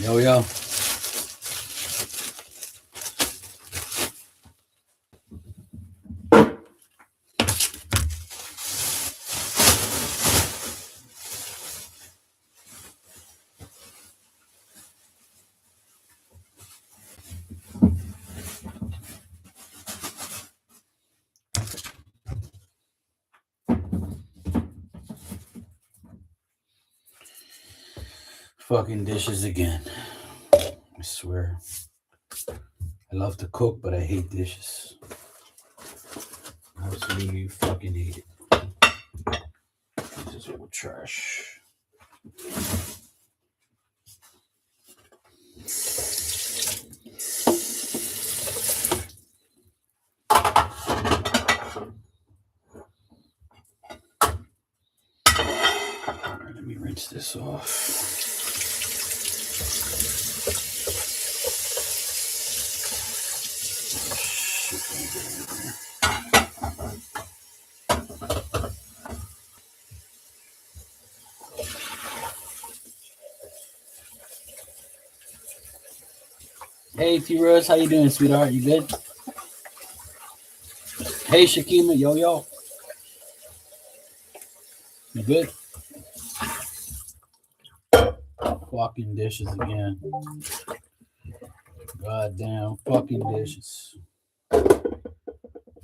Yo, yo. Fucking dishes again. I swear. I love to cook, but I hate dishes. Absolutely fucking hate it. This is old trash. Alright, let me rinse this off. Hey T Rose, how you doing, sweetheart? You good? Hey Shakima, yo yo. You good? Fucking dishes again. Goddamn fucking dishes.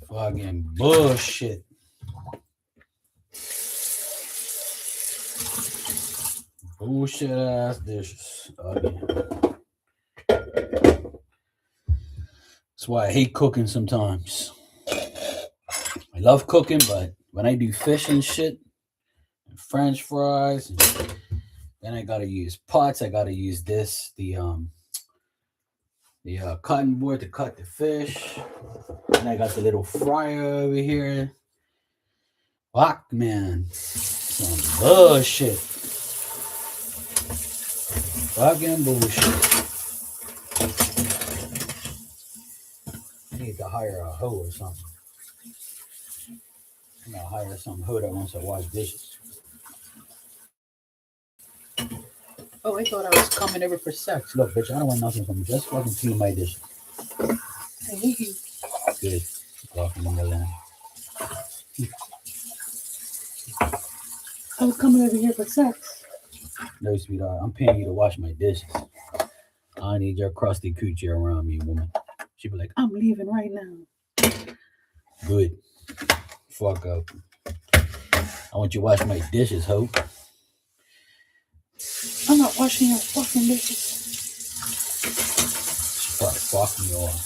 Fucking bullshit. Bullshit ass dishes. Again. That's why I hate cooking sometimes. I love cooking, but when I do fish and shit, and French fries, and then I gotta use pots. I gotta use the cutting board to cut the fish. And I got the little fryer over here. Fuck, man. Some bullshit. Fucking bullshit. I need to hire a hoe or something. I'm gonna hire some hoe that wants to wash dishes. Oh, I thought I was coming over for sex. Look, bitch, I don't want nothing from you. Just fucking clean my dishes. I hate you. Good. Walking in the land. I was coming over here for sex. No, sweetheart. I'm paying you to wash my dishes. I need your crusty coochie around me, woman. She'd be like, I'm leaving right now. Good. Fuck up. I want you to wash my dishes, ho. I'm not washing your fucking dishes. She'll probably fuck me off.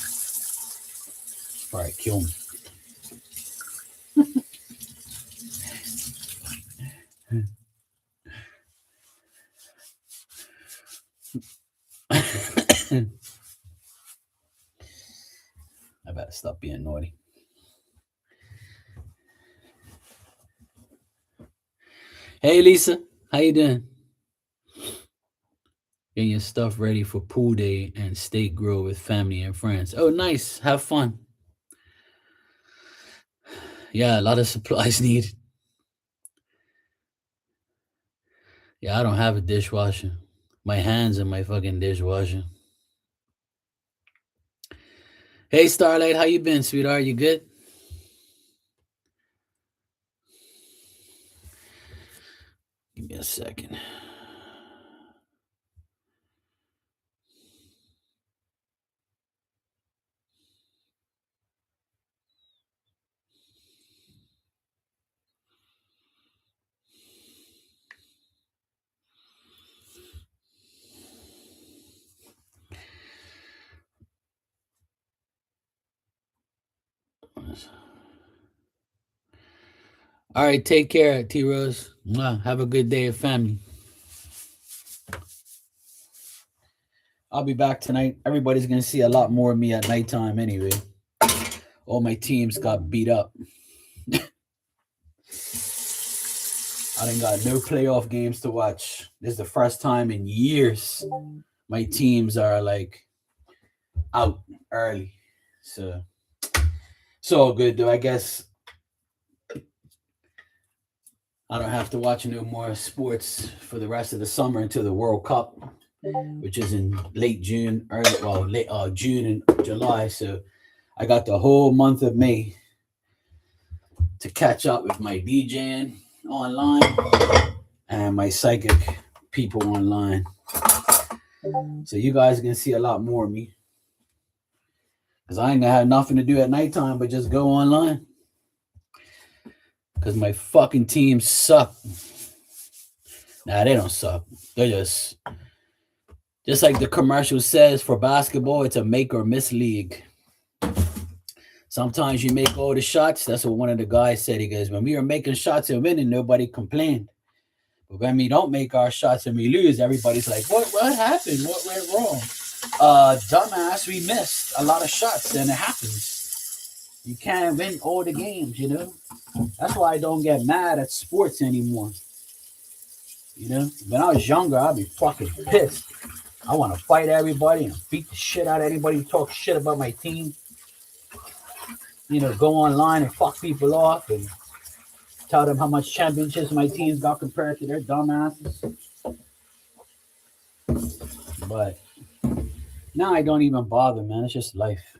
She'll probably kill me. I better stop being naughty. Hey Lisa, how you doing? Getting your stuff ready for pool day and steak grill with family and friends. Oh, nice. Have fun. Yeah, a lot of supplies needed. Yeah, I don't have a dishwasher. My hands in my fucking dishwasher. Hey Starlight, how you been, sweetheart? You good? Give me a second. All right, take care, T Rose. Have a good day of family. I'll be back tonight. Everybody's gonna see a lot more of me at nighttime anyway. All my teams got beat up. I done got no playoff games to watch. This is the first time in years my teams are like out early. So it's all good though. I guess I don't have to watch no more sports for the rest of the summer until the World Cup. which is in late June, late June and July. So I got the whole month of May to catch up with my DJing online and my psychic people online. So you guys can see a lot more of me. Because I ain't gonna have nothing to do at nighttime but just go online. Because my fucking team suck. Nah, they don't suck. They're just like the commercial says for basketball, it's a make or miss league. Sometimes you make all the shots. That's what one of the guys said. He goes, when we were making shots and winning, nobody complained. But when we don't make our shots and we lose, everybody's like, what happened? What went wrong? Dumbass, we missed a lot of shots and it happens. You can't win all the games, you know? That's why I don't get mad at sports anymore. You know? When I was younger, I'd be fucking pissed. I want to fight everybody and beat the shit out of anybody who talks shit about my team. You know, go online and fuck people off and tell them how much championships my team's got compared to their dumbasses. But now I don't even bother, man. It's just life.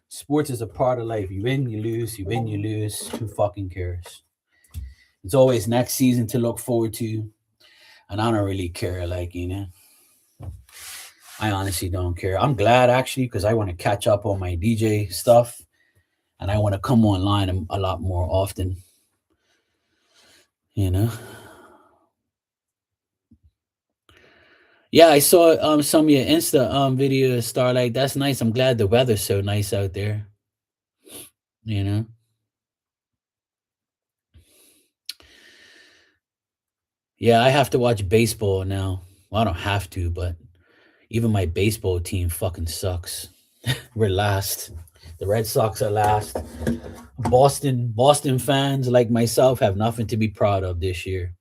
Sports is a part of life. You win, you lose. You win, you lose. Who fucking cares? It's always next season to look forward to. And I don't really care, like, you know. I honestly don't care. I'm glad, actually, because I want to catch up on my DJ stuff. And I want to come online a lot more often. You know? Yeah, I saw some of your Insta videos, Starlight. That's nice. I'm glad the weather's so nice out there. You know? Yeah, I have to watch baseball now. Well, I don't have to, but even my baseball team fucking sucks. We're last. The Red Sox are last. Boston fans like myself have nothing to be proud of this year.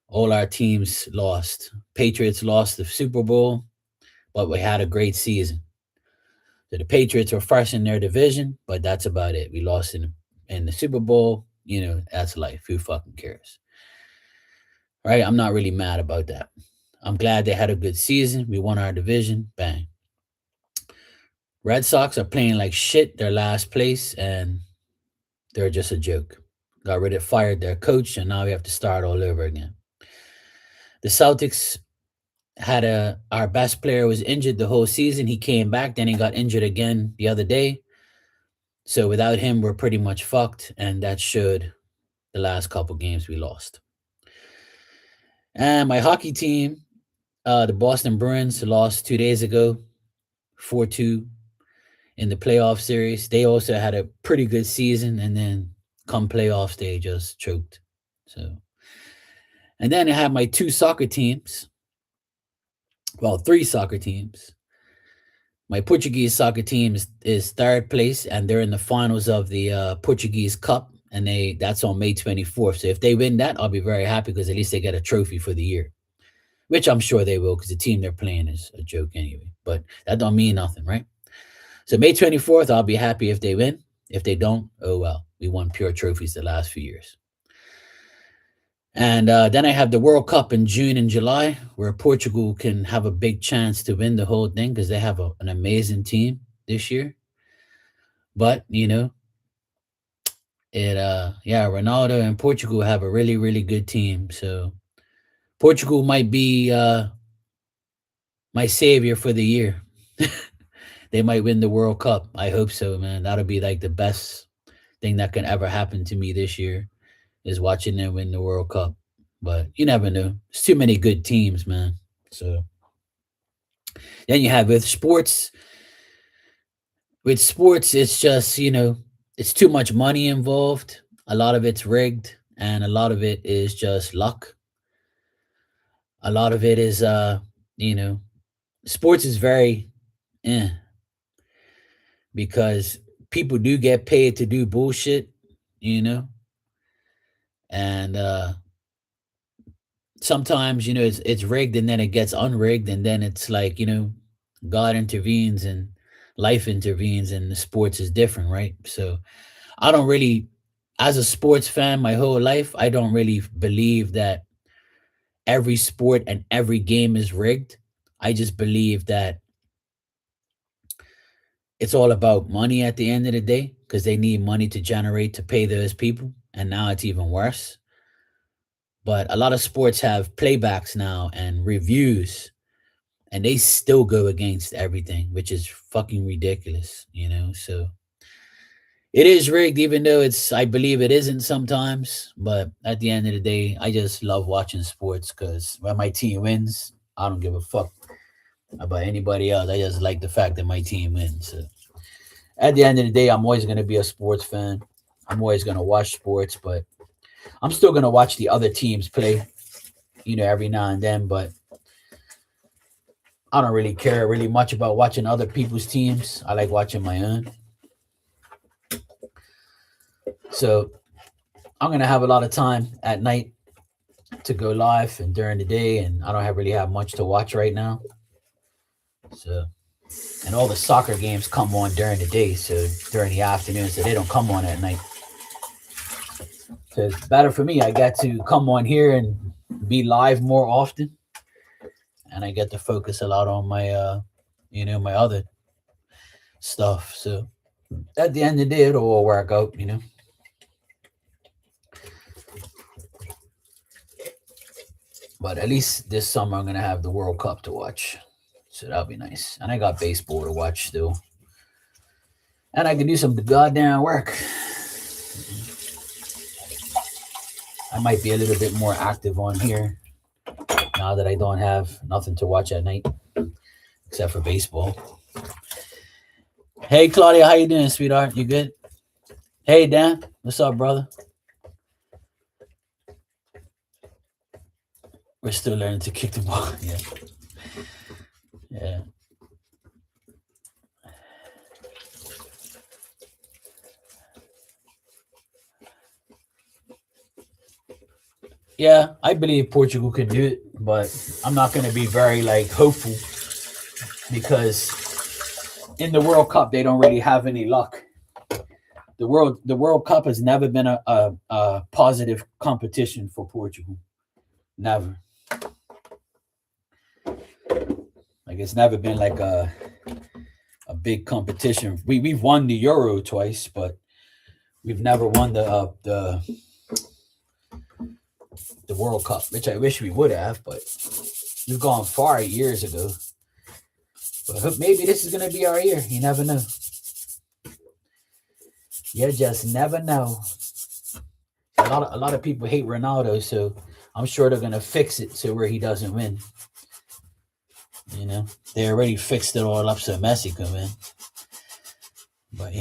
All our teams lost. Patriots lost the Super Bowl, but we had a great season. So the Patriots were first in their division, but that's about it. We lost in the Super Bowl. You know, that's life. Who fucking cares? Right? I'm not really mad about that. I'm glad they had a good season. We won our division. Bang. Red Sox are playing like shit. They're last place, and they're just a joke. Fired their coach, and now we have to start all over again. The Celtics had our best player was injured the whole season. He came back, then he got injured again the other day. So without him, we're pretty much fucked, and that showed the last couple games we lost. And my hockey team, the Boston Bruins, lost 2 days ago, 4-2 in the playoff series. They also had a pretty good season, and then come playoffs, they just choked. So, and then I have my two soccer teams. Well, three soccer teams. My Portuguese soccer team is third place, and they're in the finals of the Portuguese Cup, and that's on May 24th. So if they win that, I'll be very happy because at least they get a trophy for the year, which I'm sure they will because the team they're playing is a joke anyway. But that don't mean nothing, right? So May 24th, I'll be happy if they win. If they don't, oh well. We won pure trophies the last few years. And then I have the World Cup in June and July, where Portugal can have a big chance to win the whole thing because they have an amazing team this year. But, you know, Ronaldo and Portugal have a really, really good team. So Portugal might be my savior for the year. They might win the World Cup. I hope so, man. That'll be like the best thing that can ever happen to me this year is watching them win the World Cup. But you never know. It's too many good teams, man. So then you have with sports, it's just, you know, it's too much money involved. A lot of it's rigged and a lot of it is just luck. A lot of it is you know, sports is very because people do get paid to do bullshit, you know. And sometimes, you know, it's rigged and then it gets unrigged and then it's like, you know, God intervenes and life intervenes and the sports is different, right? So I don't really, as a sports fan my whole life, I don't really believe that every sport and every game is rigged. I just believe that it's all about money at the end of the day because they need money to generate to pay those people. And now it's even worse. But a lot of sports have playbacks now and reviews, and they still go against everything, which is fucking ridiculous, you know? So it is rigged, even though I believe it isn't sometimes. But at the end of the day, I just love watching sports because when my team wins, I don't give a fuck about anybody else. I just like the fact that my team wins. So at the end of the day, I'm always going to be a sports fan. I'm always going to watch sports, but I'm still going to watch the other teams play, every now and then. But I don't really care really much about watching other people's teams. I like watching my own. So I'm going to have a lot of time at night to go live and during the day, and I don't really have much to watch right now. So, and all the soccer games come on during the day, so during the afternoon, so they don't come on at night. So it's better for me. I get to come on here and be live more often, and I get to focus a lot on my, my other stuff. So at the end of the day, it'll all work out. But at least this summer, I'm gonna have the World Cup to watch, so that'll be nice. And I got baseball to watch still, and I can do some goddamn work. I might be a little bit more active on here now that I don't have nothing to watch at night except for baseball. Hey Claudia, how you doing, sweetheart? You good? Hey Dan, what's up, brother? We're still learning to kick the ball. Yeah. Yeah. Yeah, I believe Portugal could do it, but I'm not going to be very hopeful because in the World Cup they don't really have any luck. The World Cup has never been a positive competition for Portugal. Never. It's never been like a big competition. We've won the Euro twice, but we've never won the World Cup, which I wish we would have, but we've gone far years ago. But maybe this is gonna be our year. You never know. You just never know. A lot of people hate Ronaldo, so I'm sure they're gonna fix it to where he doesn't win. They already fixed it all up so Messi can win. But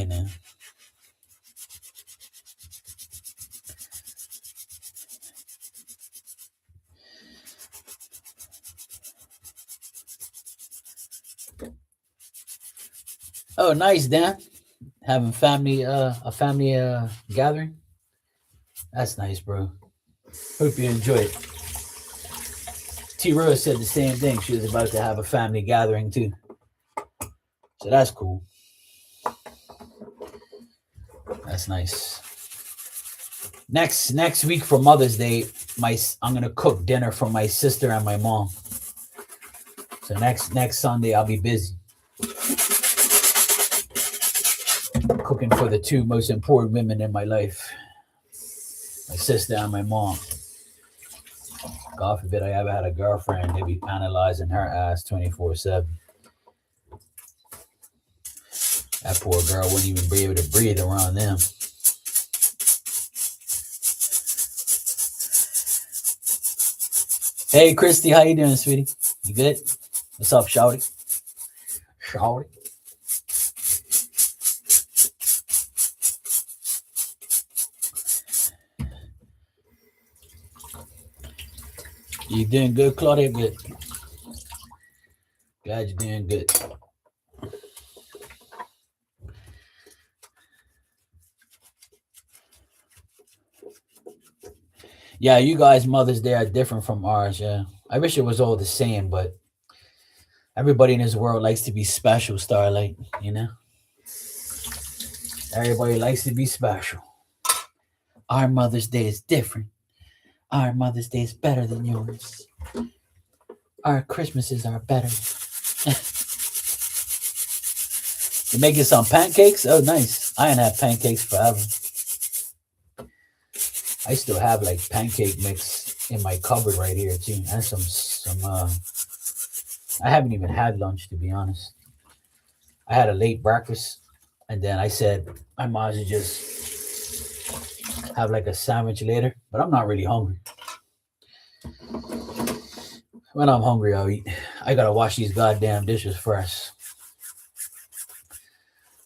Oh, nice, Dan. Having a family gathering. That's nice, bro. Hope you enjoy it. T Rose said the same thing. She was about to have a family gathering too. So that's cool. That's nice. Next week for Mother's Day, I'm gonna cook dinner for my sister and my mom. So next Sunday I'll be busy cooking for the two most important women in my life, my sister and my mom. God forbid I ever had a girlfriend, they'd be analyzing her ass 24/7. That poor girl wouldn't even be able to breathe around them. Hey Christy, how you doing, sweetie? You good? What's up, Shouty? Shouty? You doing good, Claudia? Good. Glad you're doing good. Yeah, you guys' Mother's Day are different from ours. Yeah, I wish it was all the same, but everybody in this world likes to be special, Starlight. Everybody likes to be special. Our Mother's Day is different. Our Mother's Day is better than yours. Our Christmases are better. You're making some pancakes? Oh, nice. I ain't had pancakes forever. I still have like pancake mix in my cupboard right here too. And I haven't even had lunch, to be honest. I had a late breakfast, and then I said I might as well just have like a sandwich later. But I'm not really hungry. When I'm hungry, I'll eat. I gotta wash these goddamn dishes first.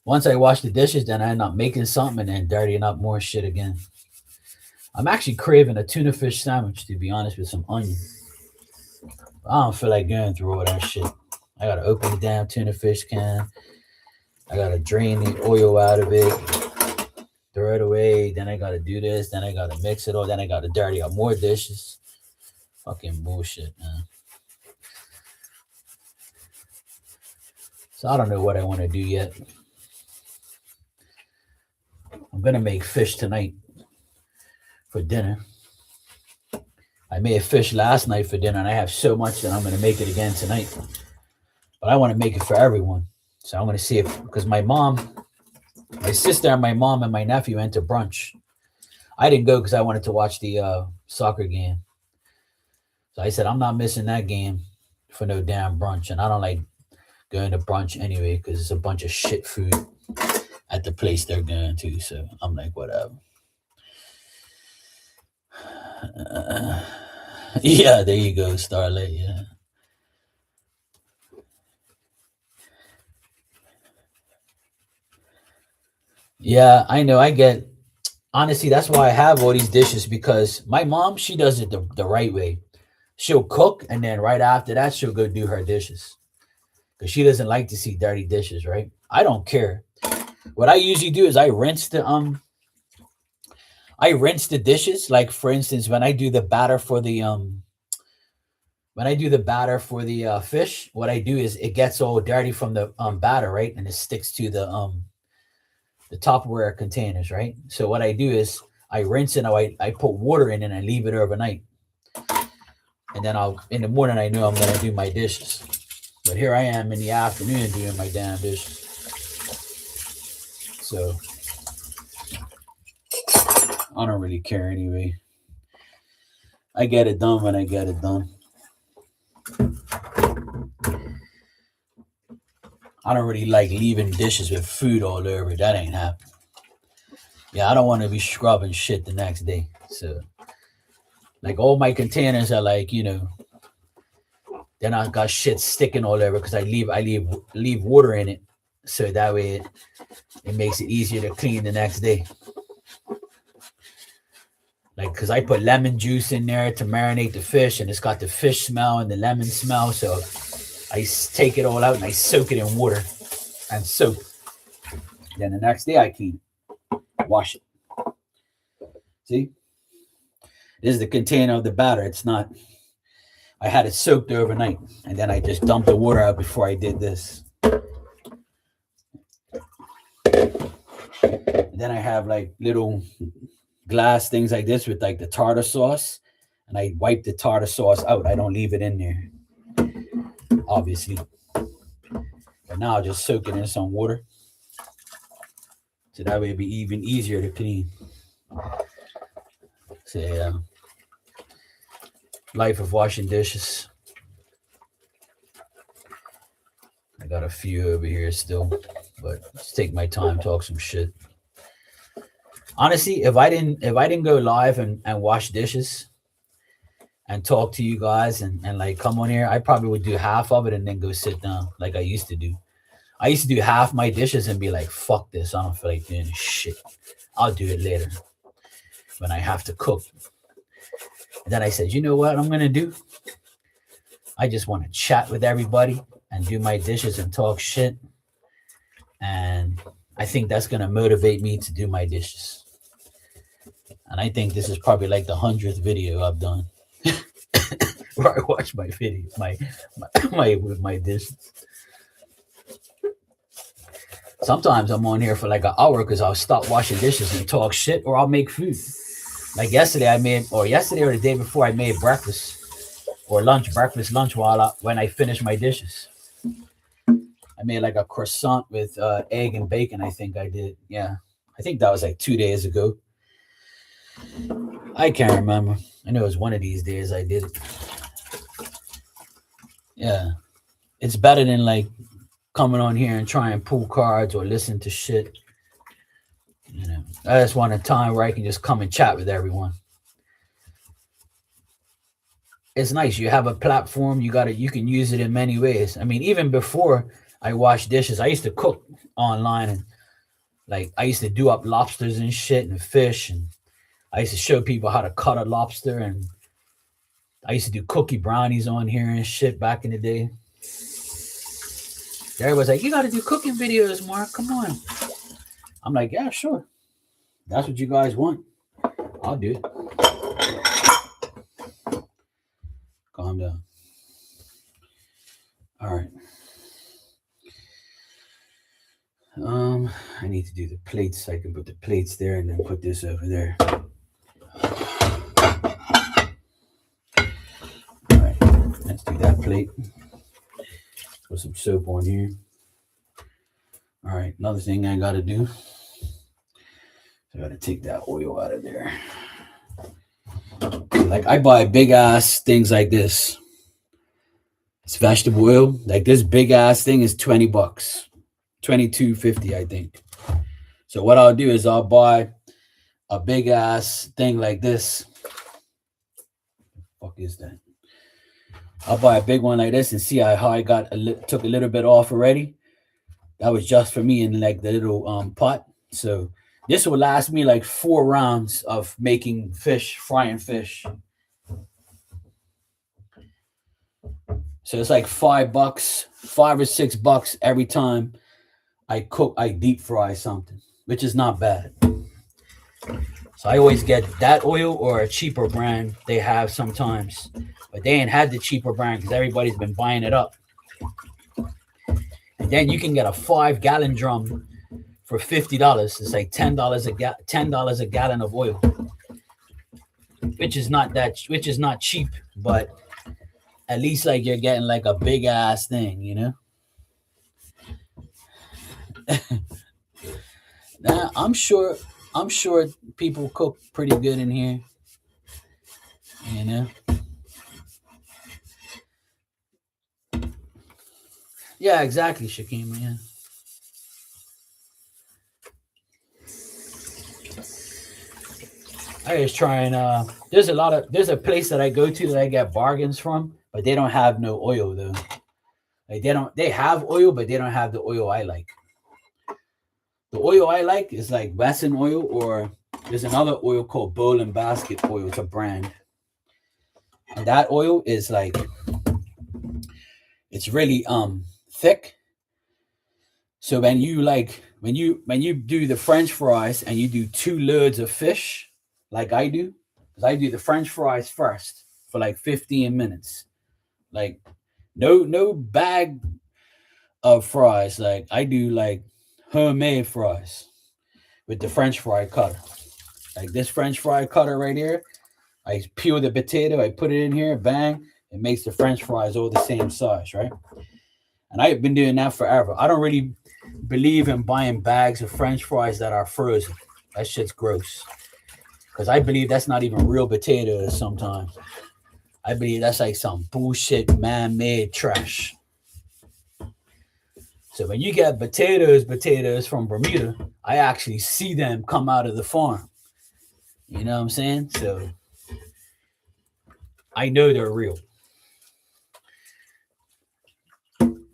Once I wash the dishes, then I end up making something and then dirtying up more shit again. I'm actually craving a tuna fish sandwich, to be honest, with some onion. I don't feel like going through all that shit. I gotta open the damn tuna fish can. I gotta drain the oil out of it, throw it away. Then I gotta do this. Then I gotta mix it all. Then I gotta dirty up more dishes. Fucking bullshit, man. So I don't know what I want to do yet. I'm gonna make fish tonight for dinner. I made fish last night for dinner, and I have so much that I'm gonna make it again tonight. But I want to make it for everyone. So I'm gonna see if, because my sister and my mom and my nephew went to brunch. I didn't go because I wanted to watch the soccer game. So I said I'm not missing that game for no damn brunch, and I don't like going to brunch anyway because it's a bunch of shit food at the place they're going to. So I'm like, whatever. Yeah, there you go, Starlight. Yeah. Yeah, I know. Honestly, that's why I have all these dishes, because my mom, she does it the right way. She'll cook, and then right after that, she'll go do her dishes because she doesn't like to see dirty dishes, right? I don't care. What I usually do is I rinse the dishes. Like, for instance, when I do the batter for the fish, what I do is it gets all dirty from the batter, right? And it sticks to the Tupperware containers, right? So what I do is I rinse it, I put water in and I leave it overnight. And then in the morning, I know I'm going to do my dishes. But here I am in the afternoon doing my damn dishes. So I don't really care anyway. I get it done when I get it done. I don't really like leaving dishes with food all over. That ain't happening. Yeah, I don't want to be scrubbing shit the next day. So, like, all my containers are like, then I got shit sticking all over because I leave water in it, so that way it makes it easier to clean the next day. Like, because I put lemon juice in there to marinate the fish, and it's got the fish smell and the lemon smell, so I take it all out and I soak it in water and soap. Then the next day I clean it, wash it. See? This is the container of the batter. It's not, I had it soaked overnight, and then I just dumped the water out before I did this. And then I have like little glass things like this with like the tartar sauce, and I wipe the tartar sauce out. I don't leave it in there, obviously. But now I'll just soak it in some water, so that way it'll be even easier to clean. So yeah, life of washing dishes. I got a few over here still, but let's take my time, talk some shit. Honestly, if I didn't go live and wash dishes and talk to you guys and like come on here, I probably would do half of it and then go sit down like I used to do. I used to do half my dishes and be like, fuck this, I don't feel like doing this shit. I'll do it later when I have to cook. And then I said, you know what I'm gonna do? I just want to chat with everybody and do my dishes and talk shit. And I think that's gonna motivate me to do my dishes. And I think this is probably like the 100th video I've done where I watch my video, with my dishes. Sometimes I'm on here for like an hour because I'll stop washing dishes and talk shit, or I'll make food. Like yesterday, yesterday or the day before, I made breakfast or lunch when I finished my dishes. I made like a croissant with egg and bacon. I think I did. Yeah, I think that was like 2 days ago. I can't remember. I know it was one of these days I did it. Yeah, it's better than like coming on here and try and pull cards or listen to shit. I just want a time where I can just come and chat with everyone. It's nice. You have a platform. You can use it in many ways. I mean, even before I wash dishes, I used to cook online and like I used to do up lobsters and shit and fish, and I used to show people how to cut a lobster, and I used to do cookie brownies on here and shit back in the day. Everybody's like, you got to do cooking videos, Mark. Come on. I'm like, yeah, sure. That's what you guys want. I'll do it. Calm down. All right. I need to do the plates so I can put the plates there and then put this over there. All right, let's do that plate. Put some soap on here. All right, another thing I gotta do. I gotta take that oil out of there. Like I buy big ass things like this. It's vegetable oil. Like this big ass thing is $20, $22.50, I think. So what I'll do is I'll buy a big ass thing like this. What the fuck is that? I'll buy a big one like this and see how I took a little bit off already. That was just for me in like the little pot. So this will last me like 4 rounds of making fish, frying fish. So it's like $5, $5 or $6 every time I deep fry something, which is not bad. So I always get that oil or a cheaper brand they have sometimes, but they ain't had the cheaper brand because everybody's been buying it up. And then you can get a 5-gallon drum for $50. It's like $10 a gallon of oil, which is not cheap, but at least like you're getting like a big ass thing, you know. Now I'm sure people cook pretty good in here, you know. Yeah, exactly, Shakima. Yeah. I was trying. There's a place that I go to that I get bargains from, but they don't have no oil though. Like they have oil, but they don't have the oil I like. The oil I like is like Wesson oil, or there's another oil called Bowl and Basket oil. It's a brand, and that oil is like it's really thick. So when you do the French fries and you do 2 loads of fish, like I do, because I do the French fries first for like 15 minutes, like no bag of fries. Like I do like homemade fries with the French fry cutter. Like this French fry cutter right here, I peel the potato, I put it in here, bang, it makes the French fries all the same size, right? And I've been doing that forever. I don't really believe in buying bags of French fries that are frozen. That shit's gross. Because I believe that's not even real potatoes sometimes. I believe that's like some bullshit man-made trash. So when you get potatoes from Bermuda, I actually see them come out of the farm. You know what I'm saying? So I know they're real.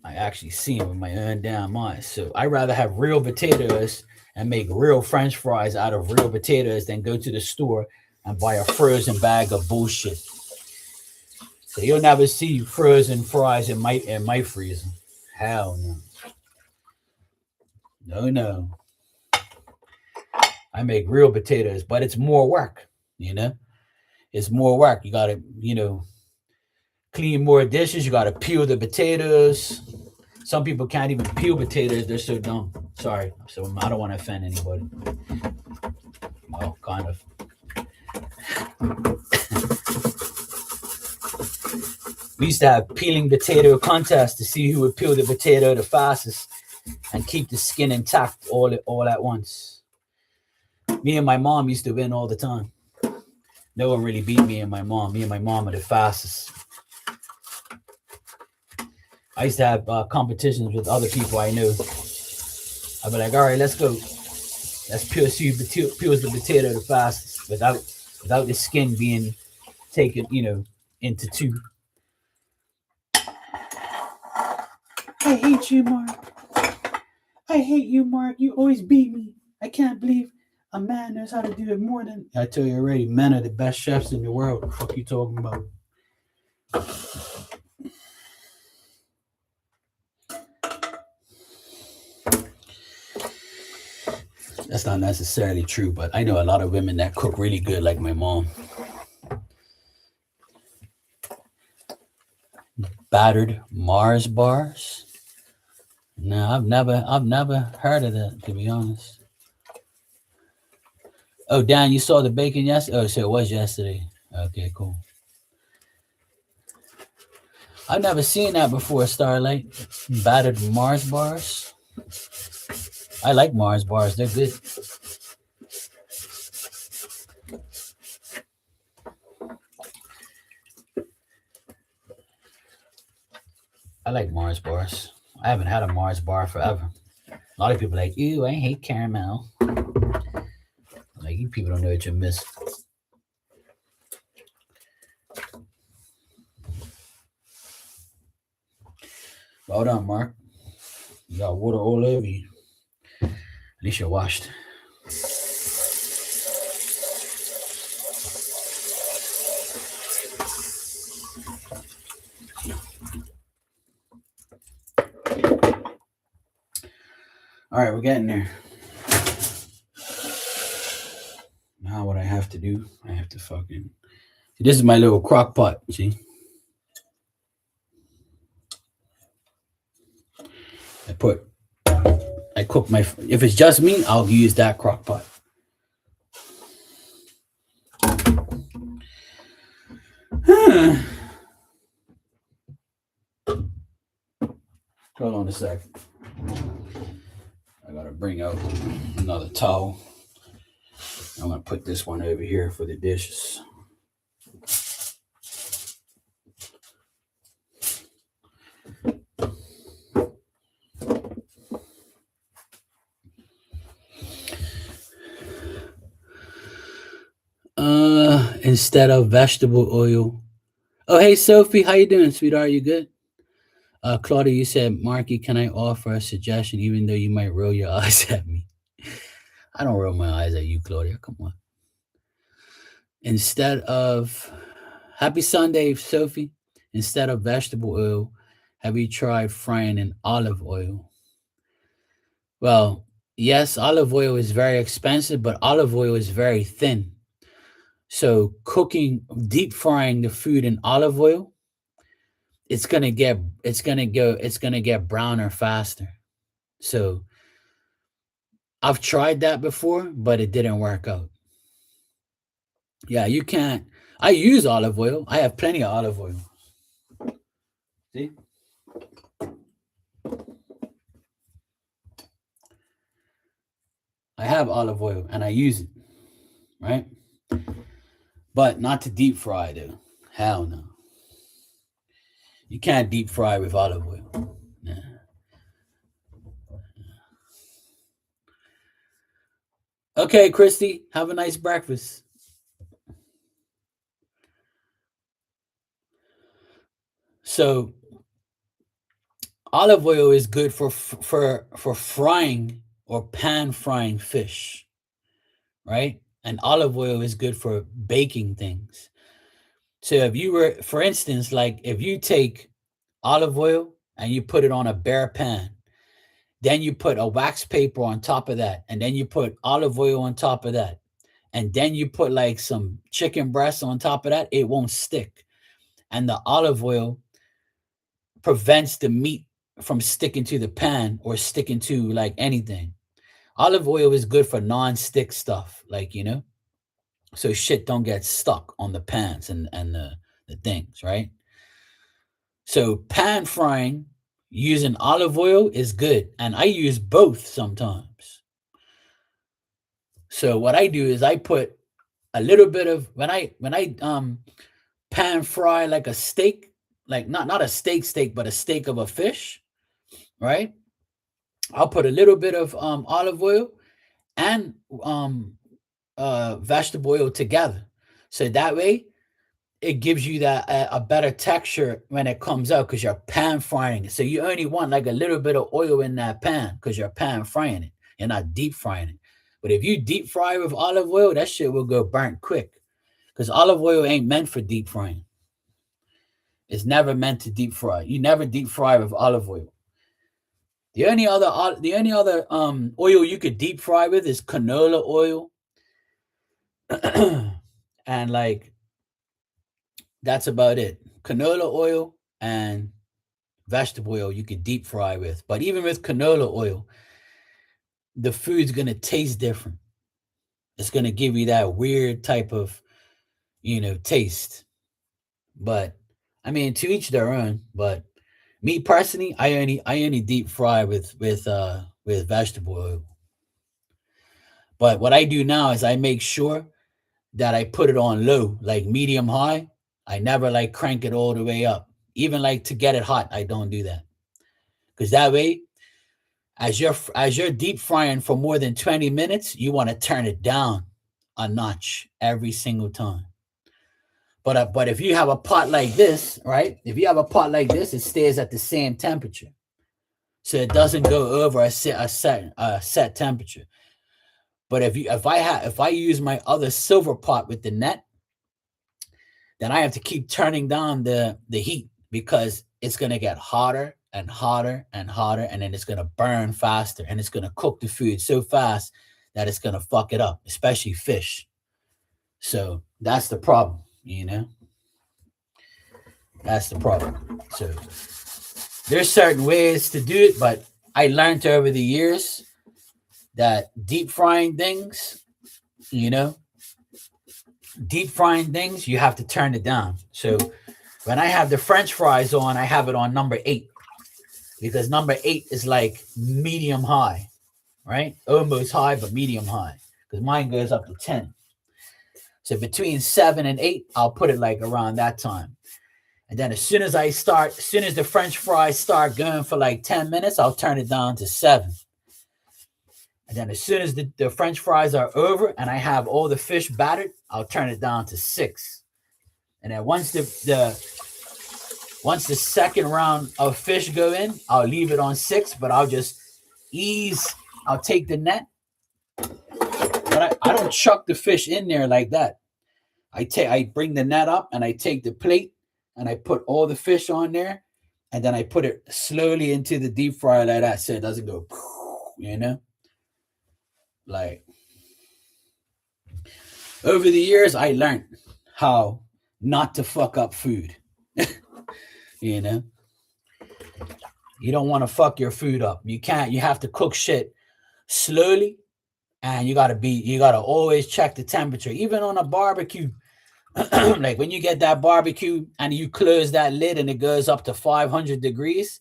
I actually see them with my own damn eyes. So I rather have real potatoes and make real French fries out of real potatoes than go to the store and buy a frozen bag of bullshit. So you'll never see frozen fries in my freezer. Hell no. No. I make real potatoes, but it's more work, you know? It's more work. You gotta, clean more dishes. You gotta peel the potatoes. Some people can't even peel potatoes. They're so dumb. Sorry. So I don't want to offend anybody. Well, kind of. We used to have peeling potato contests to see who would peel the potato the fastest and keep the skin intact all at once. Me and my mom used to win all the time. No one really beat me and my mom. Me and my mom are the fastest. I used to have competitions with other people I knew. I'd be like, all right, let's go. Let's peel the potato the fastest without the skin being taken, into two. I hate you, Mark. I hate you, Mark. You always beat me. I can't believe a man knows how to do it more than I tell you already. Men are the best chefs in the world. What the fuck you talking about? That's not necessarily true, but I know a lot of women that cook really good, like my mom. Battered Mars bars. No, I've never heard of that, to be honest. Oh, Dan, you saw the bacon yesterday? Oh, so it was yesterday. Okay, cool. I've never seen that before, Starlight. Battered Mars bars. I like Mars bars. They're good. I like Mars bars. I haven't had a Mars bar forever. A lot of people are like, ew, I hate caramel. Like, you people don't know what you miss. Hold on, Mark. You got water all over you. At least you're washed. All right, we're getting there. Now what I have to do, I have to fucking... This is my little crock pot, see? I cook my... If it's just me, I'll use that crock pot. Hold on a second. I gotta bring out another towel. I'm gonna put this one over here for the dishes. Instead of vegetable oil. Oh, hey Sophie, how you doing, sweetheart? You good? Claudia, you said, Marky, can I offer a suggestion even though you might roll your eyes at me? I don't roll my eyes at you, Claudia. Come on. Instead of... Happy Sunday, Sophie. Instead of vegetable oil, have you tried frying in olive oil? Well, yes, olive oil is very expensive, but olive oil is very thin. So deep frying the food in olive oil, it's gonna get browner faster. So I've tried that before, but it didn't work out. Yeah, you can't. I use olive oil. I have plenty of olive oil. See? I have olive oil and I use it, right? But not to deep fry, though. Hell no. You can't deep fry with olive oil. Nah. Okay, Christy, have a nice breakfast. So, olive oil is good for frying or pan frying fish, right? And olive oil is good for baking things. So if you were, for instance, like if you take olive oil and you put it on a bare pan, then you put a wax paper on top of that, and then you put olive oil on top of that, and then you put like some chicken breast on top of that, it won't stick. And the olive oil prevents the meat from sticking to the pan or sticking to like anything. Olive oil is good for non-stick stuff, like, so shit don't get stuck on the pans and the things, right? So pan frying using olive oil is good, and I use both sometimes. So what I do is I put a little bit of when I pan fry like a steak, like not a steak, but a steak of a fish, right? I'll put a little bit of olive oil and vegetable oil together. So that way it gives you that a better texture when it comes out because you're pan frying it. So you only want like a little bit of oil in that pan because you're pan frying it. You're not deep frying it. But if you deep fry with olive oil, that shit will go burnt quick because olive oil ain't meant for deep frying. It's never meant to deep fry. You never deep fry with olive oil. The only other oil you could deep fry with is canola oil, and like that's about it. Canola oil and vegetable oil you could deep fry with. But even with canola oil, the food's gonna taste different. It's gonna give you that weird type of, taste. But I mean, to each their own. But me personally, I only deep fry with vegetable oil. But what I do now is I make sure that I put it on low, like medium high. I never like crank it all the way up. Even like to get it hot, I don't do that. Because that way, as you're deep frying for more than 20 minutes, you want to turn it down a notch every single time. But if you have a pot like this, right? If you have a pot like this, it stays at the same temperature, so it doesn't go over a set temperature. But if I use my other silver pot with the net, then I have to keep turning down the heat because it's gonna get hotter and hotter and hotter, and then it's gonna burn faster, and it's gonna cook the food so fast that it's gonna fuck it up, especially fish. So that's the problem, That's the problem. So there's certain ways to do it, but I learned over the years that you know, deep frying things, you have to turn it down. So when I have the French fries on, I have it on number 8 because number 8 is like medium high, right? Almost high, but medium high because mine goes up to 10. So between 7 and 8, I'll put it like around that time. And then as soon as the French fries start going for like 10 minutes, I'll turn it down to 7. And then as soon as the French fries are over and I have all the fish battered, I'll turn it down to 6. And then once the second round of fish go in, I'll leave it on 6, but I'll take the net, but I don't chuck the fish in there like that. I bring the net up and I take the plate and I put all the fish on there, and then I put it slowly into the deep fryer like that so it doesn't go, like over the years I learned how not to fuck up food. you know you don't want to fuck your food up. You have to cook shit slowly, and you gotta always check the temperature even on a barbecue. Like when you get that barbecue and you close that lid and it goes up to 500 degrees,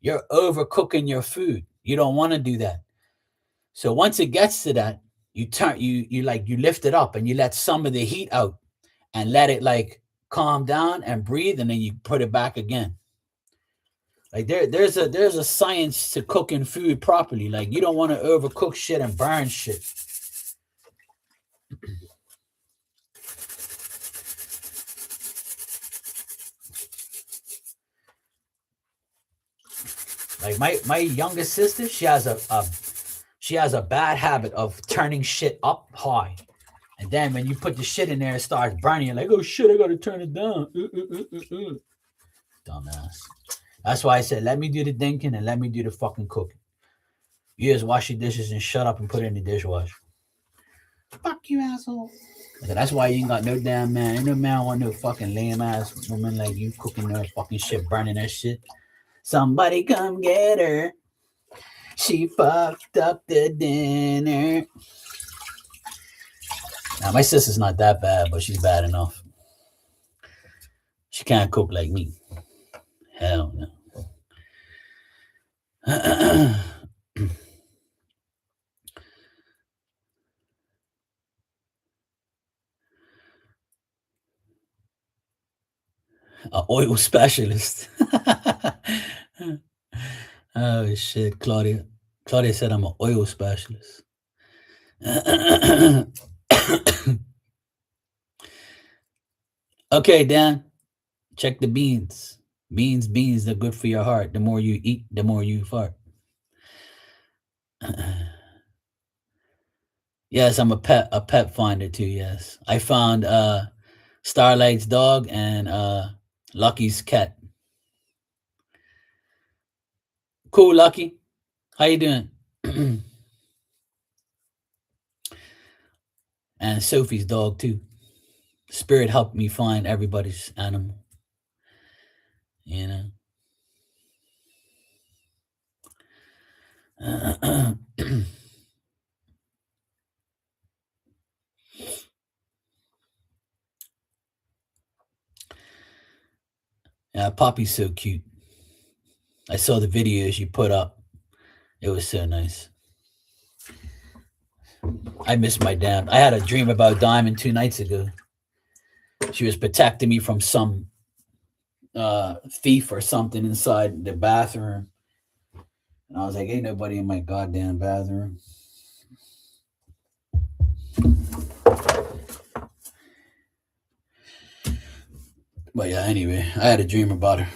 you're overcooking your food. You don't want to do that. So once it gets to that, you lift it up and you let some of the heat out and let it like calm down and breathe, and then you put it back again. Like there's a science to cooking food properly. Like you don't want to overcook shit and burn shit. Like my youngest sister, she has a bad habit of turning shit up high. And then when you put the shit in there, it starts burning. You're like, oh shit, I gotta turn it down. Dumbass. That's why I said, let me do the thinking and let me do the fucking cooking. You just wash your dishes and shut up and put it in the dishwasher. Fuck you, asshole. So that's why you ain't got no damn man. Ain't no man want no fucking lame ass woman like you cooking that fucking shit, burning that shit. Somebody come get her. She fucked up the dinner. Now, my sister's not that bad, but she's bad enough. She can't cook like me. An oil specialist. Oh shit, Claudia. Claudia said I'm an oil specialist. Okay, Dan. Check the beans. Beans, they're good for your heart. The more you eat, the more you fart. Yes, I'm a pet finder too, yes. I found Starlight's dog and Lucky's cat. Cool, Lucky. How you doing? And Sophie's dog too. Spirit helped me find everybody's animal. You know. Yeah, Poppy's so cute. I saw the videos you put up. It was so nice. I miss my dad. I had a dream about Diamond 2 nights ago. She was protecting me from some thief or something inside the bathroom. And I was like, ain't nobody in my goddamn bathroom. But yeah, anyway, I had a dream about her.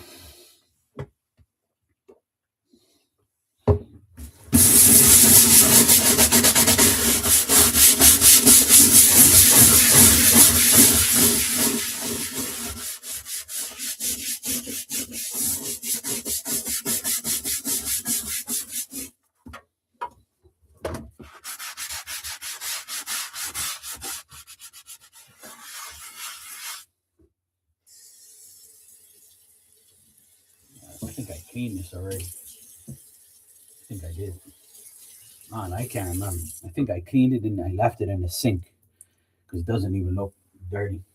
I think I cleaned this already. I think I did. Man, I can't remember. I think I cleaned it and I left it in the sink because it doesn't even look dirty.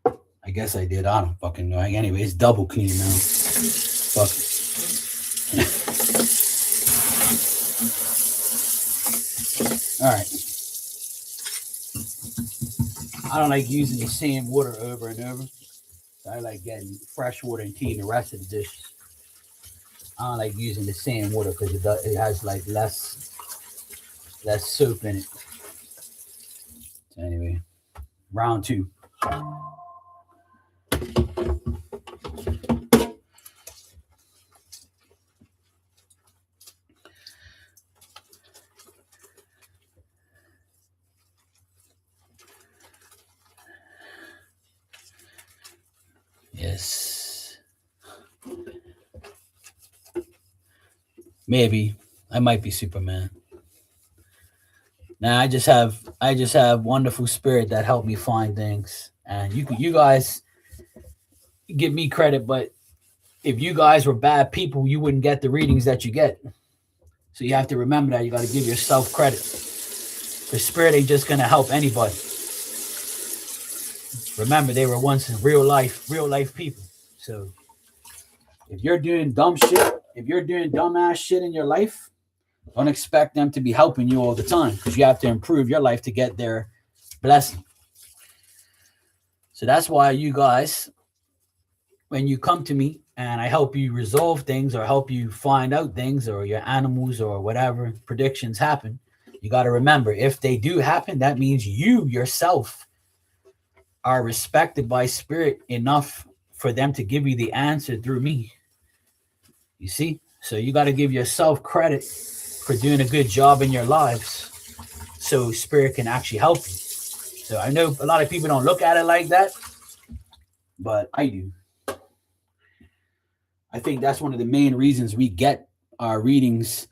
I guess I did. I don't fucking know. Anyway, it's double clean now. Fuck it. All right. I don't like using the same water over and over. So I like getting fresh water and clean the rest of the dishes. I don't like using the same water because it has like less soap in it. So anyway, round 2. Yes. Maybe I might be Superman. Now I just have wonderful spirit that helped me find things. And you guys give me credit, but if you guys were bad people, you wouldn't get the readings that you get. So you have to remember that you got to give yourself credit. The spirit ain't just gonna help anybody. Remember, they were once real life people. So if you're doing dumb shit, if you're doing dumbass shit in your life, don't expect them to be helping you all the time because you have to improve your life to get their blessing. So that's why you guys, when you come to me and I help you resolve things or help you find out things or your animals or whatever predictions happen, you got to remember if they do happen, that means you yourself are respected by spirit enough for them to give you the answer through me. You see? So you got to give yourself credit for doing a good job in your lives so spirit can actually help you. So I know a lot of people don't look at it like that, but I do. I think that's one of the main reasons we get our readings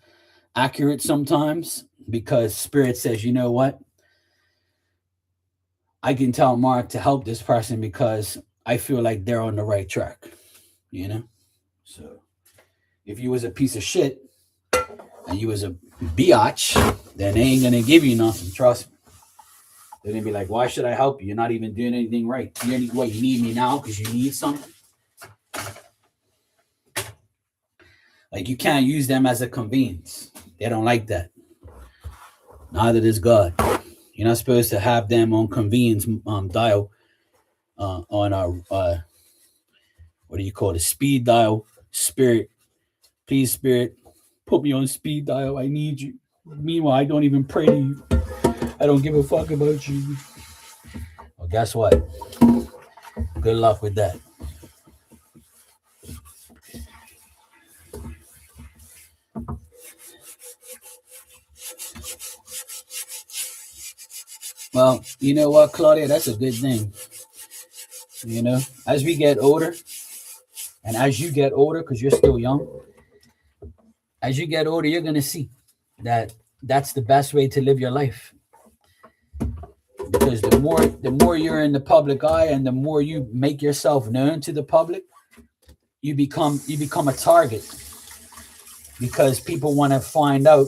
accurate sometimes because spirit says, you know what? I can tell Mark to help this person because I feel like they're on the right track, you know? So if you was a piece of shit and you was a biatch, then they ain't gonna give you nothing, trust me. They're gonna be like, why should I help you? You're not even doing anything right. You need me now because you need something? Like you can't use them as a convenience. They don't like that. Neither does God. You're not supposed to have them on convenience dial on our what do you call it? Speed dial. Spirit, please, Spirit, put me on speed dial. I need you. Meanwhile, I don't even pray to you. I don't give a fuck about you. Well, guess what? Good luck with that. Well, you know what, Claudia? That's a good thing. You know, as we get older, and as you get older, because you're still young, as you get older, you're going to see that that's the best way to live your life. Because the more you're in the public eye and the more you make yourself known to the public, you become a target, because people want to find out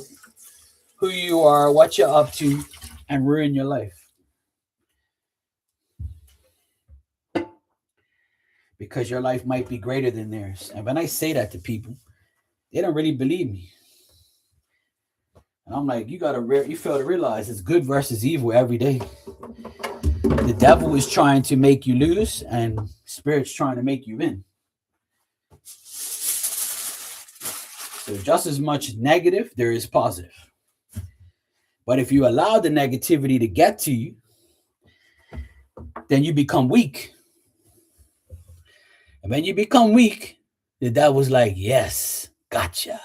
who you are, what you're up to, and ruin your life. Because your life might be greater than theirs. And when I say that to people, they don't really believe me. And I'm like, you fail to realize it's good versus evil every day. The devil is trying to make you lose, and Spirit's trying to make you win. So just as much negative, there is positive. But if you allow the negativity to get to you, then you become weak. And when you become weak, the devil's like, yes, gotcha.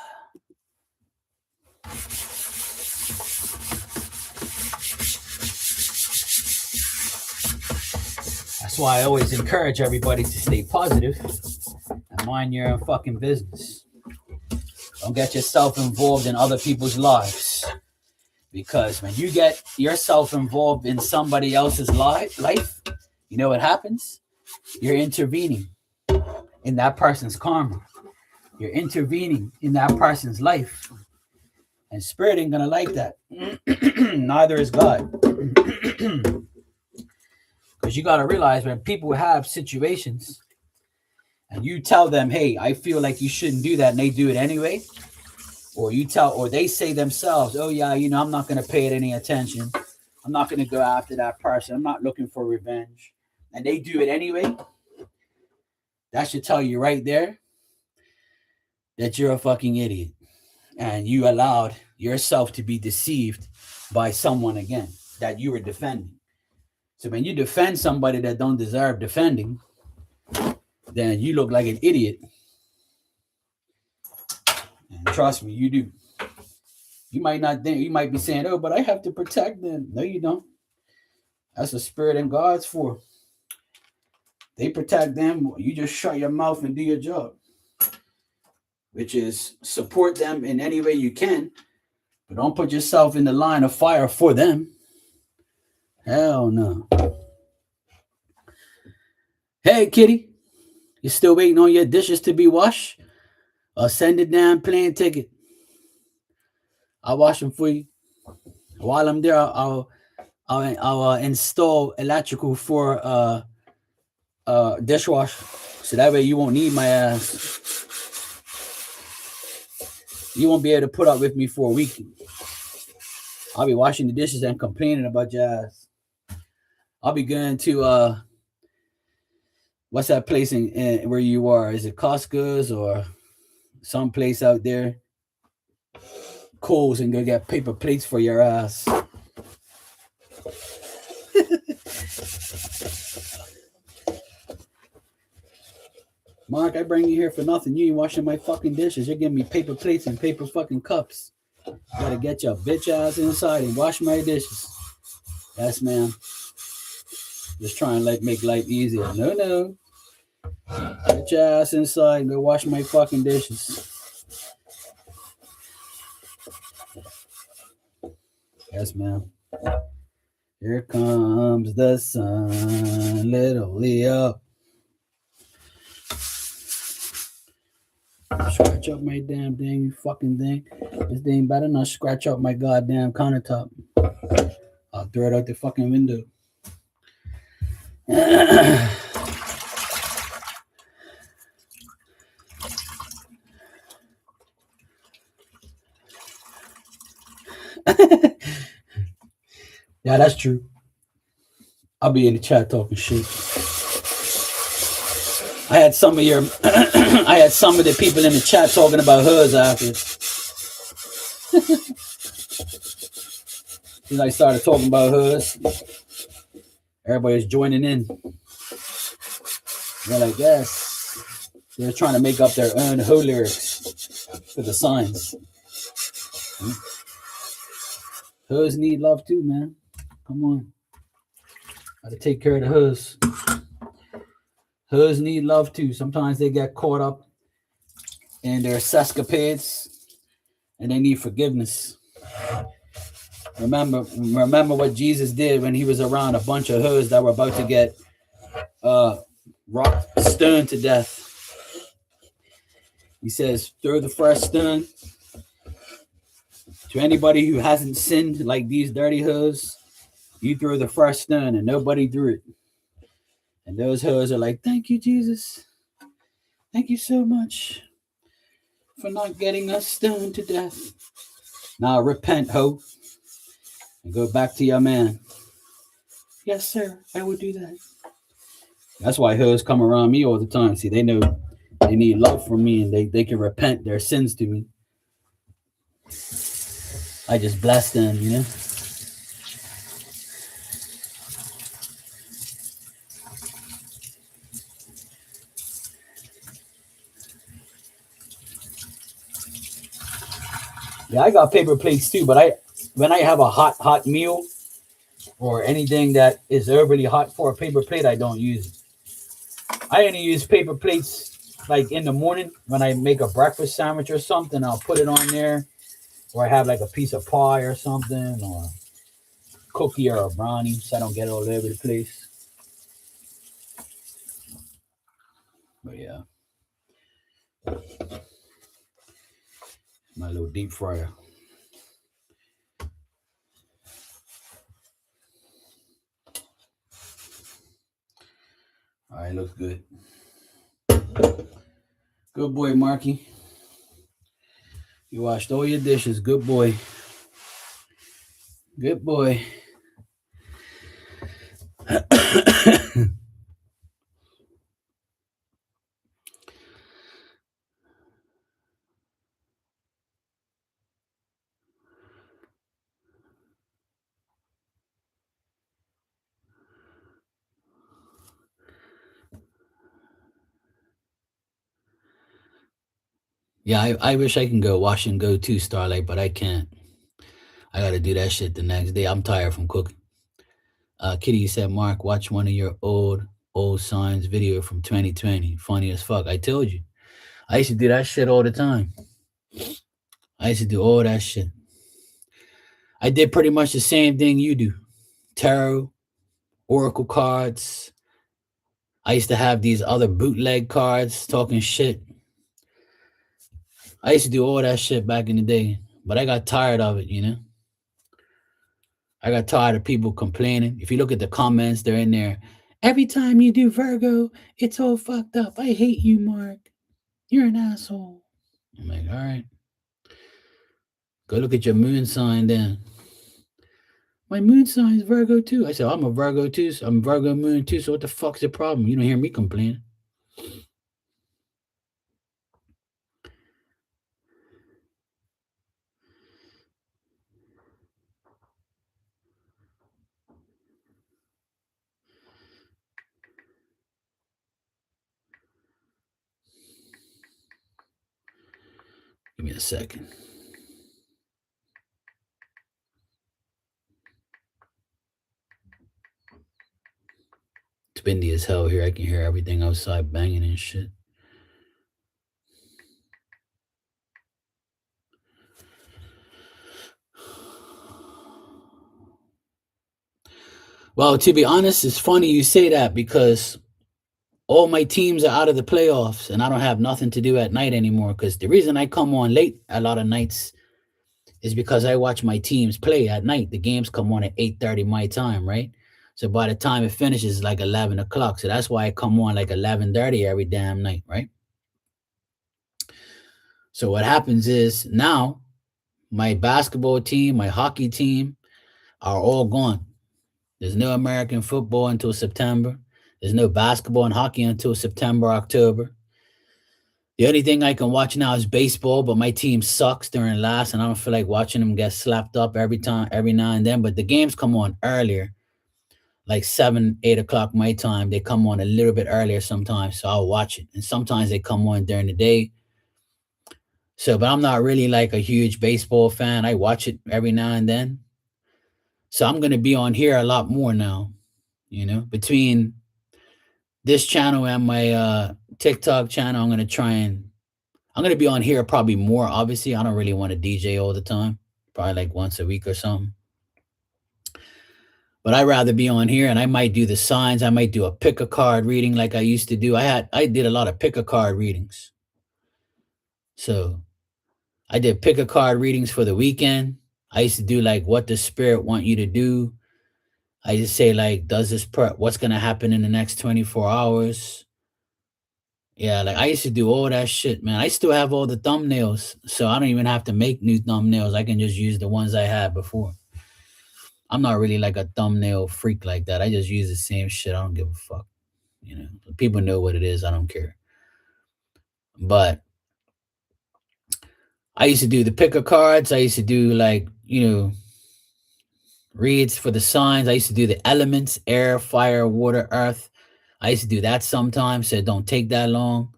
That's why I always encourage everybody to stay positive and mind your own fucking business. Don't get yourself involved in other people's lives. Because when you get yourself involved in somebody else's life, you know what happens? You're intervening in that person's karma. You're intervening in that person's life. And Spirit ain't going to like that. Neither is God. Because you got to realize when people have situations and you tell them, hey, I feel like you shouldn't do that, and they do it anyway, or they say themselves, oh yeah, you know, I'm not going to pay it any attention. I'm not going to go after that person. I'm not looking for revenge. And they do it anyway. That should tell you right there that you're a fucking idiot. And you allowed yourself to be deceived by someone again that you were defending. So when you defend somebody that don't deserve defending, then you look like an idiot. And trust me, you do. You might not think, you might be saying, oh, but I have to protect them. No, you don't. That's what Spirit and God's for. They protect them. You just shut your mouth and do your job, which is support them in any way you can, but don't put yourself in the line of fire for them. Hell no. Hey, kitty, you still waiting on your dishes to be washed? Or send a damn plane ticket. I'll wash them for you. While I'm there, I'll install electrical for dishwasher, so that way you won't need my ass. You won't be able to put up with me for a week. I'll be washing the dishes and complaining about your ass. I'll be going to what's that place in where you are? Is it Costco's or some place out there? Kohl's, and go get paper plates for your ass. Mark, I bring you here for nothing. You ain't washing my fucking dishes. You're giving me paper plates and paper fucking cups. You gotta get your bitch ass inside and wash my dishes. Yes, ma'am. Just trying to make life easier. No. Get your ass inside and go wash my fucking dishes. Yes, ma'am. Here comes the sun, little Leo. Scratch up my damn thing, you fucking thing. This thing better not scratch up my goddamn countertop. I'll throw it out the fucking window. Yeah, that's true. I'll be in the chat talking shit. I had some of your, I had some of the people in the chat talking about hers after. Since I started talking about hers, everybody's joining in. They're like, yes, they're trying to make up their own Ho lyrics for the signs. Hers need love too, man. Come on. Gotta take care of the hers. Hers need love too. Sometimes they get caught up in their sescapades and they need forgiveness. Remember what Jesus did when he was around a bunch of hers that were about to get rocked, stoned to death. He says, throw the first stone. To anybody who hasn't sinned like these dirty hers, you throw the first stone, and nobody threw it. And those hers are like, thank you, Jesus. Thank you so much for not getting us stoned to death. Now repent, ho, and go back to your man. Yes, sir, I will do that. That's why hers come around me all the time. See, they know they need love from me, and they can repent their sins to me. I just bless them, you know. Yeah, I got paper plates too, but when I have a hot meal or anything that is overly hot for a paper plate, I don't use it. I only use paper plates like in the morning when I make a breakfast sandwich or something. I'll put it on there, or I have like a piece of pie or something, or a cookie or a brownie, so I don't get it all over the place. But yeah, my little deep fryer. All right, looks good. Good boy, Marky. You washed all your dishes. Good boy. Good boy. Yeah, I wish I can go wash and go too, Starlight, but I can't. I got to do that shit the next day. I'm tired from cooking. Kitty said, Mark, watch one of your old signs video from 2020. Funny as fuck. I told you. I used to do that shit all the time. I used to do all that shit. I did pretty much the same thing you do. Tarot, Oracle cards. I used to have these other bootleg cards talking shit. I used to do all that shit back in the day, but I got tired of it, you know? I got tired of people complaining. If you look at the comments, they're in there. Every time you do Virgo, it's all fucked up. I hate you, Mark. You're an asshole. I'm like, all right. Go look at your moon sign then. My moon sign is Virgo too. I said, I'm a Virgo too. So I'm Virgo moon too. So what the fuck's the problem? You don't hear me complaining. Give me a second. It's windy as hell here. I can hear everything outside banging and shit. Well, to be honest, it's funny you say that because all my teams are out of the playoffs and I don't have nothing to do at night anymore. Because the reason I come on late a lot of nights is because I watch my teams play at night. The games come on at 8:30 my time, right? So by the time it finishes, it's like 11 o'clock. So that's why I come on like 11:30 every damn night, right? So what happens is now my basketball team, my hockey team are all gone. There's no American football until September. There's no basketball and hockey until September, October. The only thing I can watch now is baseball, but my team sucks during last, and I don't feel like watching them get slapped up every time, every now and then. But the games come on earlier, like 7, 8 o'clock my time. They come on a little bit earlier sometimes, so I'll watch it. And sometimes they come on during the day. So, but I'm not really like a huge baseball fan. I watch it every now and then. So I'm gonna be on here a lot more now, between this channel and my TikTok channel. I'm gonna be on here probably more. Obviously, I don't really want to DJ all the time. Probably like once a week or something. But I'd rather be on here, and I might do the signs. I might do a pick a card reading like I used to do. I did a lot of pick a card readings. So I did pick a card readings for the weekend. I used to do like what the spirit want you to do. I just say like, what's gonna happen in the next 24 hours? Yeah, like I used to do all that shit, man. I still have all the thumbnails, so I don't even have to make new thumbnails. I can just use the ones I had before. I'm not really like a thumbnail freak like that. I just use the same shit. I don't give a fuck. People know what it is. I don't care. But I used to do the picker cards. I used to do like, reads for the signs. I used to do the elements: air, fire, water, earth. I used to do that sometimes, so it don't take that long.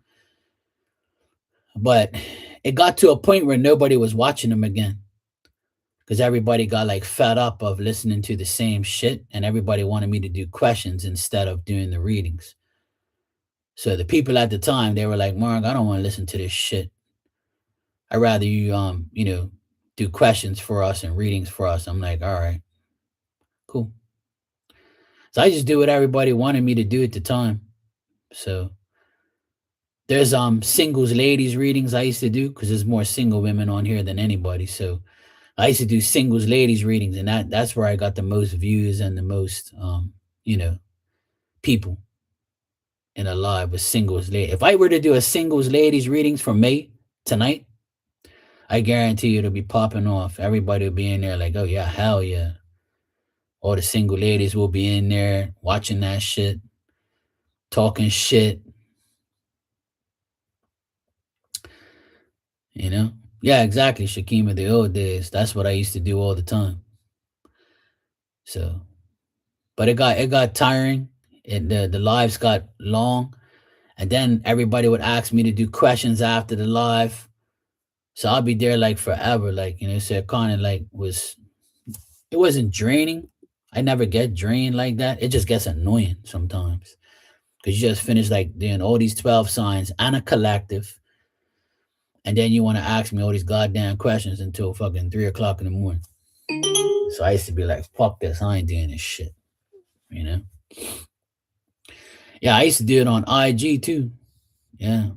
But it got to a point where nobody was watching them again, because everybody got like fed up of listening to the same shit, and everybody wanted me to do questions instead of doing the readings. So the people at the time, they were like, Mark, I don't want to listen to this shit. I'd rather you do questions for us and readings for us. I'm like, all right, cool. So I just do what everybody wanted me to do at the time. So there's singles ladies readings I used to do, because there's more single women on here than anybody. So I used to do singles ladies readings, and that's where I got the most views and the most people in a live with singles lady. If I were to do a singles ladies readings for May tonight, I guarantee you it'll be popping off. Everybody will be in there like, oh yeah, hell yeah. All the single ladies will be in there watching that shit, talking shit. Yeah, exactly, Shakima, the old days. That's what I used to do all the time. So, but it got tiring. The lives got long, and then everybody would ask me to do questions after the live. So I'll be there like forever, like so it kind of like it wasn't draining. I never get drained like that. It just gets annoying sometimes, because you just finished like doing all these 12 signs and a collective, and then you want to ask me all these goddamn questions until fucking 3 o'clock in the morning. So I used to be like, fuck this, I ain't doing this shit. Yeah, I used to do it on IG too. Yeah.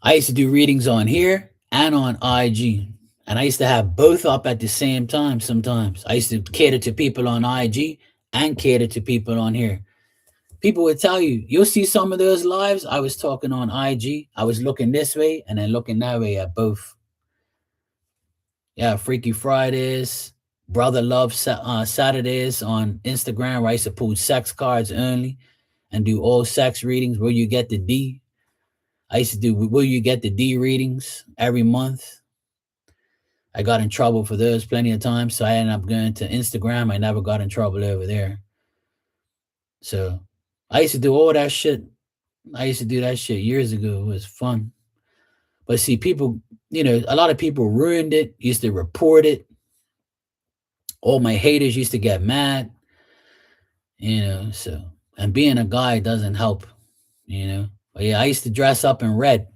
I used to do readings on here and on IG. And I used to have both up at the same time sometimes. I used to cater to people on IG and cater to people on here. People would tell you, you'll see some of those lives. I was talking on IG. I was looking this way and then looking that way at both. Yeah, Freaky Fridays, Brother Love Saturdays on Instagram, where I used to pull sex cards only and do all sex readings. Where you get the D. I used to do Will You Get the D readings every month. I got in trouble for those plenty of times, so I ended up going to Instagram. I never got in trouble over there. So I used to do all that shit. I used to do that shit years ago. It was fun. But see, people, a lot of people ruined it, used to report it. All my haters used to get mad, so, and being a guy doesn't help, But yeah, I used to dress up in red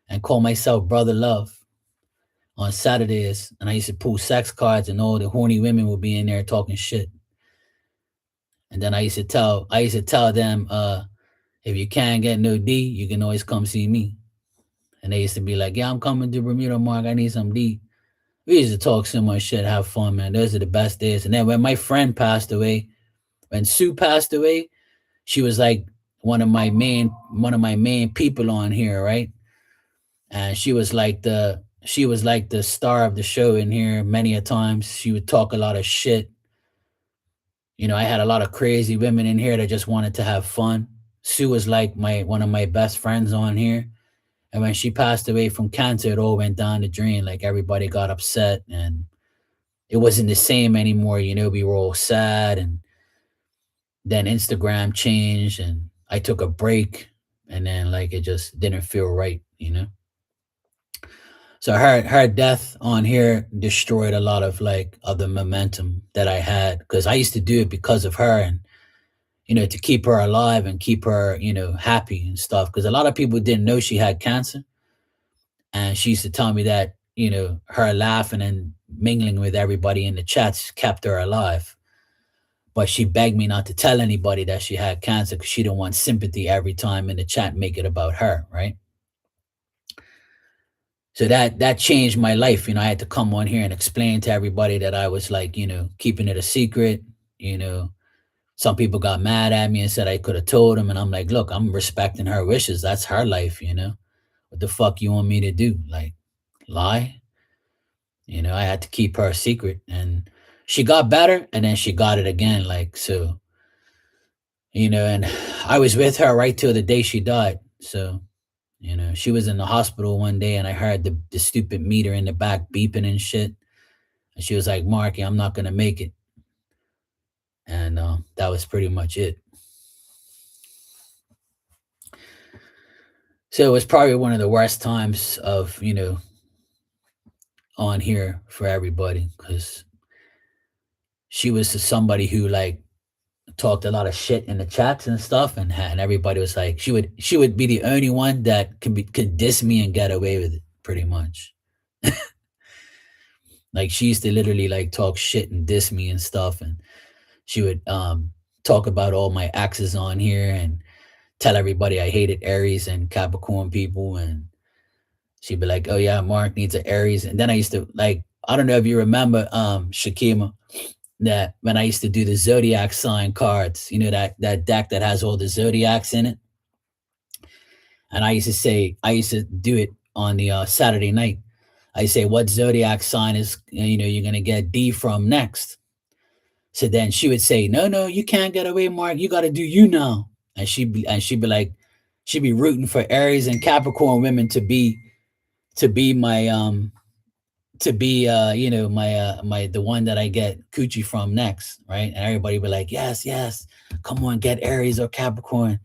and call myself Brother Love on Saturdays, and I used to pull sex cards, and all the horny women would be in there talking shit. And then I used to tell them, if you can't get no D, you can always come see me. And they used to be like, yeah, I'm coming to Bermuda, Mark. I need some D. We used to talk so much shit, have fun, man. Those are the best days. And then when my friend passed away, when Sue passed away, she was like one of my main people on here, right? And she was like the star of the show in here many a times. She would talk a lot of shit. I had a lot of crazy women in here that just wanted to have fun. Sue was like my one of my best friends on here. And when she passed away from cancer, it all went down the drain. Like everybody got upset and it wasn't the same anymore. We were all sad. And then Instagram changed and I took a break. And then like it just didn't feel right. So her death on here destroyed a lot of like other momentum that I had because I used to do it because of her and to keep her alive and keep her happy and stuff. Because a lot of people didn't know she had cancer, and she used to tell me that her laughing and mingling with everybody in the chats kept her alive. But she begged me not to tell anybody that she had cancer because she didn't want sympathy every time in the chat make it about her, right? So that changed my life. I had to come on here and explain to everybody that I was like, keeping it a secret. You know, some people got mad at me and said I could have told them, and I'm like, look, I'm respecting her wishes. That's her life. What the fuck you want me to do? Like lie? I had to keep her a secret, and she got better, and then she got it again. Like so, and I was with her right till the day she died. So she was in the hospital one day and I heard the stupid meter in the back beeping and shit. And she was like, Marky, I'm not going to make it. And that was pretty much it. So it was probably one of the worst times of, on here for everybody because she was somebody who like talked a lot of shit in the chats and stuff and everybody was like she would be the only one that could diss me and get away with it pretty much. Like she used to literally like talk shit and diss me and stuff, and she would talk about all my exes on here and tell everybody I hated Aries and Capricorn people, and she'd be like, "Oh yeah, Mark needs an Aries." And then I used to like, I don't know if you remember, Shakima, that when I used to do the zodiac sign cards, that deck that has all the zodiacs in it, and I used to do it on the Saturday night. I say, "What zodiac sign is you're gonna get D from next?" So then she would say, "No, no, you can't get away, Mark. You got to do you now." And she'd be like, she'd be rooting for Aries and Capricorn women to be my to be my the one that I get coochie from next, right? And everybody be like, "Yes, yes, come on, get Aries or Capricorn."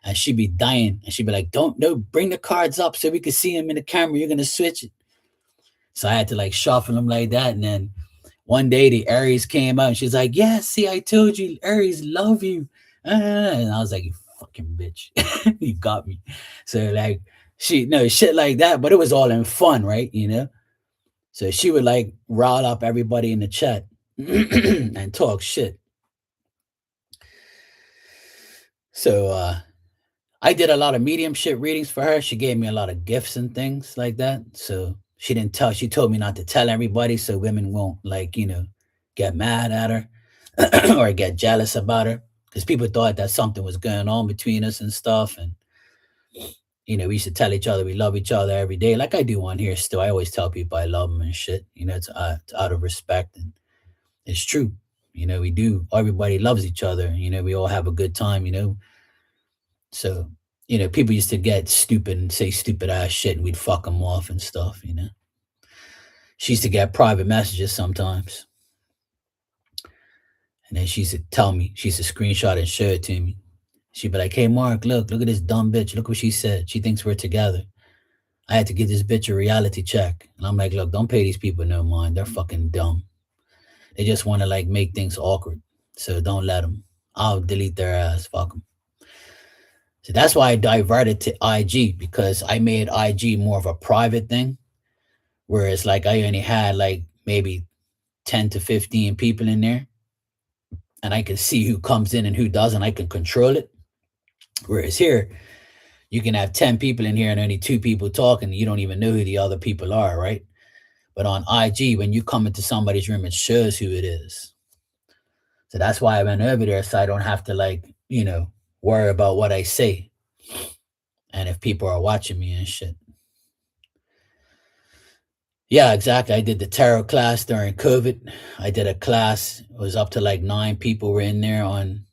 And she'd be dying, and she'd be like, "Don't no, bring the cards up so we can see them in the camera. You're gonna switch it." So I had to like shuffle them like that, and then one day the Aries came out and she's like, "Yeah, see, I told you, Aries love you." And I was like, "You fucking bitch." You got me. So like she no shit like that, but it was all in fun, right? So she would like rile up everybody in the chat and talk shit. So I did a lot of mediumship readings for her. She gave me a lot of gifts and things like that. So she told me not to tell everybody so women won't like, get mad at her or get jealous about her. Because people thought that something was going on between us and stuff. And, we used to tell each other we love each other every day. Like I do on here still. I always tell people I love them and shit. It's out of respect. And it's true. We do. Everybody loves each other. We all have a good time. So, people used to get stupid and say stupid ass shit and we'd fuck them off and stuff. She used to get private messages sometimes. And then she used to tell me, she used to screenshot and show it to me. She'd be like, "Hey, Mark, look at this dumb bitch. Look what she said. She thinks we're together. I had to give this bitch a reality check." And I'm like, "Look, don't pay these people no mind. They're fucking dumb. They just want to like make things awkward. So don't let them. I'll delete their ass. Fuck them." So that's why I diverted to IG because I made IG more of a private thing. Whereas like I only had like maybe 10 to 15 people in there. And I can see who comes in and who doesn't. I can control it. Whereas here, you can have 10 people in here and only two people talking. You don't even know who the other people are, right? But on IG, when you come into somebody's room, it shows who it is. So that's why I went over there so I don't have to like, worry about what I say. And if people are watching me and shit. Yeah, exactly. I did the tarot class during COVID. I did a class. It was up to like 9 people were in there on.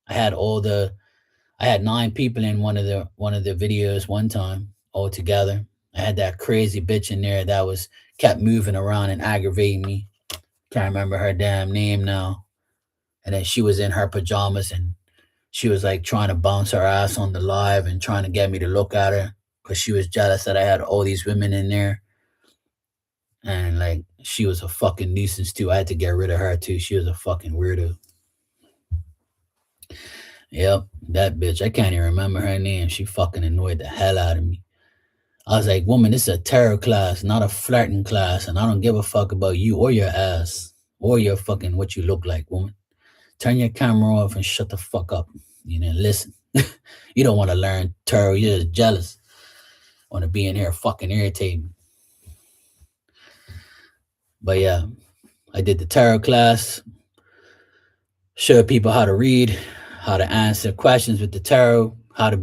I had all the. I had 9 people in one of the videos one time all together. I had that crazy bitch in there that was kept moving around and aggravating me. Can't remember her damn name now. And then she was in her pajamas and she was like trying to bounce her ass on the live and trying to get me to look at her because she was jealous that I had all these women in there. And like she was a fucking nuisance too. I had to get rid of her too. She was a fucking weirdo. Yep, that bitch. I can't even remember her name. She fucking annoyed the hell out of me. I was like, woman, this is a tarot class, not a flirting class, and I don't give a fuck about you or your ass or your fucking what you look like, woman. Turn your camera off and shut the fuck up. You know, listen. You don't want to learn tarot. You're just jealous. Want to be in here fucking irritating. But yeah, I did the tarot class, showed people how to read, how to answer questions with the tarot, how to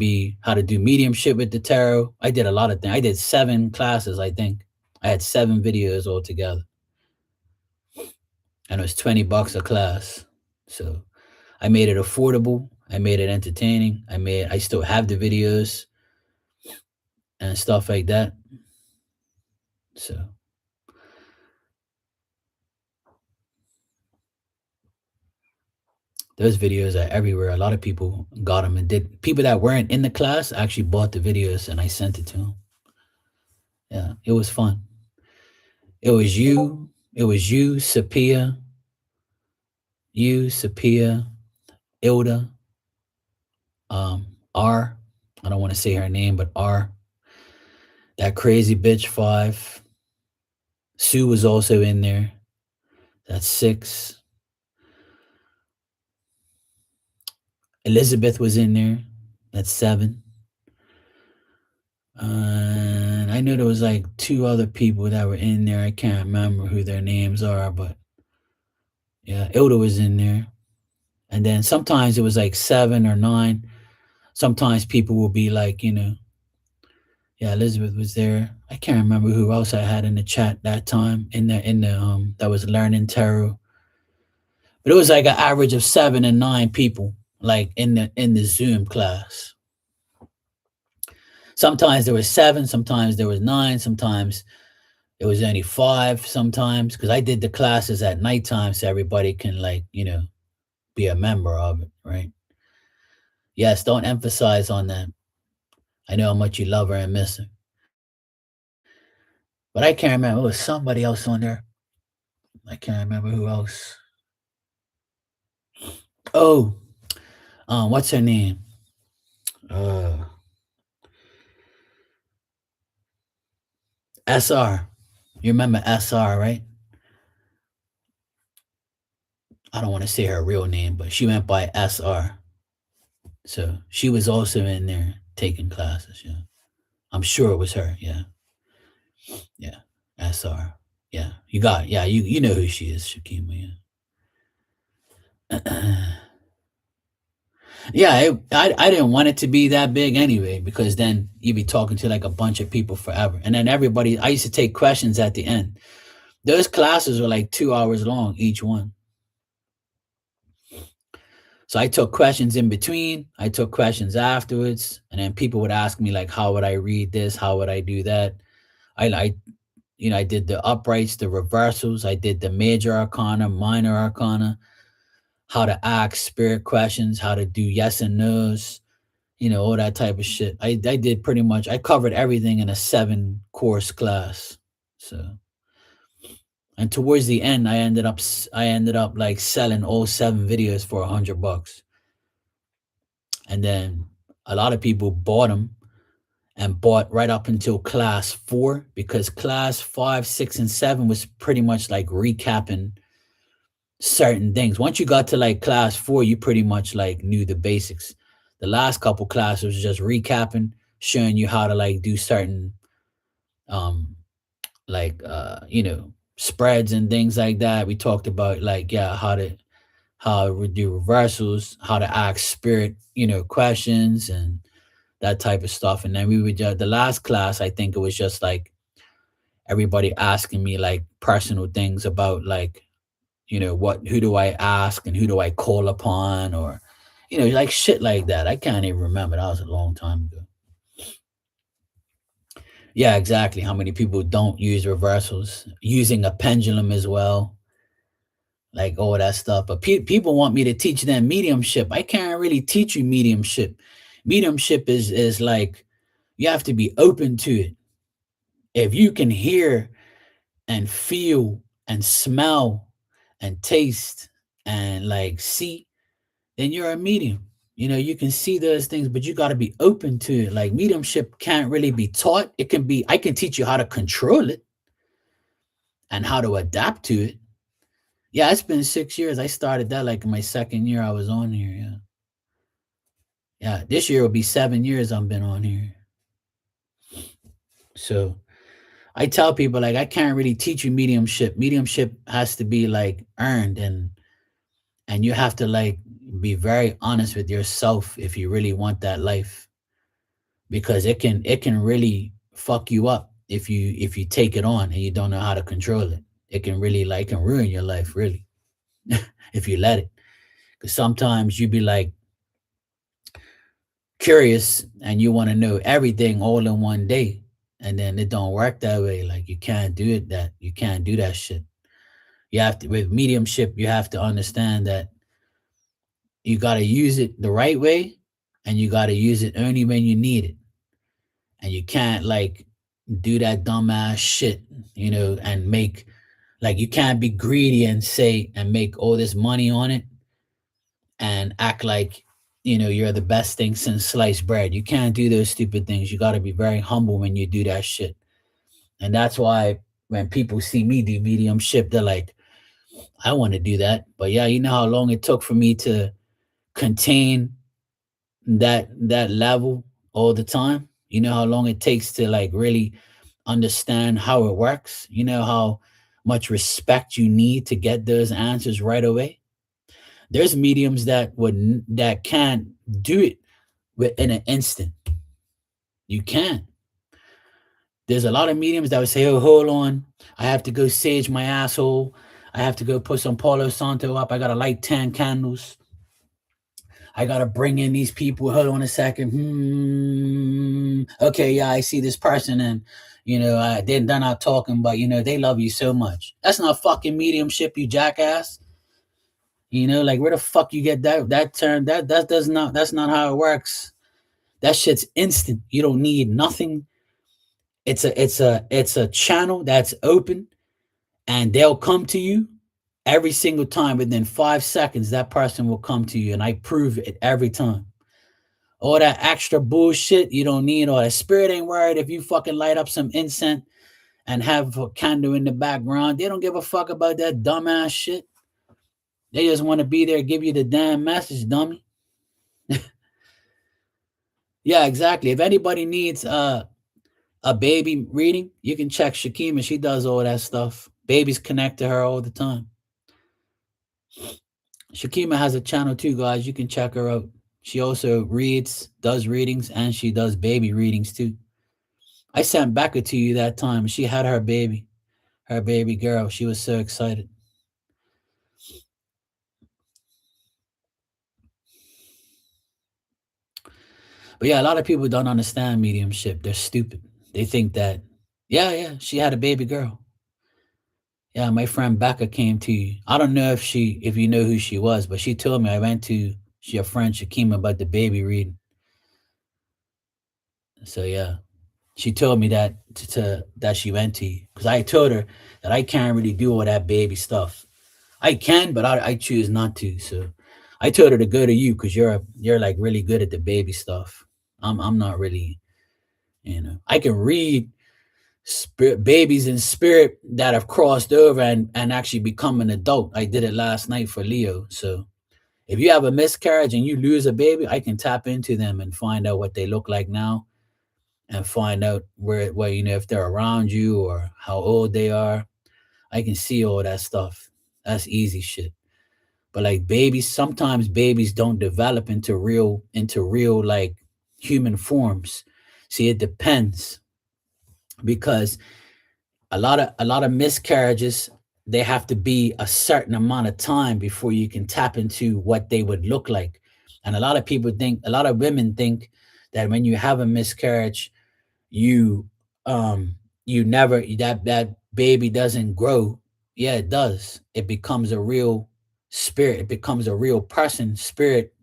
do mediumship with the tarot. I did a lot of things. I did 7 classes, I think. I had 7 videos altogether. And it was $20 a class. So I made it affordable. I made it entertaining. I still have the videos and stuff like that. So those videos are everywhere. A lot of people got them and did. People that weren't in the class actually bought the videos and I sent it to them. Yeah, it was fun. It was you. It was you, Sapia, Ilda, R. I don't want to say her name, but R. That crazy bitch 5. Sue was also in there. That's 6. Elizabeth was in there. That's 7. And I knew there was like 2 other people that were in there. I can't remember who their names are, but yeah, Ilda was in there. And then sometimes it was like 7 or 9. Sometimes people will be like, yeah, Elizabeth was there. I can't remember who else I had in the chat that time in the that was learning tarot. But it was like an average of 7 and 9 people, like in the Zoom class. Sometimes there was 7, sometimes there was 9, sometimes it was only 5 sometimes because I did the classes at nighttime so everybody can like, be a member of it, right? Yes, don't emphasize on that. I know how much you love her and miss her. But I can't remember. It was somebody else on there. I can't remember who else. Oh, what's her name? SR. You remember SR, right? I don't want to say her real name, but she went by SR. So she was also in there taking classes. Yeah, I'm sure it was her. Yeah, yeah, SR. Yeah, you got. Yeah, you know who she is, Shakima. Yeah. Yeah, I didn't want it to be that big anyway because then you'd be talking to like a bunch of people forever, and then everybody. I used to take questions at the end. Those classes were like 2 hours long each one. So I took questions in between. I took questions afterwards, and then people would ask me like, "How would I read this? How would I do that?" I did the uprights, the reversals. I did the major arcana, minor arcana. How to ask spirit questions. How to do yes and nos. All that type of shit. I did pretty much. I covered everything in a 7 course class. So, and towards the end, I ended up like selling all 7 videos for $100, and then a lot of people bought them and bought right up until class 4 because class 5, 6, and 7 was pretty much like recapping certain things. Once you got to like class 4, you pretty much like knew the basics. The last couple classes was just recapping, showing you how to like do certain um like spreads and things like that. We talked about like how to do reversals, how to ask spirit, questions and that type of stuff. And then we would just the last class, I think it was just like everybody asking me like personal things about like, who do I ask and who do I call upon, or like shit like that. I can't even remember. That was a long time ago. Yeah, exactly. How many people don't use reversals? Using a pendulum as well, like all that stuff. But people want me to teach them mediumship. I can't really teach you mediumship. Mediumship is like you have to be open to it. If you can hear and feel and smell and taste and like see, then you're a medium. You can see those things, but you got to be open to it. Like mediumship can't really be taught. It can be, I can teach you how to control it and how to adapt to it. Yeah, it's been 6 years. I started that like in my second year I was on here. Yeah. Yeah. This year will be 7 years I've been on here. So I tell people like I can't really teach you mediumship. Mediumship has to be like earned, and you have to like be very honest with yourself if you really want that life, because it can really fuck you up if you take it on and you don't know how to control it. It can really like can ruin your life really if you let it. Because sometimes you be like curious and you want to know everything all in one day, and then it don't work that way. Like you can't do that shit. You have to, with mediumship, you have to understand that you got to use it the right way, and you got to use it only when you need it. And you can't like do that dumbass shit, and make like you can't be greedy and say and make all this money on it and act like you're the best thing since sliced bread. You can't do those stupid things. You got to be very humble when you do that shit. And that's why when people see me do mediumship, they're like, I want to do that. But yeah, you know how long it took for me to contain that level all the time. You know how long it takes to like really understand how it works. You know how much respect you need to get those answers right away. There's mediums that can't do it within an instant. You can't. There's a lot of mediums that would say, "Oh, hold on, I have to go sage my asshole. I have to go put some Palo Santo up. I gotta light 10 candles. I gotta bring in these people. Hold on a second. Okay, yeah, I see this person, and they're not talking, but they love you so much. That's not fucking mediumship, you jackass. Like where the fuck you get that term? That does not. That's not how it works. That shit's instant. You don't need nothing. It's a channel that's open, and they'll come to you every single time. Within 5 seconds, that person will come to you, and I prove it every time. All that extra bullshit, you don't need all that. Spirit ain't worried if you fucking light up some incense and have a candle in the background. They don't give a fuck about that dumbass shit. They just want to be there, give you the damn message, dummy. Yeah, exactly. If anybody needs a baby reading, you can check Shakima. She does all that stuff. Babies connect to her all the time. Shakima has a channel too, guys. You can check her out. She also does readings, and she does baby readings too. I sent Becca to you that time. She had her baby girl. She was so excited. But yeah, a lot of people don't understand mediumship. They're stupid. They think that, yeah, she had a baby girl. Yeah, my friend Becca came to you. I don't know if you know who she was, but she told me I went to your friend Shakima about the baby reading. So yeah, she told me that she went to you, because I told her that I can't really do all that baby stuff. I can, but I choose not to. So I told her to go to you because you're like really good at the baby stuff. I'm not really, I can read babies in spirit that have crossed over and actually become an adult. I did it last night for Leo. So if you have a miscarriage and you lose a baby, I can tap into them and find out what they look like now, and find out where if they're around you or how old they are. I can see all that stuff. That's easy shit. But like babies, sometimes babies don't develop into real like human forms. See, it depends, because a lot of miscarriages, they have to be a certain amount of time before you can tap into what they would look like. And a lot of women think that when you have a miscarriage, you um you never, that baby doesn't grow. Yeah, it does. It becomes a real spirit. It becomes a real person, spirit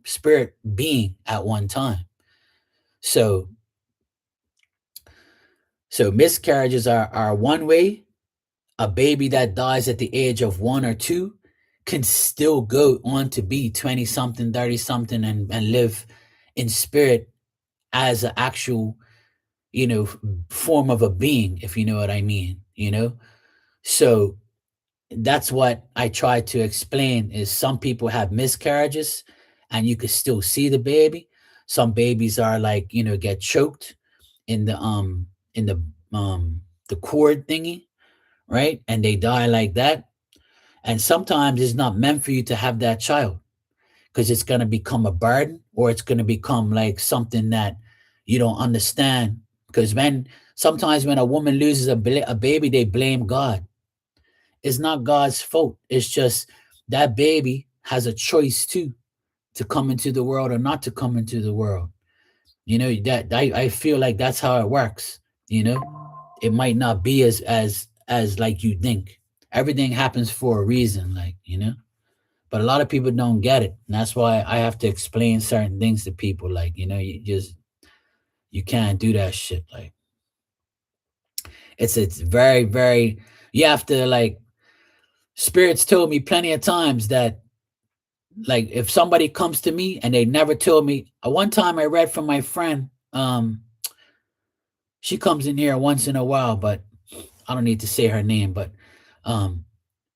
being at one time. So miscarriages are one way. A baby that dies at the age of 1 or 2 can still go on to be 20 something, 30 something, and live in spirit as an actual, form of a being, if you know what I mean. So that's what I try to explain is some people have miscarriages and you can still see the baby. Some babies are like, get choked in the cord thingy, right? And they die like that. And sometimes it's not meant for you to have that child because it's going to become a burden, or it's going to become like something that you don't understand. Because sometimes when a woman loses a baby, they blame God. It's not God's fault. It's just that baby has a choice too, to come into the world or not to come into the world. That I feel like that's how it works. You know, it might not be as like you think. Everything happens for a reason, like. But a lot of people don't get it, and that's why I have to explain certain things to people. Like, you can't do that shit. Like, it's very, very. You have to, like, spirits told me plenty of times that, like, if somebody comes to me and they never told me. One time I read from my friend. She comes in here once in a while, but I don't need to say her name. But um,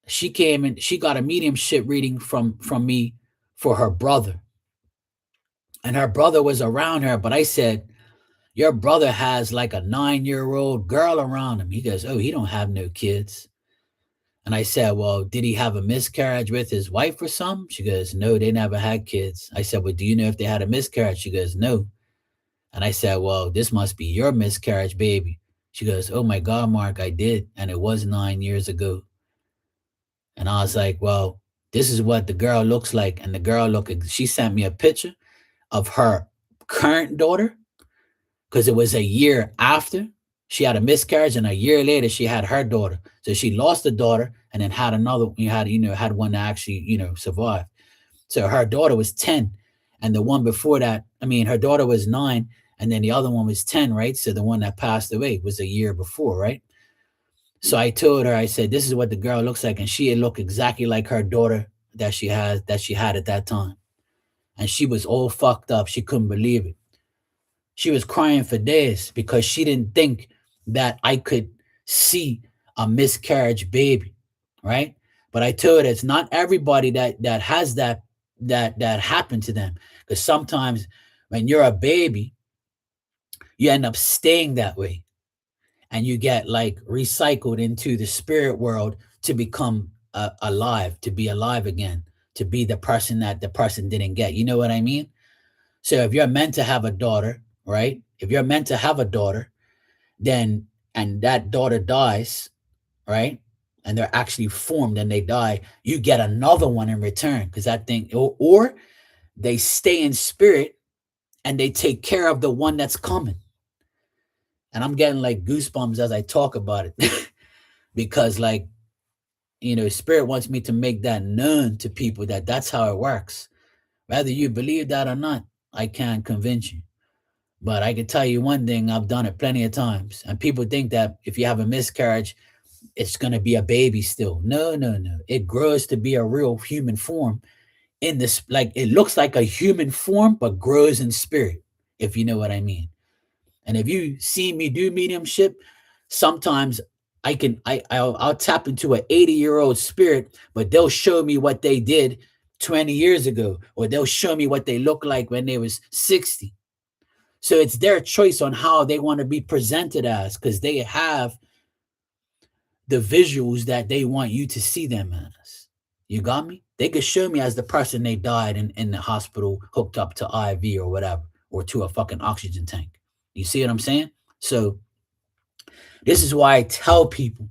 she came and she got a mediumship reading from me for her brother, and her brother was around her. But I said, your brother has like a 9-year-old girl around him. He goes, oh, he don't have no kids. And I said, well, did he have a miscarriage with his wife or something? She goes, no, they never had kids. I said, well, do you know if they had a miscarriage? She goes, no. And I said, well, this must be your miscarriage, baby. She goes, oh my God, Mark, I did. And it was 9 years ago. And I was like, well, this is what the girl looks like. And the girl she sent me a picture of her current daughter, because it was a year after she had a miscarriage, and a year later she had her daughter. So she lost the daughter and then had another. Had one that actually survived. So her daughter was 10, and the one before that, I mean, her daughter was 9, and then the other one was 10, right? So the one that passed away was a year before, right? So I told her, I said, this is what the girl looks like, and she looked exactly like her daughter that she had at that time, and she was all fucked up. She couldn't believe it. She was crying for days because she didn't think that I could see a miscarriage baby, right? But I told her it's not everybody that has that happened to them. Because sometimes when you're a baby, you end up staying that way, and you get like recycled into the spirit world to become alive, to be alive again, to be the person that the person didn't get. You know what I mean? So if you're meant to have a daughter, right? If you're meant to have a daughter, then and that daughter dies, right? And they're actually formed and they die, you get another one in return, because that thing, or they stay in spirit and they take care of the one that's coming. And I'm getting like goosebumps as I talk about it because, like, spirit wants me to make that known to people that that's how it works. Whether you believe that or not, I can't convince you. But I can tell you one thing, I've done it plenty of times. And people think that if you have a miscarriage, it's going to be a baby still. No, no, no. It grows to be a real human form in this, like, it looks like a human form, but grows in spirit, if you know what I mean. And if you see me do mediumship, sometimes I'll tap into an 80-year-old spirit, but they'll show me what they did 20 years ago, or they'll show me what they look like when they was 60. So it's their choice on how they want to be presented as, because they have the visuals that they want you to see them as. You got me? They could show me as the person they died in the hospital, hooked up to IV or whatever, or to a fucking oxygen tank. You see what I'm saying? So this is why I tell people,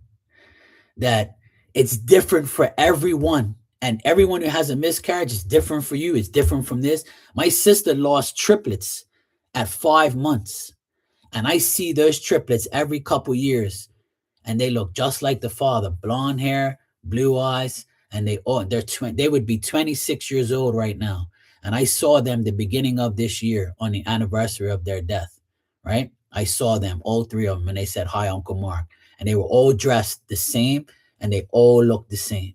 that it's different for everyone. And everyone who has a miscarriage is different for you. It's different from this. My sister lost triplets at 5 months. And I see those triplets every couple years. And they look just like the father, blonde hair, blue eyes, and they would be 26 years old right now. And I saw them the beginning of this year on the anniversary of their death, right? I saw them, all three of them, and they said, "Hi, Uncle Mark." And they were all dressed the same, and they all looked the same,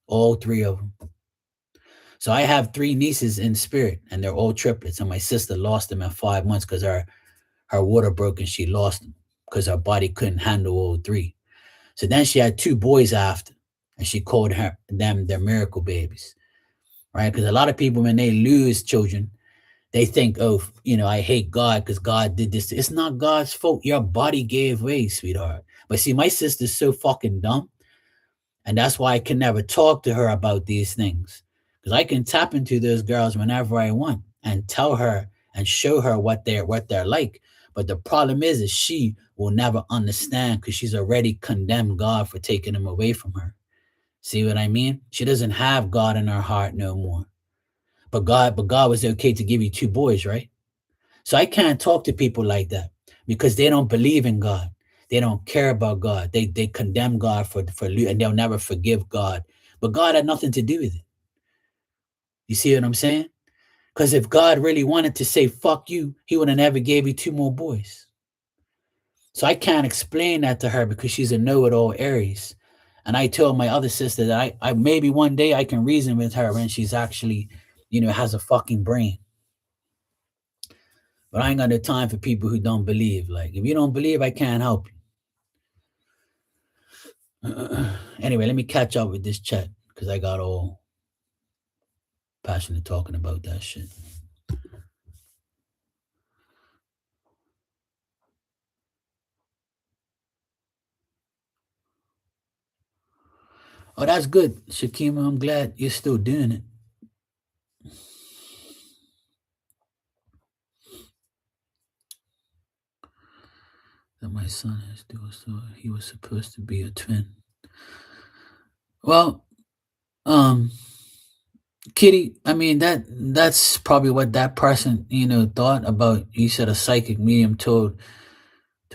all three of them. So I have three nieces in spirit, and they're all triplets. And my sister lost them at 5 months because her water broke and she lost them because her body couldn't handle all three. So then she had two boys after, and she called them their miracle babies, right? Because a lot of people, when they lose children, they think, "Oh, I hate God because God did this." It's not God's fault. Your body gave way, sweetheart. But see, my sister's so fucking dumb, and that's why I can never talk to her about these things, because I can tap into those girls whenever I want and tell her and show her what they're like. But the problem is she will never understand because she's already condemned God for taking him away from her. See what I mean? She doesn't have God in her heart no more. But God was okay to give you two boys, right? So I can't talk to people like that because they don't believe in God. They don't care about God. They condemn God and they'll never forgive God. But God had nothing to do with it. You see what I'm saying? Because if God really wanted to say fuck you, he would have never gave you two more boys. So I can't explain that to her because she's a know-it-all Aries. And I told my other sister that I maybe one day I can reason with her when she's actually, has a fucking brain. But I ain't got no time for people who don't believe. Like, if you don't believe, I can't help you. Anyway, let me catch up with this chat because I got all passionate talking about that shit. Oh, that's good, Shakima. I'm glad you're still doing it. That my son has dual so he was supposed to be a twin. Well, Kitty, I mean that's probably what that person, thought about. You said a psychic medium told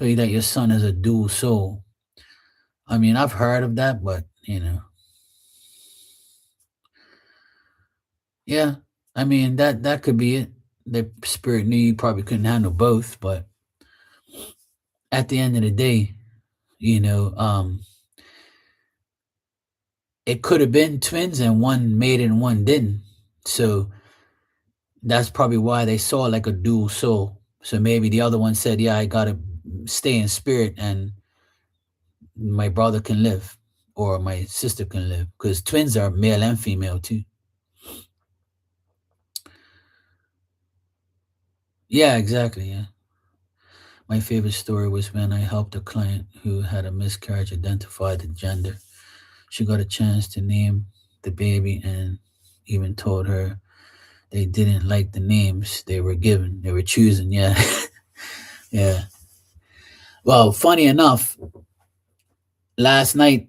you that your son is a dual soul. I mean, I've heard of that, but yeah, I mean that could be it. The spirit knew you probably couldn't handle both, but at the end of the day, it could have been twins and one made it and one didn't. So that's probably why they saw like a dual soul. So maybe the other one said, "Yeah, I gotta stay in spirit and my brother can live or my sister can live," because twins are male and female too. Yeah, exactly. Yeah. My favorite story was when I helped a client who had a miscarriage identify the gender. She got a chance to name the baby and even told her they didn't like the names they were given. They were choosing. Yeah. Yeah. Well, funny enough, last night,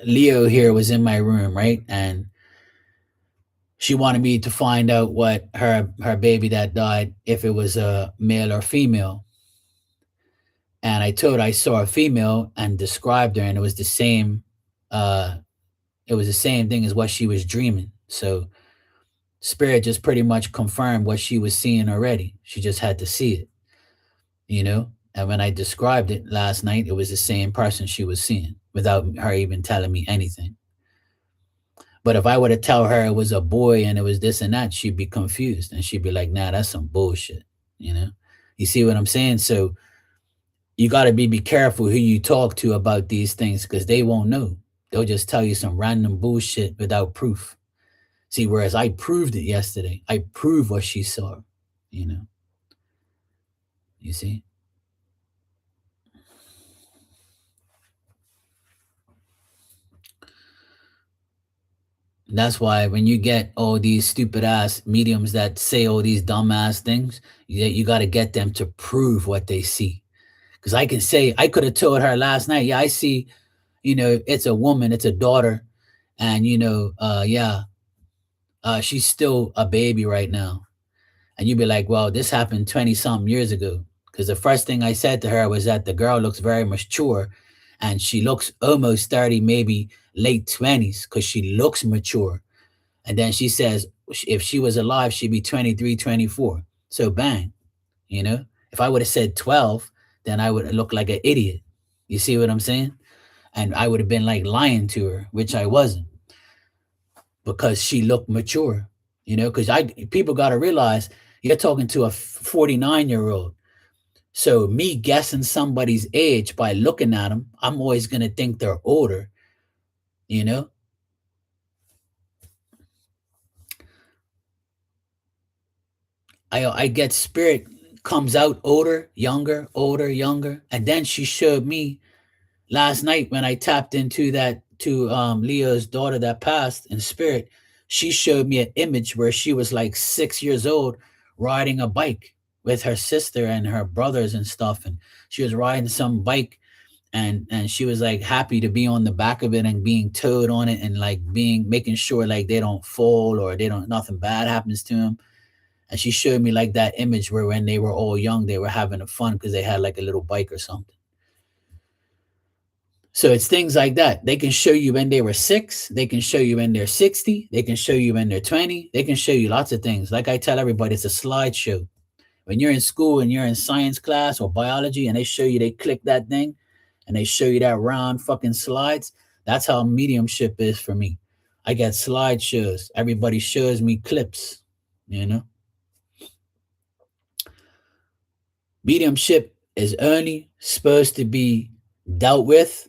Leo here was in my room, right? And she wanted me to find out what her baby that died, if it was a male or female. And I told her I saw a female and described her, and uh it was the same thing as what she was dreaming. So spirit just pretty much confirmed what she was seeing already. She just had to see it. And when I described it last night, it was the same person she was seeing without her even telling me anything. But if I were to tell her it was a boy and it was this and that, she'd be confused and she'd be like, "Nah, that's some bullshit." You know? You see what I'm saying? So you got to be careful who you talk to about these things because they won't know. They'll just tell you some random bullshit without proof. See, whereas I proved it yesterday. I proved what she saw, you know. You see? That's why when you get all these stupid ass mediums that say all these dumb ass things, you got to get them to prove what they see. Because I can say, I could have told her last night, yeah, I see, it's a woman, it's a daughter, and she's still a baby right now. And you'd be like, well, this happened 20 something years ago. Because the first thing I said to her was that the girl looks very mature and she looks almost 30, maybe late 20s, because she looks mature. And then she says, if she was alive, she'd be 23, 24. So bang, if I would have said 12, then I would look like an idiot. You see what I'm saying? And I would have been like lying to her, which I wasn't, because she looked mature, because people got to realize you're talking to a 49-year-old. So me guessing somebody's age by looking at them, I'm always going to think they're older, I get spirit comes out older, younger. And then she showed me last night when I tapped into that to Leo's daughter that passed in spirit. She showed me an image where she was like 6 years old riding a bike with her sister and her brothers and stuff, and she was riding some bike, and she was like happy to be on the back of it and being towed on it, and like making sure like they don't fall or nothing bad happens to them. And she showed me like that image where when they were all young they were having a fun because they had like a little bike or something. So it's things like that. They can show you when they were 6. They can show you when they're 60. They can show you when they're 20. They can show you lots of things. Like I tell everybody, it's a slideshow. When you're in school and you're in science class or biology and they click that thing and they show you that round fucking slides, that's how mediumship is for me. I get slideshows. Everybody shows me clips, Mediumship is only supposed to be dealt with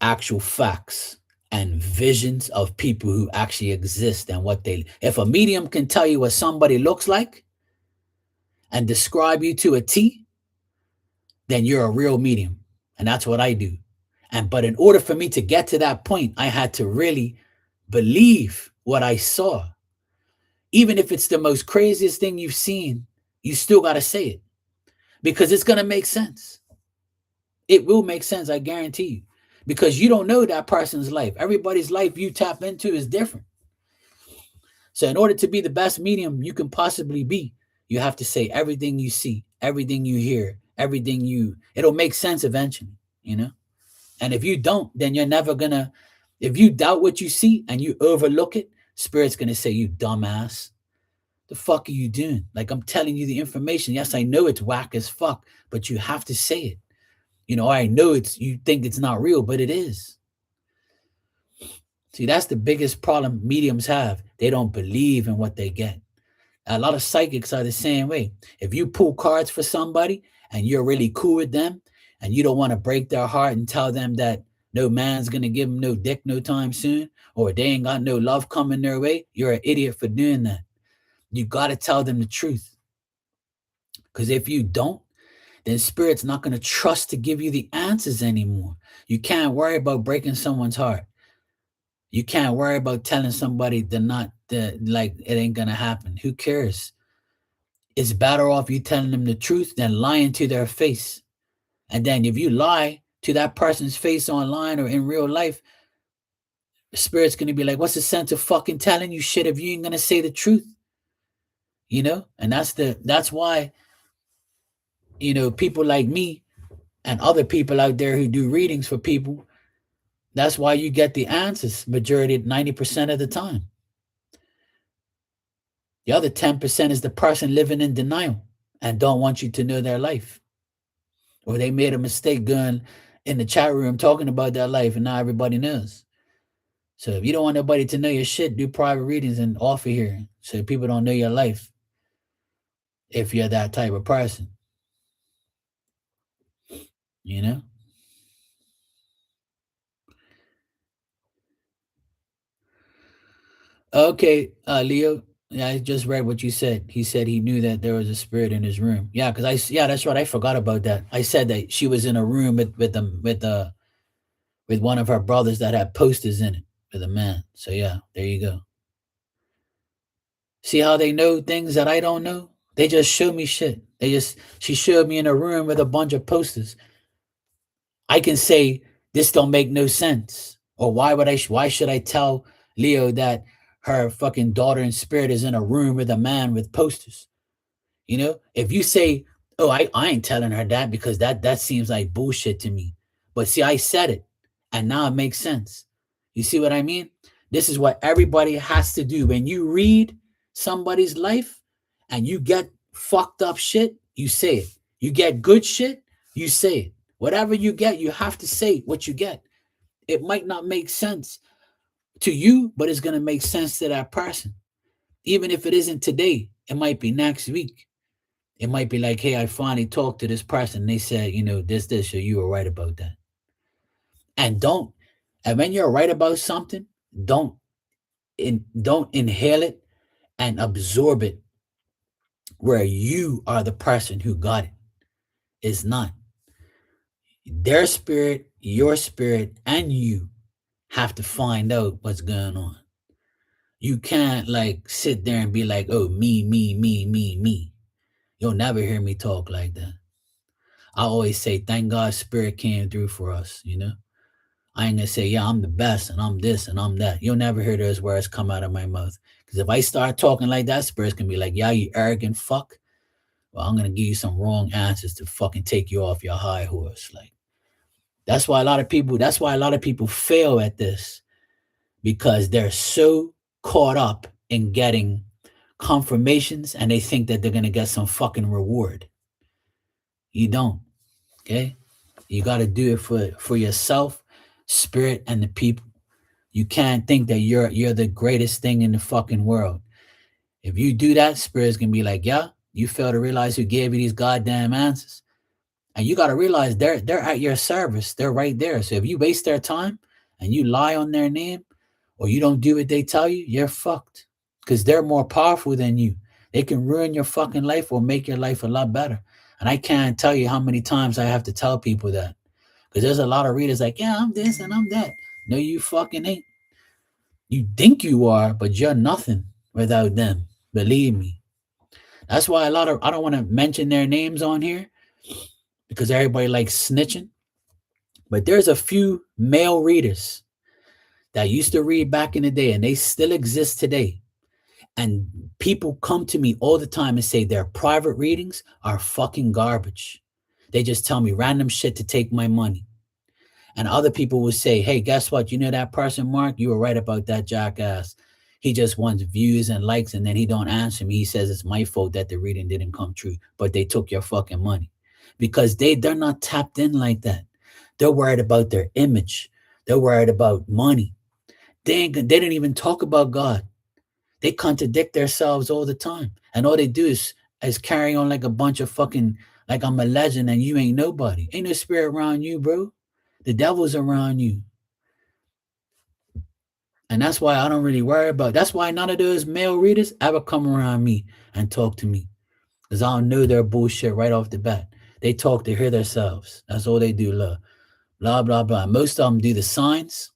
actual facts and visions of people who actually exist and if a medium can tell you what somebody looks like and describe you to a T, then you're a real medium. And that's what I do. But in order for me to get to that point, I had to really believe what I saw. Even if it's the most craziest thing you've seen, you still got to say it because it's going to make sense. It will make sense, I guarantee you, because you don't know that person's life. Everybody's life you tap into is different. So in order to be the best medium you can possibly be, you have to say everything you see, everything you hear, it'll make sense eventually, And if you don't, then you're never gonna, if you doubt what you see and you overlook it, Spirit's gonna say, you dumbass. The fuck are you doing? Like, I'm telling you the information. Yes, I know it's whack as fuck, but you have to say it. I know you think it's not real, but it is. See, that's the biggest problem mediums have. They don't believe in what they get. A lot of psychics are the same way. If you pull cards for somebody and you're really cool with them and you don't want to break their heart and tell them that no man's going to give them no dick no time soon, or they ain't got no love coming their way, you're an idiot for doing that. You got to tell them the truth. Because if you don't, then Spirit's not going to trust to give you the answers anymore. You can't worry about breaking someone's heart. You can't worry about telling somebody it ain't going to happen. Who cares? It's better off you telling them the truth than lying to their face. And then if you lie to that person's face online or in real life, Spirit's going to be like, what's the sense of fucking telling you shit if you ain't going to say the truth? And that's why, people like me and other people out there who do readings for people, that's why you get the answers majority, 90% of the time. The other 10% is the person living in denial and don't want you to know their life. Or they made a mistake going in the chat room talking about their life and now everybody knows. So if you don't want nobody to know your shit, do private readings and offer here so people don't know your life if you're that type of person. Okay, Leo. Yeah, I just read what you said. He said he knew that there was a spirit in his room. Yeah, that's right. I forgot about that. I said that she was in a room with one of her brothers that had posters in it with a man. So yeah, there you go. See how they know things that I don't know? They just show me shit. She showed me in a room with a bunch of posters. I can say This don't make no sense. Or why should I tell Leo that her fucking daughter in spirit is in a room with a man with posters? You know, if you say, oh, I ain't telling her that because that seems like bullshit to me. But see, I said it and now it makes sense. You see what I mean? This is what everybody has to do. When you read somebody's life and you get fucked up shit, you say it. You get good shit, you say it. Whatever you get, you have to say what you get. It might not make sense to you, but it's going to make sense to that person. Even if it isn't today, it might be next week. It might be like, hey, I finally talked to this person. They said, you know, this, so you were right about that. And when you're right about something, don't inhale it and absorb it where you are the person who got it. It's not. Their spirit, your spirit, and you have to find out what's going on. You can't like sit there and be like, oh, me, me, me, me, me. You'll never hear me talk like that. I always say, thank God spirit came through for us, you know? I ain't gonna say, yeah, I'm the best and I'm this and I'm that. You'll never hear those words come out of my mouth. Because if I start talking like that, spirit's gonna be like, yeah, you arrogant fuck. Well, I'm gonna give you some wrong answers to fucking take you off your high horse. Like, that's why a lot of people fail at this, because they're so caught up in getting confirmations and they think that they're gonna get some fucking reward. You don't. Okay? You gotta do it for yourself, spirit, and the people. You can't think that you're the greatest thing in the fucking world. If you do that, spirit's gonna be like, yeah, you fail to realize who gave you these goddamn answers. And you gotta realize they're at your service. They're right there. So if you waste their time and you lie on their name or you don't do what they tell you, you're fucked. Because they're more powerful than you. They can ruin your fucking life or make your life a lot better. And I can't tell you how many times I have to tell people that. Because there's a lot of readers like, yeah, I'm this and I'm that. No, you fucking ain't. You think you are, but you're nothing without them. Believe me. That's why I don't want to mention their names on here because everybody likes snitching. But there's a few male readers that used to read back in the day and they still exist today. And people come to me all the time and say their private readings are fucking garbage. They just tell me random shit to take my money. And other people will say, hey, guess what? You know that person, Mark? You were right about that jackass. He just wants views and likes, and then he don't answer me. He says it's my fault that the reading didn't come true, but they took your fucking money. Because they're not tapped in like that. They're worried about their image. They're worried about money. They didn't even talk about God. They contradict themselves all the time. And all they do is carry on like a bunch of fucking, like I'm a legend and you ain't nobody. Ain't no spirit around you, bro. The devil's around you. And that's why I don't really worry about. That's why none of those male readers ever come around me and talk to me. Because I don't know their bullshit right off the bat. They talk to hear themselves. That's all they do, love. Blah, blah, blah. Most of them do the signs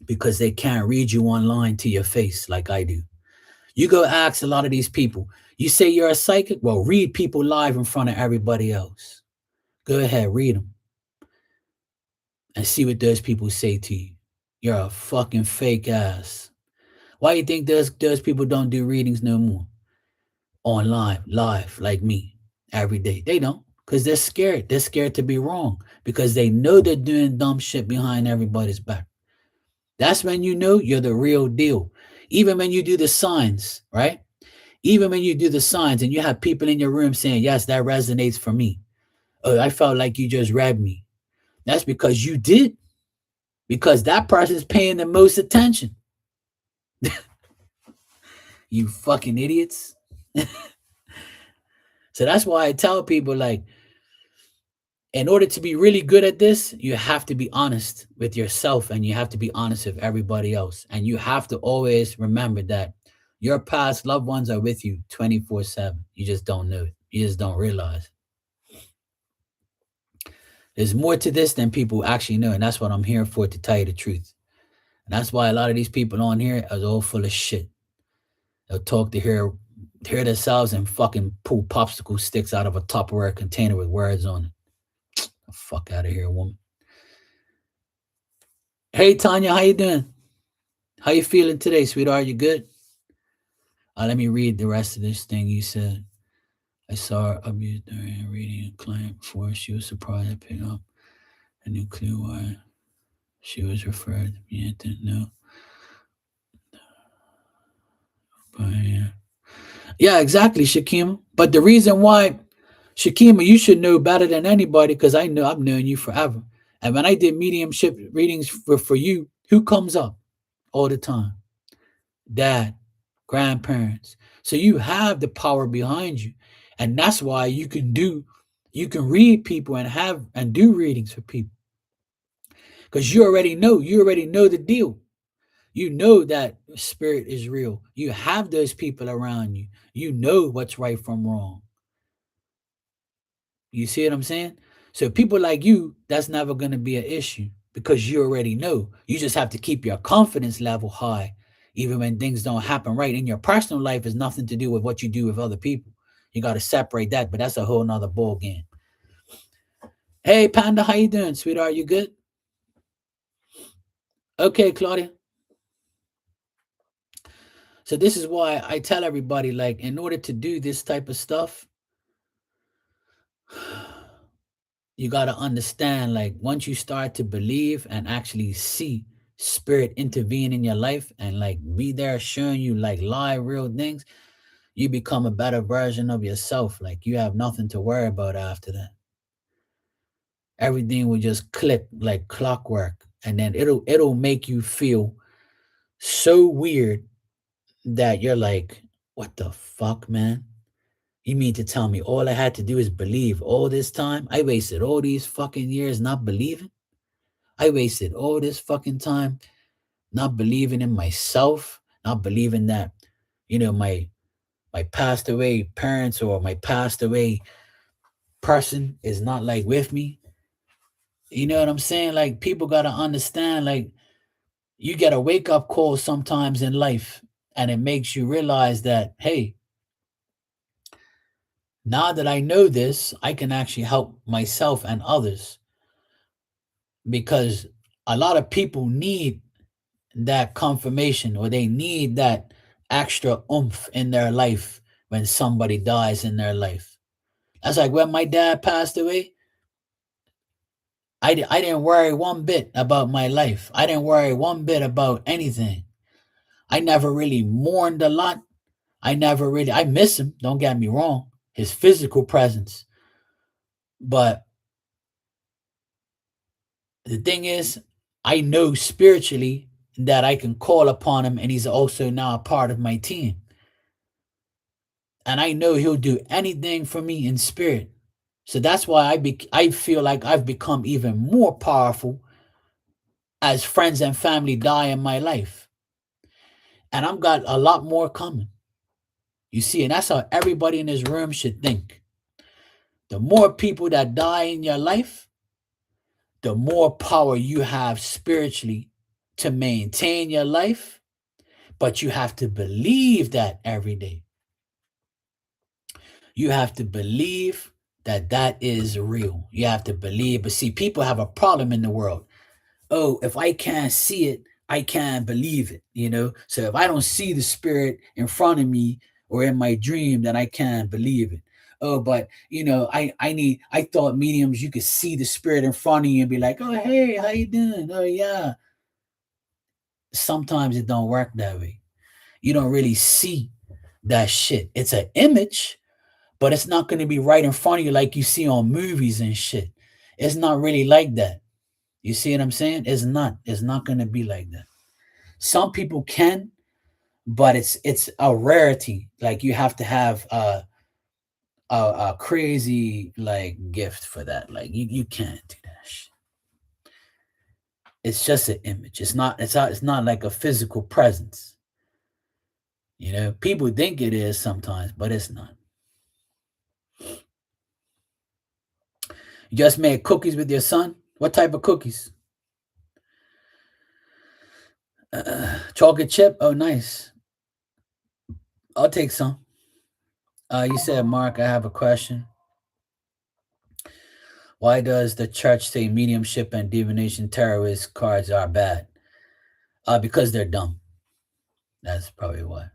because they can't read you online to your face like I do. You go ask a lot of these people. You say you're a psychic? Well, read people live in front of everybody else. Go ahead, read them. And see what those people say to you. You're a fucking fake ass. Why do you think those people don't do readings no more? Online, live, like me, every day. They don't, because they're scared. They're scared to be wrong because they know they're doing dumb shit behind everybody's back. That's when you know you're the real deal. Even when you do the signs, right? Even when you do the signs and you have people in your room saying, yes, that resonates for me. Oh, I felt like you just read me. That's because you did. Because that person's paying the most attention. You fucking idiots. So that's why I tell people, like, in order to be really good at this, you have to be honest with yourself and you have to be honest with everybody else. And you have to always remember that your past loved ones are with you 24/7. You just don't know it. You just don't realize. There's more to this than people actually know. And that's what I'm here for, to tell you the truth. And that's why a lot of these people on here are all full of shit. They'll talk to hear themselves and fucking pull popsicle sticks out of a Tupperware container with words on it. The fuck out of here, woman. Hey Tanya, how you doing? How you feeling today, sweetheart? You good? Let me read the rest of this thing you said. I saw her abuse during reading a client before. She was surprised I picked up a new clue why she was referred to me. I didn't know. But yeah, exactly, Shakima. But the reason why, Shakima, you should know better than anybody because I know I've known you forever. And when I did mediumship readings for you, who comes up all the time? Dad, grandparents. So you have the power behind you. And that's why you can read people and have and do readings for people. Because you already know the deal. You know that spirit is real. You have those people around you. You know what's right from wrong. You see what I'm saying? So people like you, that's never going to be an issue because you already know. You just have to keep your confidence level high, even when things don't happen right. In your personal life is nothing to do with what you do with other people. You got to separate that, but that's a whole nother ball game. Hey, Panda, how you doing, sweetheart? You good? Okay, Claudia. So this is why I tell everybody, like, in order to do this type of stuff, you got to understand, like, once you start to believe and actually see spirit intervene in your life and like be there showing you like live real things, you become a better version of yourself. Like you have nothing to worry about after that. Everything will just click like clockwork, and then it'll make you feel so weird that you're like, what the fuck, man? You mean to tell me all I had to do is believe all this time? I wasted all these fucking years not believing. I wasted all this fucking time not believing in myself, not believing that, my passed away parents or my passed away person is not like with me. You know what I'm saying? Like people gotta understand, like you get a wake up call sometimes in life, and it makes you realize that, hey, now that I know this, I can actually help myself and others because a lot of people need that confirmation or they need that extra oomph in their life when somebody dies in their life. That's like when my dad passed away. I didn't worry one bit about my life. I didn't worry one bit about anything. I never really mourned a lot. I miss him, don't get me wrong, his physical presence. But the thing is, I know spiritually that I can call upon him and he's also now a part of my team. And I know he'll do anything for me in spirit. So that's why I feel like I've become even more powerful as friends and family die in my life. And I've got a lot more coming. You see, and that's how everybody in this room should think. The more people that die in your life, the more power you have spiritually to maintain your life. But you have to believe that every day. You have to believe that that is real. You have to believe. But see, people have a problem in the world. Oh, if I can't see it, I can't believe it, So if I don't see the spirit in front of me or in my dream, then I can't believe it. Oh, but I thought mediums you could see the spirit in front of you and be like, oh hey, how you doing? Oh yeah. Sometimes it don't work that way. You don't really see that shit. It's an image, but it's not gonna be right in front of you like you see on movies and shit. It's not really like that. You see what I'm saying? It's not. It's not gonna be like that. Some people can, but it's a rarity. Like you have to have a crazy like gift for that. Like you can't do that shit. It's just an image. It's not like a physical presence. People think it is sometimes, but it's not. You just made cookies with your son. What type of cookies? Chocolate chip. Oh, nice. I'll take some. You said, Mark, I have a question. Why does the church say mediumship and divination terrorist cards are bad? Because they're dumb. That's probably why.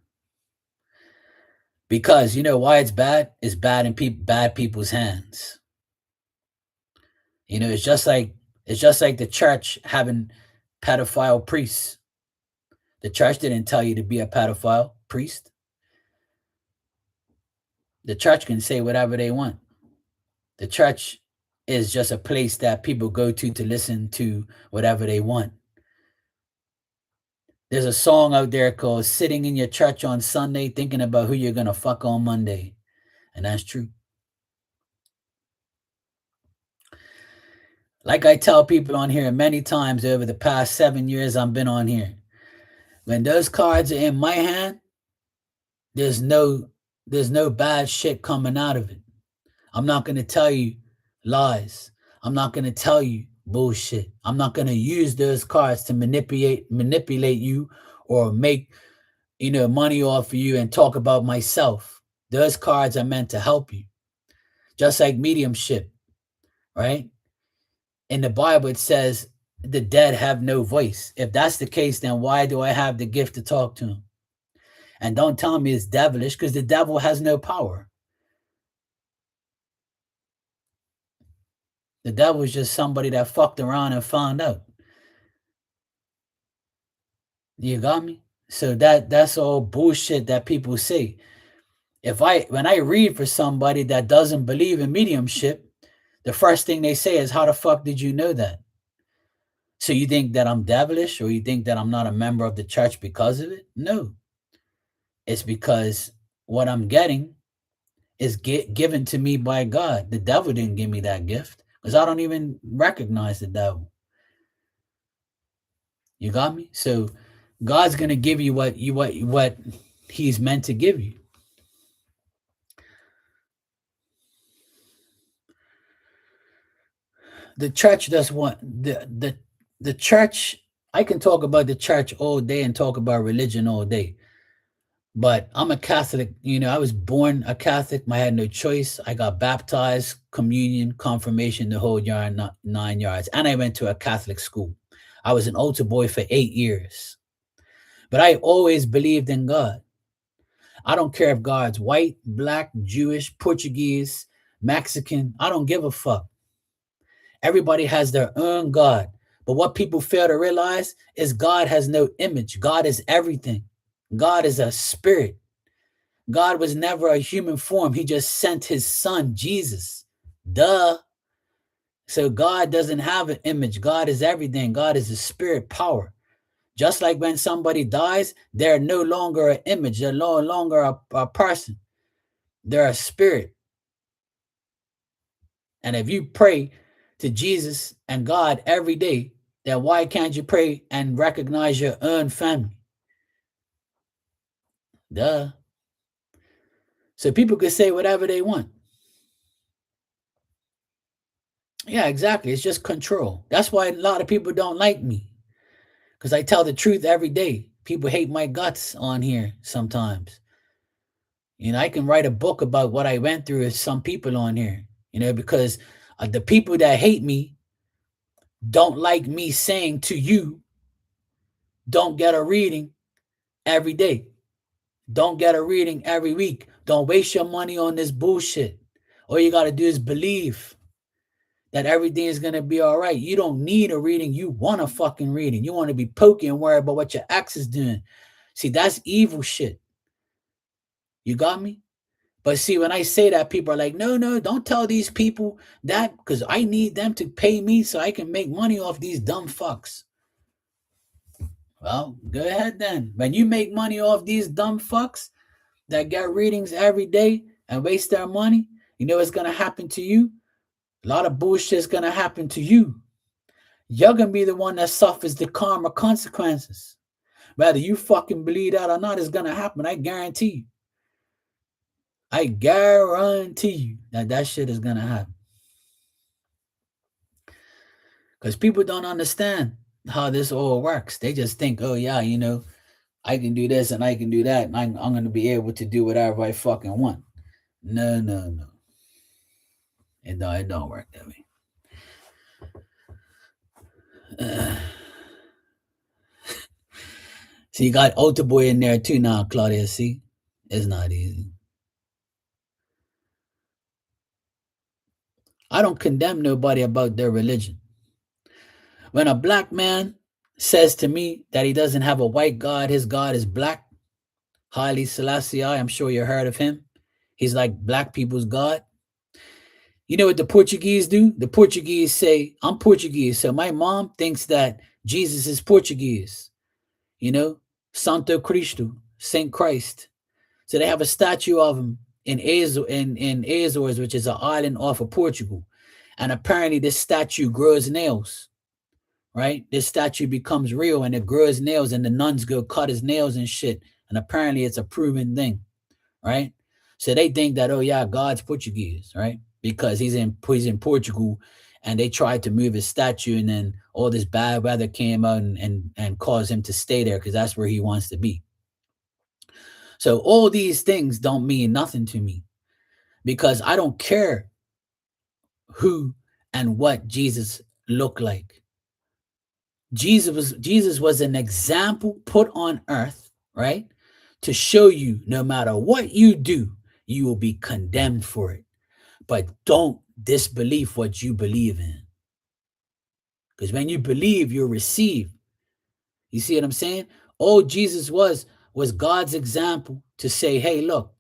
Because you know why it's bad? It's bad in bad people's hands. You know, it's just like the church having pedophile priests. The church didn't tell you to be a pedophile priest. The church can say whatever they want. The church is just a place that people go to listen to whatever they want. There's a song out there called Sitting in Your Church on Sunday Thinking About Who You're Gonna Fuck on Monday. And that's true. Like I tell people on here many times over the past 7 years I've been on here, when those cards are in my hand, there's no bad shit coming out of it. I'm not going to tell you lies. I'm not going to tell you bullshit. I'm not going to use those cards to manipulate you or make money off of you and talk about myself. Those cards are meant to help you. Just like mediumship, right? In the Bible, it says the dead have no voice. If that's the case, then why do I have the gift to talk to them? And don't tell me it's devilish, because the devil has no power. The devil is just somebody that fucked around and found out. You got me? So that's all bullshit that people say. When I read for somebody that doesn't believe in mediumship, the first thing they say is, how the fuck did you know that? So you think that I'm devilish, or you think that I'm not a member of the church because of it? No. It's because what I'm getting is given to me by God. The devil didn't give me that gift, because I don't even recognize the devil. You got me? So God's going to give you what he's meant to give you. The church does what the church. I can talk about the church all day and talk about religion all day, but I'm a Catholic. I was born a Catholic. I had no choice. I got baptized, communion, confirmation, the whole yard, 9 yards, and I went to a Catholic school. I was an altar boy for 8 years, but I always believed in God. I don't care if God's white, black, Jewish, Portuguese, Mexican. I don't give a fuck. Everybody has their own God. But what people fail to realize is God has no image. God is everything. God is a spirit. God was never a human form. He just sent his son, Jesus. Duh. So God doesn't have an image. God is everything. God is a spirit power. Just like when somebody dies, they're no longer an image. They're no longer a person. They're a spirit. And if you pray to Jesus and God every day, then why can't you pray and recognize your own family? Duh. So people could say whatever they want. Yeah, exactly. It's just control. That's why a lot of people don't like me, because I tell the truth every day. People hate my guts on here sometimes. I can write a book about what I went through with some people on here, because the people that hate me don't like me saying to you, don't get a reading every day. Don't get a reading every week. Don't waste your money on this bullshit. All you got to do is believe that everything is going to be all right. You don't need a reading. You want a fucking reading. You want to be pokey and worry about what your ex is doing. See, that's evil shit. You got me? But see, when I say that, people are like, no, don't tell these people that, because I need them to pay me so I can make money off these dumb fucks. Well, go ahead then. When you make money off these dumb fucks that get readings every day and waste their money, you know what's going to happen to you? A lot of bullshit is going to happen to you. You're going to be the one that suffers the karma consequences. Whether you fucking believe that or not, it's going to happen. I guarantee you. I guarantee you that shit is going to happen. Because people don't understand how this all works. They just think, oh, yeah, I can do this and I can do that, and I'm going to be able to do whatever I fucking want. No. It don't work that way. So you got Altar Boy in there too now, Claudia. See, it's not easy. I don't condemn nobody about their religion. When a black man says to me that he doesn't have a white God, his God is black, Haile Selassie, I'm sure you heard of him. He's like black people's God. You know what the Portuguese do? The Portuguese say, I'm Portuguese, so my mom thinks that Jesus is Portuguese, you know, Santo Cristo, Saint Christ. So they have a statue of him in Azores, which is an island off of Portugal. And apparently this statue grows nails, right? This statue becomes real and it grows nails and the nuns go cut his nails and shit. And apparently it's a proven thing, right? So they think that, oh yeah, God's Portuguese, right? Because he's in Portugal and they tried to move his statue and then all this bad weather came out and caused him to stay there because that's where he wants to be. So all these things don't mean nothing to me because I don't care who and what Jesus looked like. Jesus was an example put on earth, right? To show you no matter what you do, you will be condemned for it. But don't disbelieve what you believe in. Because when you believe, you'll receive. You see what I'm saying? All Jesus was God's example to say, hey, look,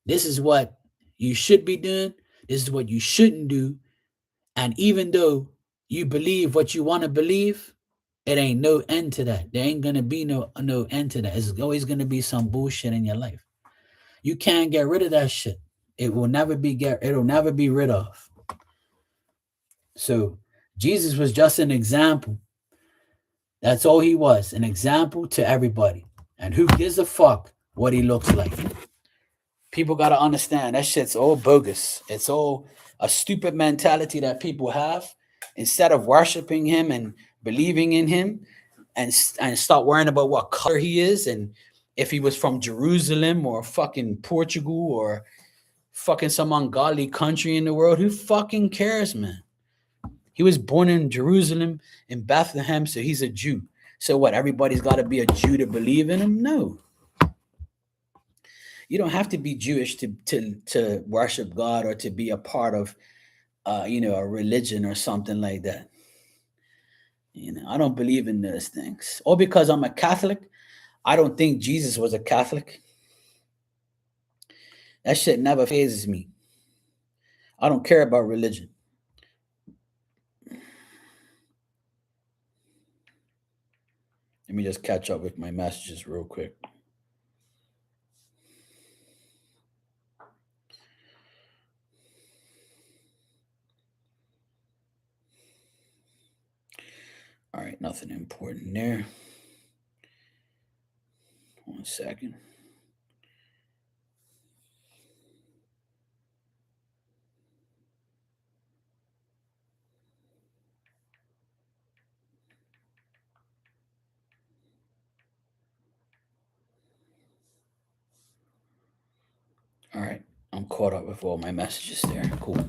this is what you should be doing. This is what you shouldn't do. And even though you believe what you want to believe, it ain't no end to that. There ain't gonna be no end to that. It's always gonna be some bullshit in your life. You can't get rid of that shit. It'll never be rid of. So Jesus was just an example. That's all he was, an example to everybody. And who gives a fuck what he looks like? People gotta understand that shit's all bogus. It's all a stupid mentality that people have. Instead of worshiping him and believing in him, and start worrying about what color he is and if he was from Jerusalem or fucking Portugal or fucking some ungodly country in the world. Who fucking cares, man? He was born in Jerusalem, in Bethlehem, so he's a Jew. So what? Everybody's got to be a Jew to believe in him? No. You don't have to be Jewish to worship God or to be a part of, a religion or something like that. I don't believe in those things. Or because I'm a Catholic, I don't think Jesus was a Catholic. That shit never phases me. I don't care about religion. Let me just catch up with my messages real quick. All right, nothing important there. 1 second. All right, I'm caught up with all my messages there. Cool.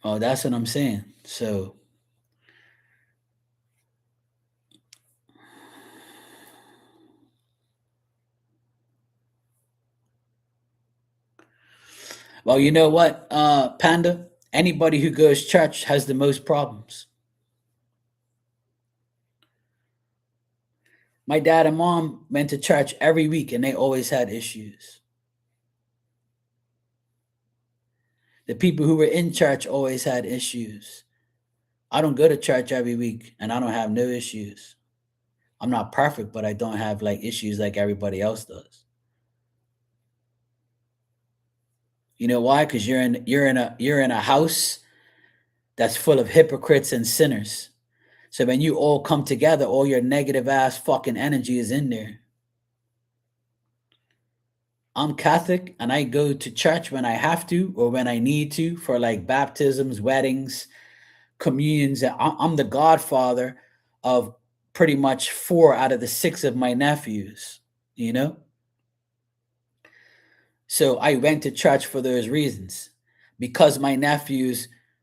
Oh, that's what I'm saying. So, well, you know what, Panda? Anybody who goes church has the most problems. My dad and mom went to church every week and they always had issues. The people who were in church always had issues. I don't go to church every week and I don't have no issues. I'm not perfect, but I don't have like issues like everybody else does. You know why? Because you're in a house that's full of hypocrites and sinners. So when you all come together, all your negative ass fucking energy is in there. I'm Catholic and I go to church when I have to or when I need to for like baptisms, weddings, communions. I'm the godfather of pretty much 4 out of the 6 of my nephews, you know? So I went to church for those reasons. Because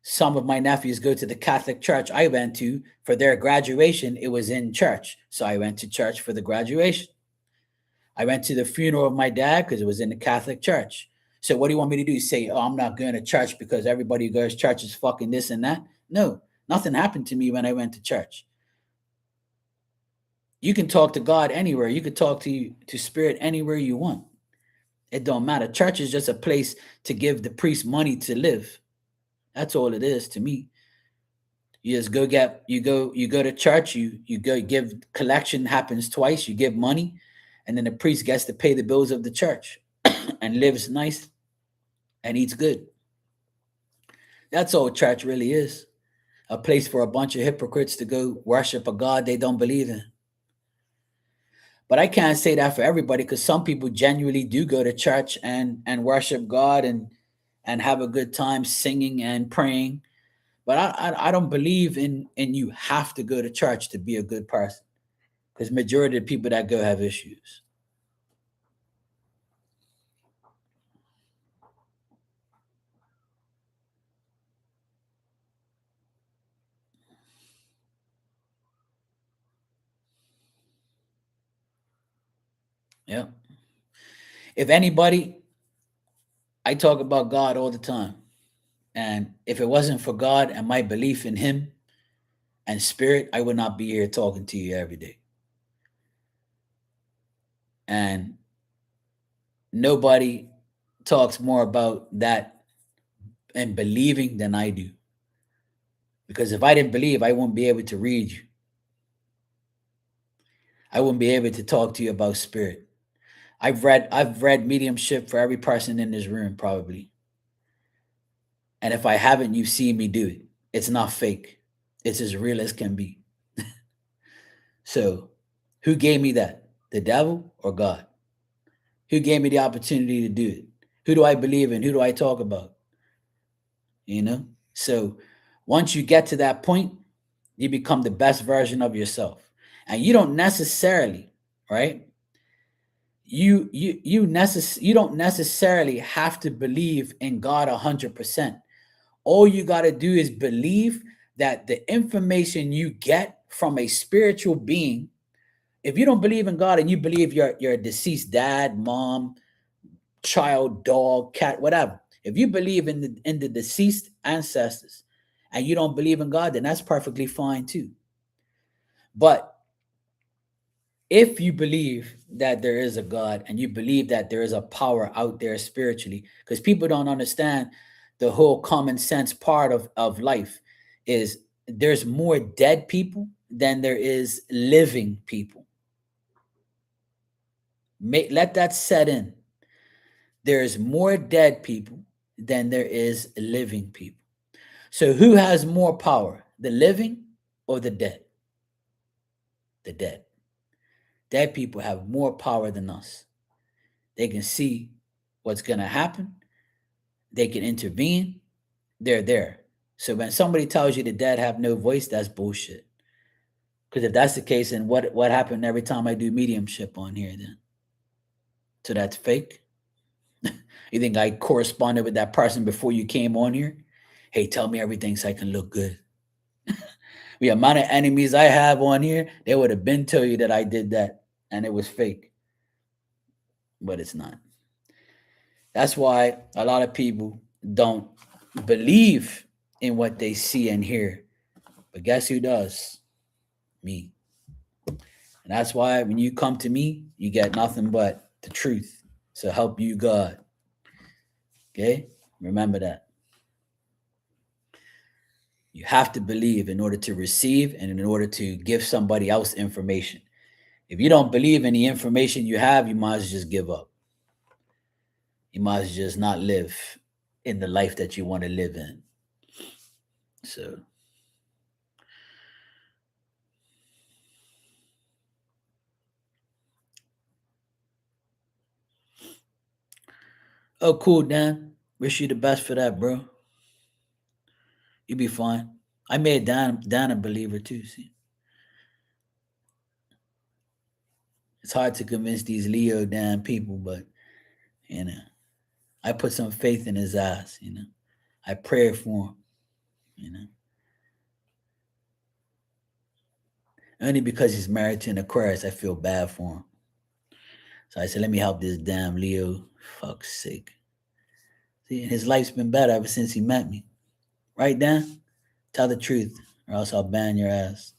some of my nephews go to the Catholic church I went to for their graduation, it was in church. So I went to church for the graduation. I went to the funeral of my dad because it was in the Catholic church. So what do you want me to do? Say, oh, I'm not going to church because everybody who goes to church is fucking this and that? No, nothing happened to me when I went to church. You can talk to God anywhere. You can talk to spirit anywhere you want. It don't matter. Church is just a place to give the priest money to live. That's all it is to me. You just go to church, you go give collection happens twice, you give money, and then the priest gets to pay the bills of the church and lives nice and eats good. That's all church really is. A place for a bunch of hypocrites to go worship a God they don't believe in. But I can't say that for everybody because some people genuinely do go to church and worship God and have a good time singing and praying. But I don't believe in you have to go to church to be a good person because majority of the people that go have issues. Yeah. If anybody, I talk about God all the time. And if it wasn't for God and my belief in Him and spirit, I would not be here talking to you every day. And nobody talks more about that and believing than I do. Because if I didn't believe, I wouldn't be able to read you. I wouldn't be able to talk to you about spirit. I've read mediumship for every person in this room, probably. And if I haven't, you've seen me do it. It's not fake. It's as real as can be. So, who gave me that? The devil or God? Who gave me the opportunity to do it? Who do I believe in? Who do I talk about? You know? So, once you get to that point, you become the best version of yourself. And you don't necessarily, right? You don't necessarily have to believe in God 100%. All you got to do is believe that the information you get from a spiritual being, if you don't believe in God and you believe your deceased dad, mom, child, dog, cat, whatever, if you believe in the deceased ancestors and you don't believe in God, then that's perfectly fine too. But if you believe that there is a God and you believe that there is a power out there spiritually, because people don't understand the whole common sense part of life is there's more dead people than there is living people. Let that set in. There's more dead people than there is living people. So who has more power, the living or the dead? The dead. Dead people have more power than us. They can see what's going to happen. They can intervene. They're there. So when somebody tells you the dead have no voice, that's bullshit. Because if that's the case, then what happened every time I do mediumship on here then? So that's fake? You think I corresponded with that person before you came on here? Hey, tell me everything so I can look good. The amount of enemies I have on here, they would have been tell you that I did that and it was fake. But it's not. That's why a lot of people don't believe in what they see and hear. But guess who does? Me. And that's why when you come to me, you get nothing but the truth. So help you, God. Okay? Remember that. You have to believe in order to receive and in order to give somebody else information. If you don't believe in the information you have, you might as well just give up. You might as well just not live in the life that you want to live in. So, oh, cool, Dan. Wish you the best for that, bro. You'll be fine. I made Dan a believer too. See, it's hard to convince these Leo Dan people, but you know, I put some faith in his ass, I prayed for him, Only because he's married to an Aquarius, I feel bad for him. So I said, let me help this damn Leo. Fuck's sake. See, his life's been better ever since he met me. Right, Dan? Tell the truth, or else I'll ban your ass.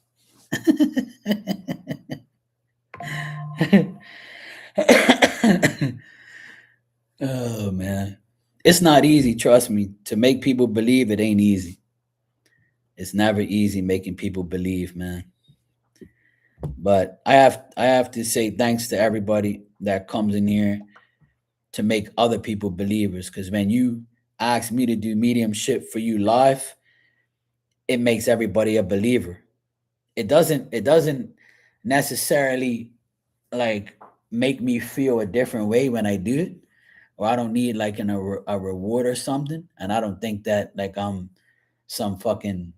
Oh, man. It's not easy, trust me. To make people believe, it ain't easy. It's never easy making people believe, man. But I have to say thanks to everybody that comes in here to make other people believers. Because when you ask me to do mediumship for you live, it makes everybody a believer. It doesn't necessarily like make me feel a different way when I do it, or I don't need like a reward or something. And I don't think that like I'm some fucking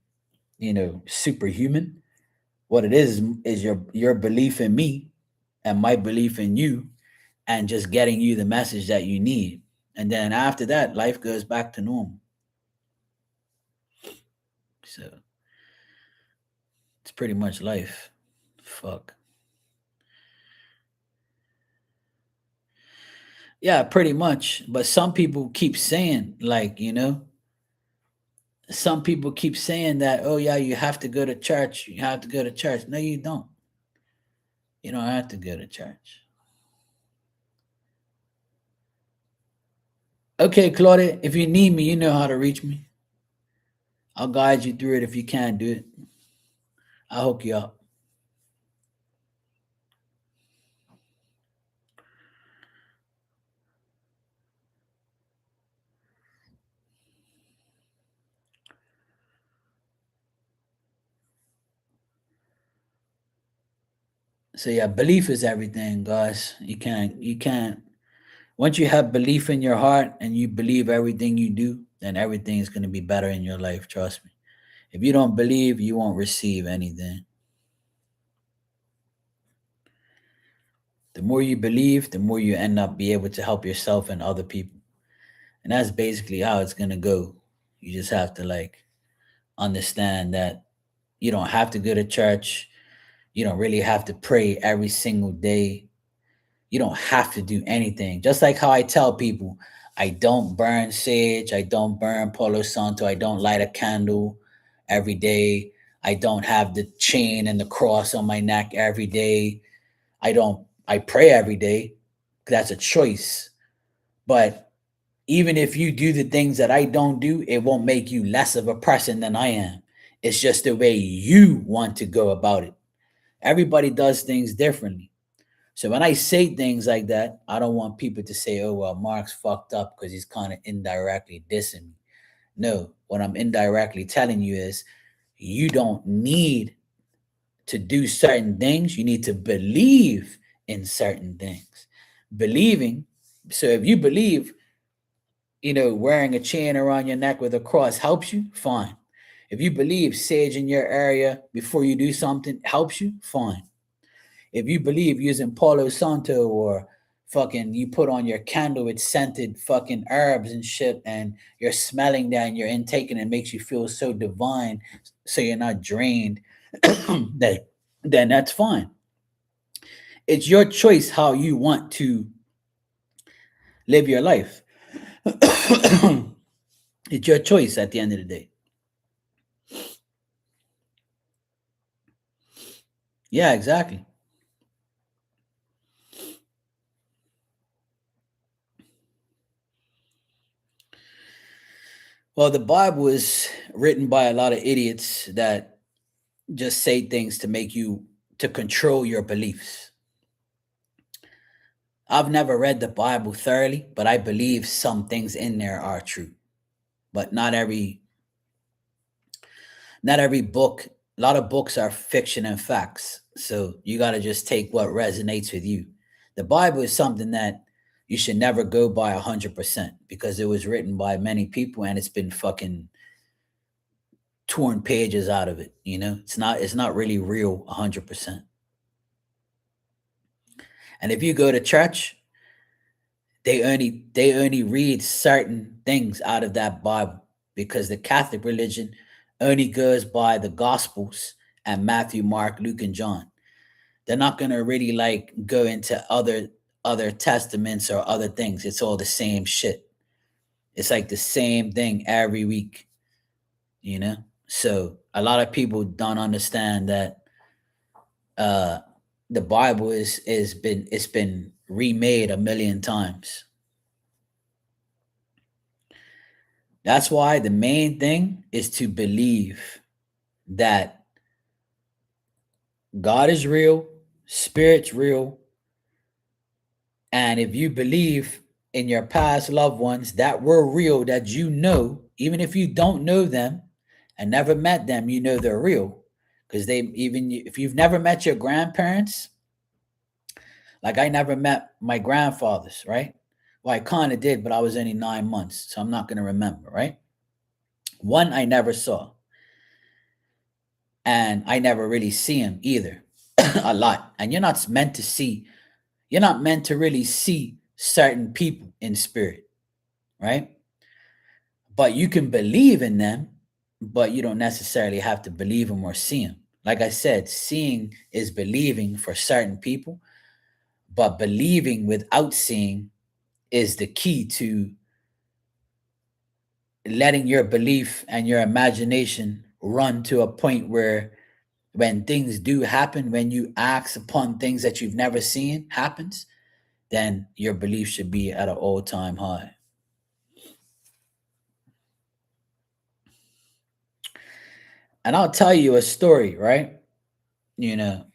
superhuman. What it is your belief in me and my belief in you, and just getting you the message that you need. And then after that, life goes back to normal. So it's pretty much life. Fuck. Yeah, pretty much. But some people keep saying, like, some people keep saying that, oh, yeah, you have to go to church. You have to go to church. No, you don't. You don't have to go to church. Okay, Claudia, if you need me, you know how to reach me. I'll guide you through it if you can't do it. I'll hook you up. So yeah, belief is everything, guys. You can't once you have belief in your heart and you believe everything you do, then everything is going to be better in your life, trust me. If you don't believe, you won't receive anything. The more you believe, the more you end up be able to help yourself and other people. And that's basically how it's going to go. You just have to like understand that you don't have to go to church. You don't really have to pray every single day. You don't have to do anything. Just like how I tell people, I don't burn sage, I don't burn Palo Santo, I don't light a candle every day. I don't have the chain and the cross on my neck every day. I pray every day. That's a choice. But even if you do the things that I don't do, it won't make you less of a person than I am. It's just the way you want to go about it. Everybody does things differently. So when I say things like that, I don't want people to say, oh, well, Mark's fucked up because he's kind of indirectly dissing me. No, what I'm indirectly telling you is you don't need to do certain things. You need to believe in certain things. Believing, so if you believe, wearing a chain around your neck with a cross helps you, fine. If you believe sage in your area before you do something helps you, fine. If you believe using Palo Santo or fucking you put on your candle with scented fucking herbs and shit and you're smelling that and you're intaking it makes you feel so divine so you're not drained, that then that's fine. It's your choice how you want to live your life. It's your choice at the end of the day. Yeah, exactly. Well, the Bible is written by a lot of idiots that just say things to make you to control your beliefs. I've never read the Bible thoroughly, but I believe some things in there are true. But not every book, a lot of books are fiction and facts. So you got to just take what resonates with you. The Bible is something that you should never go by 100% because it was written by many people and it's been fucking torn pages out of it, It's not really real 100%. And if you go to church, They only read certain things out of that Bible, because the Catholic religion only goes by the Gospels and Matthew, Mark, Luke, and John. They're not gonna really like go into other testaments or other things. It's all the same shit. It's like the same thing every week, you know? So a lot of people don't understand that uh the Bible it's been remade a million times. That's why the main thing is to believe that God is real, spirit's real, and if you believe in your past loved ones that were real, that you know, even if you don't know them and never met them, you know they're real. Because if you've never met your grandparents, like I never met my grandfathers, right? Well, I kind of did, but I was only 9 months, so I'm not going to remember, right? One I never saw, and I never really see him either a lot. And you're not meant to really see certain people in spirit, right? But you can believe in them, but you don't necessarily have to believe them or see them. Like I said, seeing is believing for certain people, but believing without seeing is the key to letting your belief and your imagination run to a point where when things do happen, when you act upon things that you've never seen happens, then your belief should be at an all-time high. And I'll tell you a story, right? You know,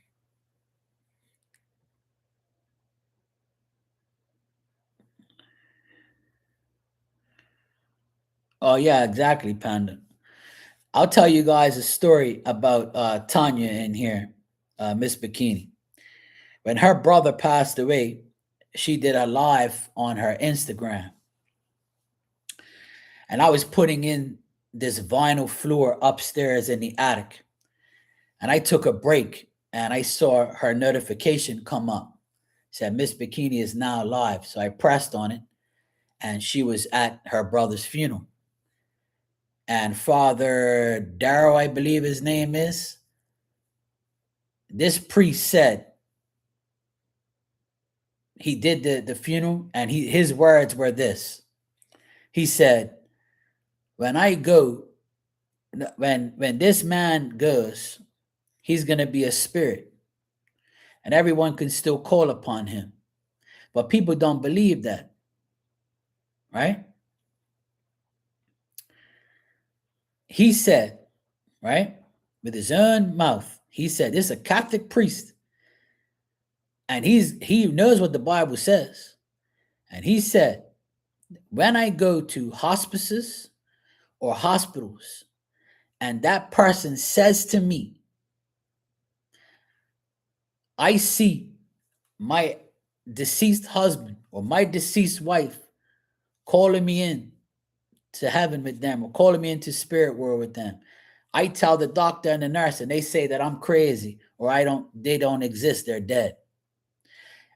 oh yeah, exactly, Panda. I'll tell you guys a story about Tanya in here, Miss Bikini. When her brother passed away, she did a live on her Instagram, and I was putting in this vinyl floor upstairs in the attic, and I took a break, and I saw her notification come up. It said Miss Bikini is now live, so I pressed on it, and she was at her brother's funeral. And Father Darrow, I believe his name is, this priest said he did the funeral, and his words were this. He said, when I go, when this man goes, he's gonna be a spirit, and everyone can still call upon him. But people don't believe that, right? He said, right, with his own mouth, he said, this is a Catholic priest, and he knows what the Bible says. And he said, when I go to hospices or hospitals, and that person says to me, I see my deceased husband or my deceased wife calling me in to heaven with them or calling me into spirit world with them, I tell the doctor and the nurse, and they say that I'm crazy or they don't exist, they're dead.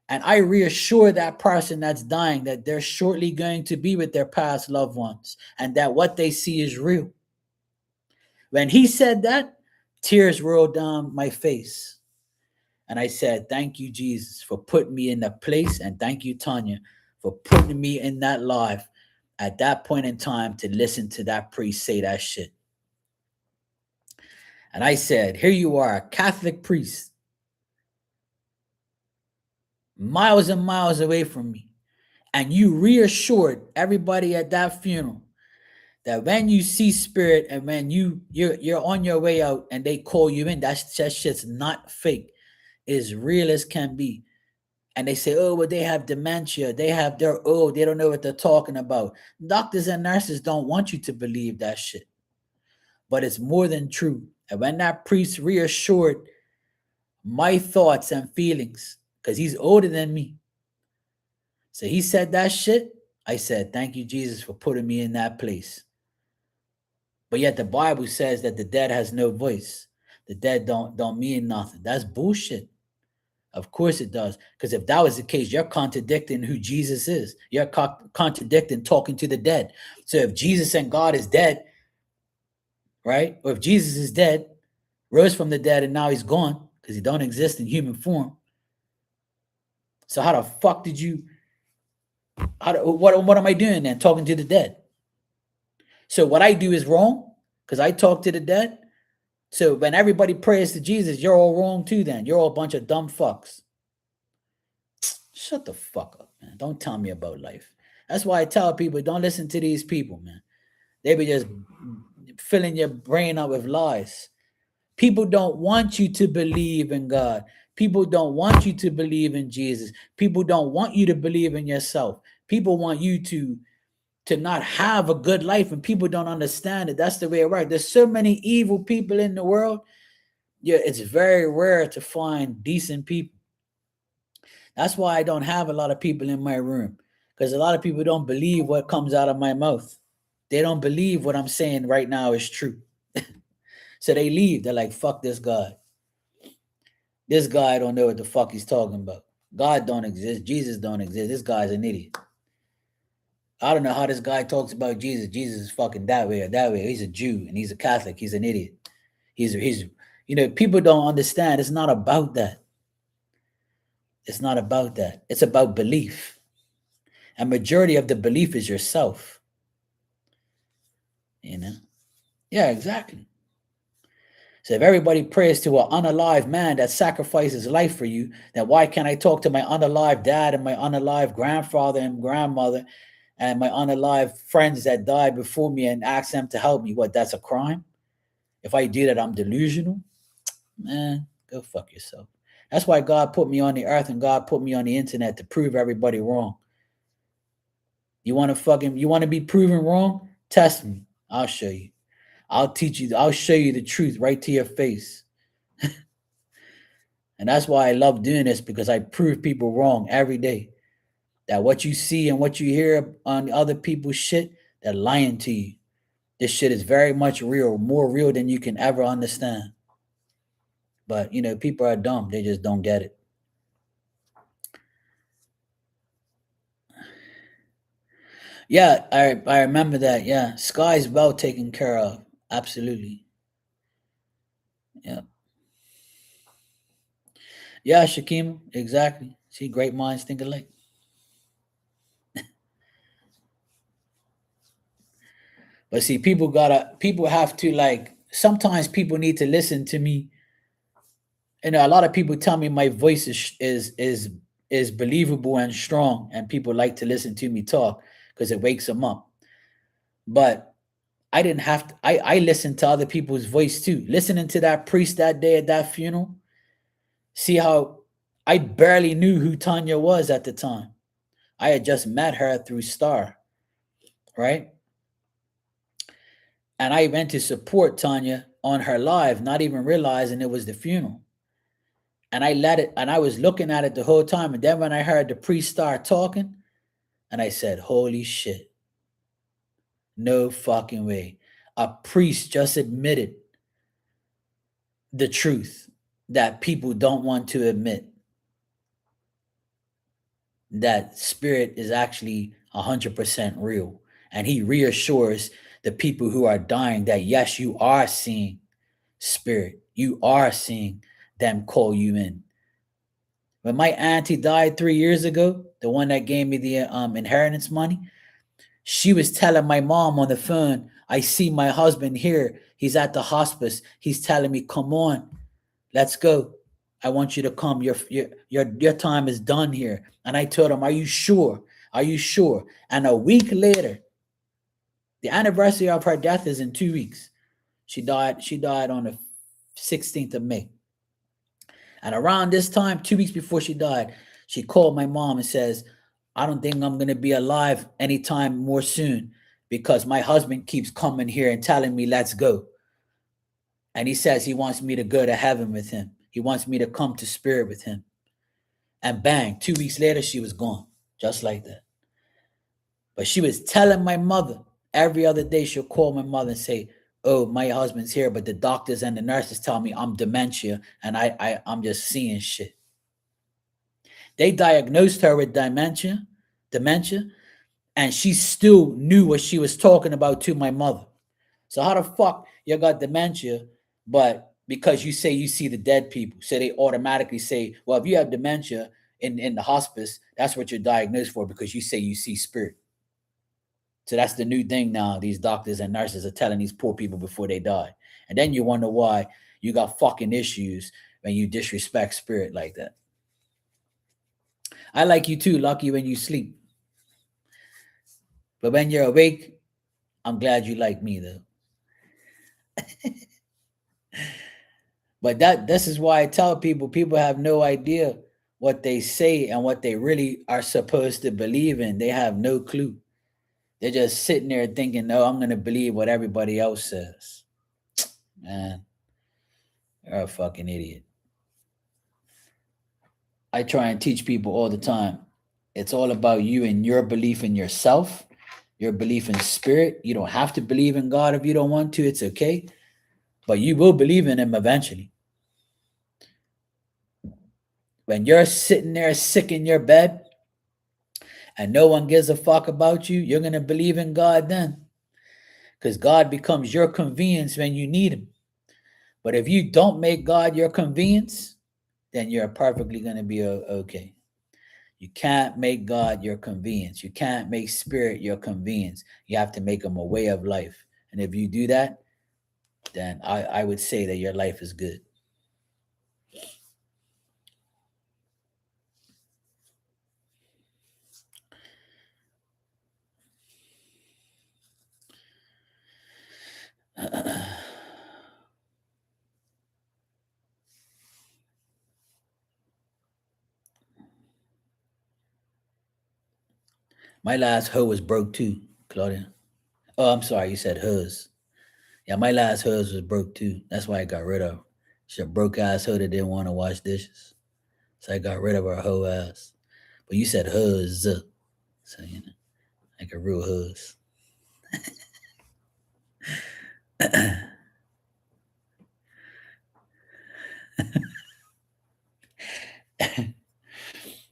And I reassure that person that's dying that they're shortly going to be with their past loved ones and that what they see is real. When he said that, tears rolled down my face. And I said, thank you, Jesus, for putting me in that place. And thank you, Tanya, for putting me in that life at that point in time to listen to that priest say that shit. And I said, here you are, a Catholic priest, miles and miles away from me. And you reassured everybody at that funeral that when you see spirit and when you're on your way out and they call you in, that shit's not fake. It's real as can be. And they say, oh, well, they have dementia. They're old. They don't know what they're talking about. Doctors and nurses don't want you to believe that shit. But it's more than true. And when that priest reassured my thoughts and feelings, because he's older than me. So he said that shit. I said, thank you, Jesus, for putting me in that place. But yet the Bible says that the dead has no voice. The dead don't mean nothing. That's bullshit. Of course it does. Because if that was the case, you're contradicting who Jesus is. You're contradicting talking to the dead. So if Jesus and God is dead, right? Or if Jesus is dead, rose from the dead, and now he's gone because he don't exist in human form. So how the fuck did you? What am I doing then? Talking to the dead. So what I do is wrong because I talk to the dead. So when everybody prays to Jesus, you're all wrong too. Then you're all a bunch of dumb fucks. Shut the fuck up, man. Don't tell me about life. That's why I tell people, don't listen to these people, man. They be just filling your brain up with lies. People don't want you to believe in God. People don't want you to believe in Jesus. People don't want you to believe in yourself. People want you to not have a good life, and people don't understand it. That's the way it works. There's so many evil people in the world. Yeah, it's very rare to find decent people. That's why I don't have a lot of people in my room, because a lot of people don't believe what comes out of my mouth. They don't believe what I'm saying right now is true. So they leave. They're like, fuck this guy. This guy don't know what the fuck he's talking about. God don't exist. Jesus don't exist. This guy's an idiot. I don't know how this guy talks about Jesus. Jesus is fucking that way or that way. He's a Jew and he's a Catholic. He's an idiot. He's people don't understand. It's not about that. It's not about that. It's about belief. And majority of the belief is yourself. Yeah, exactly. So if everybody prays to an unalive man that sacrifices life for you, then why can't I talk to my unalive dad and my unalive grandfather and grandmother and my unalive friends that died before me and ask them to help me? What, that's a crime? If I do that, I'm delusional? Man, go fuck yourself. That's why God put me on the earth and God put me on the internet to prove everybody wrong. You want to be proven wrong? Test me. I'll show you. I'll teach you. I'll show you the truth right to your face. And that's why I love doing this, because I prove people wrong every day. That what you see and what you hear on other people's shit, they're lying to you. This shit is very much real, more real than you can ever understand. But, people are dumb. They just don't get it. Yeah, I remember that. Yeah, Sky's well taken care of. Absolutely. Yeah. Yeah, Shakim, exactly. See, great minds think alike. But see, people have to, sometimes people need to listen to me. A lot of people tell me my voice is believable and strong, and people like to listen to me talk because it wakes them up. But I didn't have to. I listened to other people's voice too. Listening to that priest that day at that funeral, see how I barely knew who Tanya was at the time. I had just met her through Star, right? And I went to support Tanya on her live, not even realizing it was the funeral. And I was looking at it the whole time. And then when I heard the priest start talking, and I said, holy shit. No fucking way. A priest just admitted the truth that people don't want to admit. That spirit is actually 100% real. And he reassures the people who are dying that, yes, you are seeing spirit. You are seeing them call you in. When my auntie died 3 years ago, the one that gave me the inheritance money, she was telling my mom on the phone, I see my husband here. He's at the hospice. He's telling me, come on, let's go. I want you to come. Your time is done here. And I told him, are you sure? Are you sure? And a week later, the anniversary of her death is in 2 weeks. She died on the 16th of May. And around this time, 2 weeks before she died, she called my mom and says, I don't think I'm going to be alive anytime more soon because my husband keeps coming here and telling me, let's go. And he says he wants me to go to heaven with him. He wants me to come to spirit with him. And bang, 2 weeks later, she was gone, just like that. But she was telling my mother, every other day she'll call my mother and say, oh, my husband's here, but the doctors and the nurses tell me I'm dementia and I'm just seeing shit. They diagnosed her with dementia, and she still knew what she was talking about to my mother. So how the fuck you got dementia, but because you say you see the dead people, so they automatically say, well, if you have dementia in the hospice, that's what you're diagnosed for because you say you see spirit. So that's the new thing now. These doctors and nurses are telling these poor people before they die. And then you wonder why you got fucking issues when you disrespect spirit like that. I like you too, Lucky, when you sleep. But when you're awake, I'm glad you like me though. But this is why I tell people have no idea what they say and what they really are supposed to believe in. They have no clue. They're just sitting there thinking, no, I'm going to believe what everybody else says. Man, you're a fucking idiot. I try and teach people all the time. It's all about you and your belief in yourself, your belief in spirit. You don't have to believe in God if you don't want to. It's okay. But you will believe in him eventually. When you're sitting there sick in your bed and no one gives a fuck about you, you're going to believe in God then. Because God becomes your convenience when you need him. But if you don't make God your convenience, then you're perfectly going to be okay. You can't make God your convenience. You can't make spirit your convenience. You have to make him a way of life. And if you do that, then I would say that your life is good. My last hoe was broke too, Claudia. Oh, I'm sorry, you said hers. Yeah, my last hers was broke too. That's why I got rid of her. She a broke ass hoe that didn't want to wash dishes. So I got rid of her hoe ass. But you said hers. So, you know, like a real hers.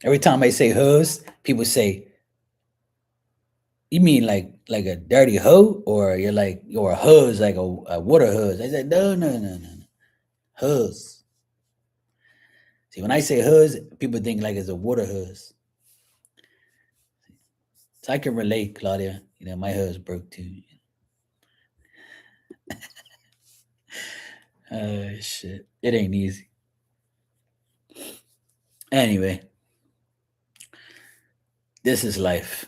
Every time I say hers, people say, you mean like a dirty hoe? Or you're a hose, like a water hose? I said, no. Hers. See, when I say hers, people think like it's a water hose. So I can relate, Claudia. You know, my hers broke too. Shit. It ain't easy. Anyway, this is life.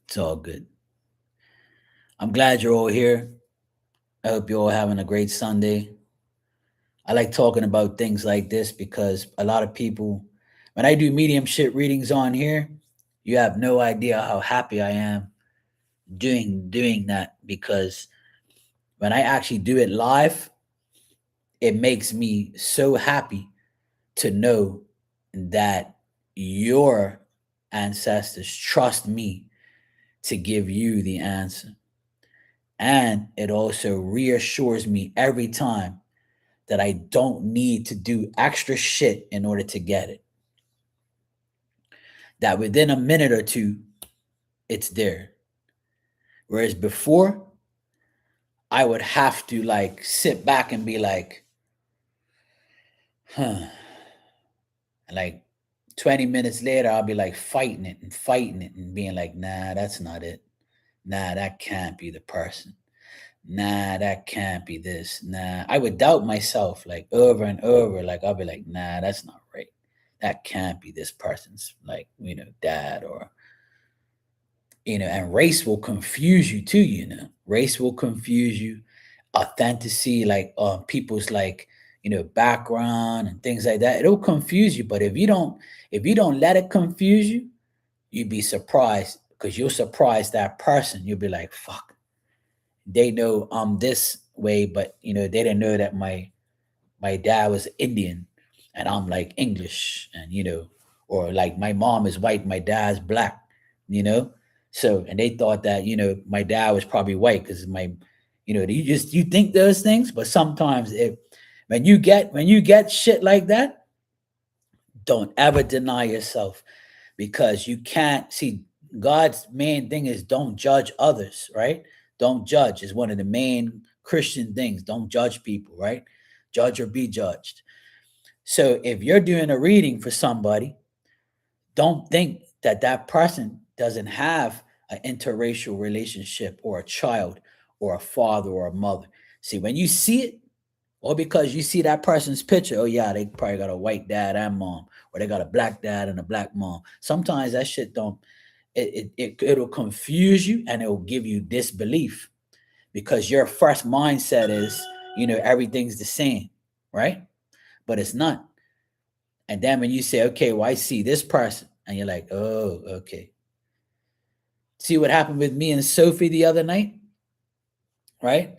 It's all good. I'm glad you're all here. I hope you're all having a great Sunday. I like talking about things like this because a lot of people, when I do mediumship readings on here, you have no idea how happy I am doing that, because when I actually do it live, it makes me so happy to know that your ancestors trust me to give you the answer. And it also reassures me every time that I don't need to do extra shit in order to get it. That within a minute or two, it's there. Whereas before, I would have to like sit back and be like, huh. And like 20 minutes later, I'll be like fighting it and being like, nah, that's not it. Nah, that can't be the person. Nah, that can't be this. Nah, I would doubt myself like over and over. Like I'll be like, nah, that's not right. That can't be this person's, like, you know, dad, or, you know, and race will confuse you too, you know. Race will confuse you. Authenticity, like people's, like, you know, background and things like that. It'll confuse you. But if you don't let it confuse you, you'd be surprised, because you'll surprise that person. You'll be like, fuck. They know I'm this way, but you know, they didn't know that my dad was Indian and I'm like English, and you know, or like my mom is white, my dad's black, you know. So, and they thought that, you know, my dad was probably white because my, you know, you think those things, but sometimes when you get shit like that, Don't ever deny yourself, because you can't see. God's main thing is don't judge others, right? Don't judge is one of the main Christian things. Don't judge people, right? Judge or be judged. So if you're doing a reading for somebody, don't think that that person doesn't have an interracial relationship, or a child, or a father, or a mother. See, when you see it, or because you see that person's picture, oh yeah, they probably got a white dad and mom, or they got a black dad and a black mom. Sometimes that shit don't, it'll confuse you, and it'll give you disbelief, because your first mindset is, everything's the same, right? But it's not. And then when you say, okay, well, I see this person, and you're like, oh, okay. See what happened with me and Sophie the other night, right?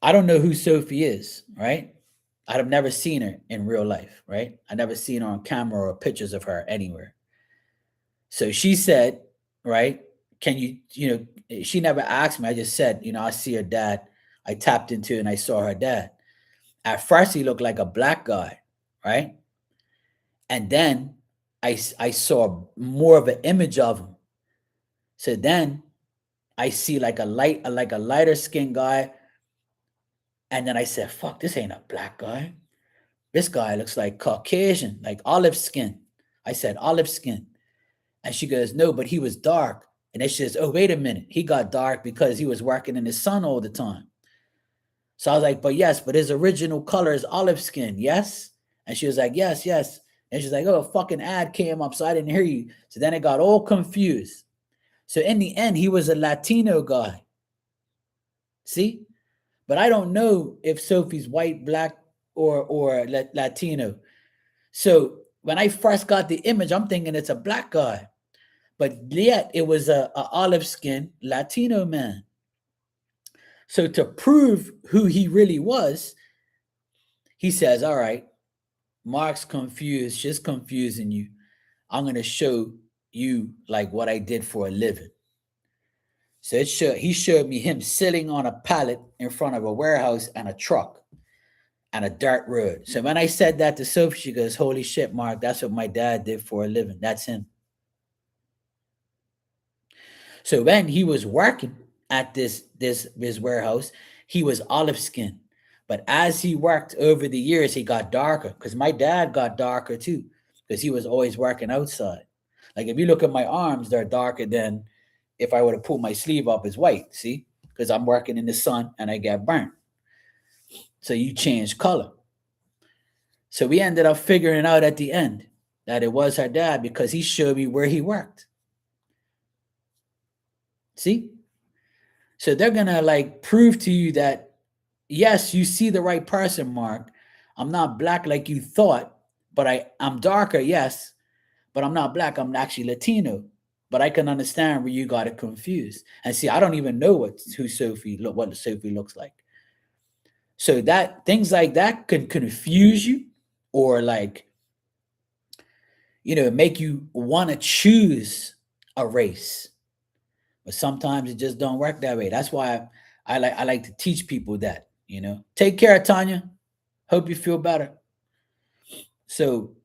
I don't know who Sophie is, right? I've never seen her in real life, right? I never seen her on camera or pictures of her anywhere. So she said, right, can she never asked me. I just said, I see her dad. I tapped into and I saw her dad. At first, he looked like a black guy, right? And then I saw more of an image of him. So then I see like a lighter skinned guy. And then I said, fuck, this ain't a black guy. This guy looks like Caucasian, like olive skin. I said, olive skin. And she goes, no, but he was dark. And then she says, oh, wait a minute. He got dark because he was working in the sun all the time. So I was like, but his original color is olive skin, yes? And she was like, yes, yes. And she's like, oh, a fucking ad came up, so I didn't hear you. So then it got all confused. So in the end, he was a Latino guy. See? But I don't know if Sophie's white, black, or Latino. So when I first got the image, I'm thinking it's a black guy. But yet it was a olive skin Latino man. So to prove who he really was, he says, all right, Mark's confused. She's confusing you. I'm going to show you like what I did for a living. So he showed me him sitting on a pallet in front of a warehouse and a truck and a dirt road. So when I said that to Sophie, she goes, holy shit, Mark, that's what my dad did for a living. That's him. So when he was working at this warehouse, he was olive skin. But as he worked over the years, he got darker, because my dad got darker too, because he was always working outside. Like if you look at my arms, they're darker than if I were to pull my sleeve up, it's white, see? Because I'm working in the sun and I get burnt. So you change color. So we ended up figuring out at the end that it was her dad, because he showed me where he worked. See? So they're going to like prove to you that, yes, you see the right person, Mark. I'm not black like you thought, but I'm darker, yes, but I'm not black. I'm actually Latino. But I can understand where you got it confused. And see, I don't even know what Sophie looks like. So that things like that could confuse you, or like, make you want to choose a race. But sometimes it just don't work that way. That's why I like to teach people that, Take care, Tanya. Hope you feel better. So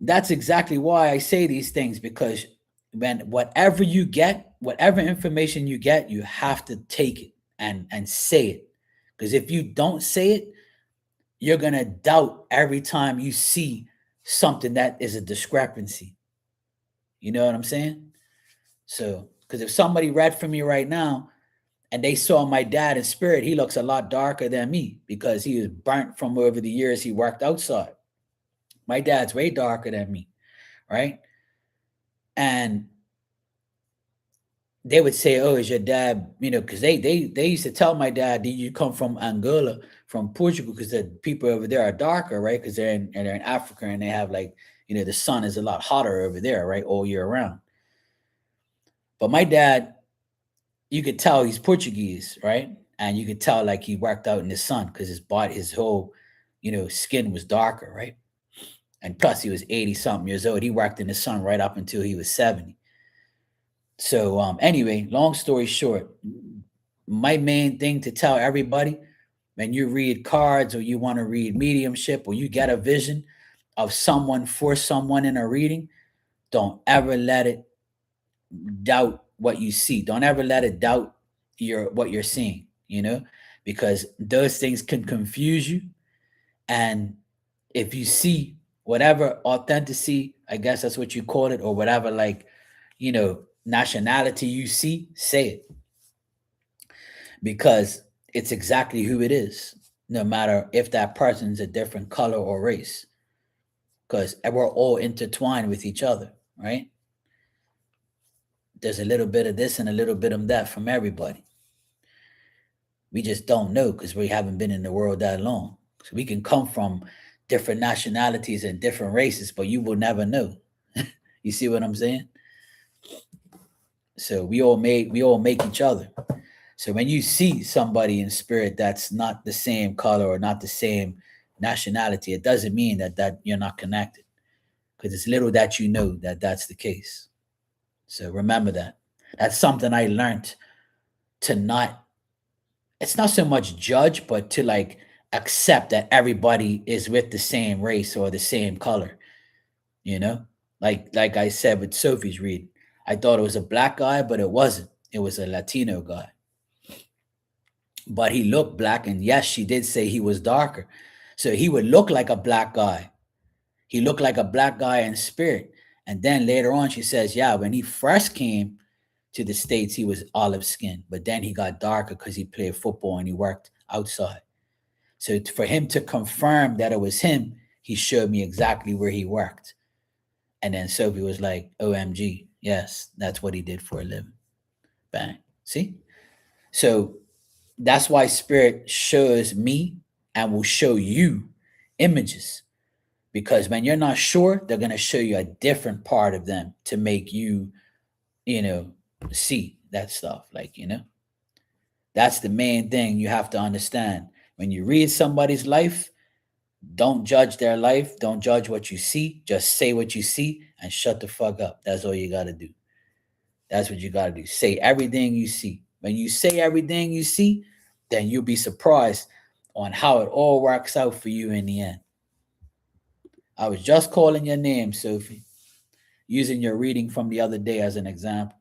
that's exactly why I say these things, because when whatever information you get, you have to take it and say it. Because if you don't say it, you're going to doubt every time you see something that is a discrepancy. You know what I'm saying? So, because if somebody read for me right now and they saw my dad in spirit, he looks a lot darker than me, because he was burnt from over the years he worked outside. My dad's way darker than me, right? And they would say, oh, is your dad, because they used to tell my dad, did you come from Angola, from Portugal, because the people over there are darker, right? Because they're in Africa, and they have like, the sun is a lot hotter over there, right? All year round. But my dad, you could tell he's Portuguese, right? And you could tell like he worked out in the sun, because his whole, skin was darker, right? And plus he was 80 something years old. He worked in the sun right up until he was 70. So anyway, long story short, my main thing to tell everybody, when you read cards or you want to read mediumship or you get a vision, of someone for someone in a reading, don't ever let it doubt what you see. Don't ever let it doubt what you're seeing, because those things can confuse you. And if you see whatever authenticity, I guess that's what you call it, or whatever, like, nationality you see, say it. Because it's exactly who it is, no matter if that person's a different color or race. Because we're all intertwined with each other, right? There's a little bit of this and a little bit of that from everybody. We just don't know because we haven't been in the world that long. So we can come from different nationalities and different races, but you will never know. You see what I'm saying? So we all make each other. So when you see somebody in spirit that's not the same color or not the same nationality, it doesn't mean that you're not connected, because it's little that you know that that's the case. So remember that. That's something I learned to not, it's not so much judge, but to like accept that everybody is with the same race or the same color, you know? Like I said with Sophie's read, I thought it was a black guy, but it wasn't. It was a Latino guy. But he looked black, and yes, she did say he was darker. So he would look like a black guy. He looked like a black guy in spirit. And then later on, she says, yeah, when he first came to the States, he was olive skinned, but then he got darker because he played football and he worked outside. So for him to confirm that it was him, he showed me exactly where he worked. And then Sophie was like, OMG, yes, that's what he did for a living. Bang. See? So that's why spirit shows me and will show you images. Because when you're not sure, they're going to show you a different part of them to make you, see that stuff. Like, that's the main thing you have to understand. When you read somebody's life, don't judge their life. Don't judge what you see. Just say what you see and shut the fuck up. That's all you got to do. That's what you got to do. Say everything you see. When you say everything you see, then you'll be surprised on how it all works out for you in the end. I was just calling your name, Sophie, using your reading from the other day as an example.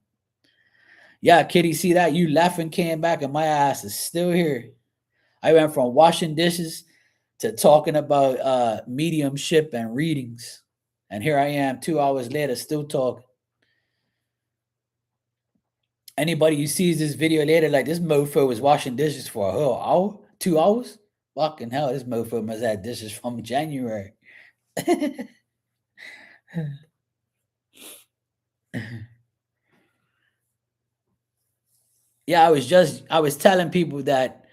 Yeah, Kitty, see that? You left and came back, and my ass is still here. I went from washing dishes to talking about mediumship and readings. And here I am 2 hours later still talking. Anybody who sees this video later, like, this mofo was washing dishes for a whole hour, 2 hours? Fucking hell, this mofo must have dishes from January. Yeah, I was telling people that,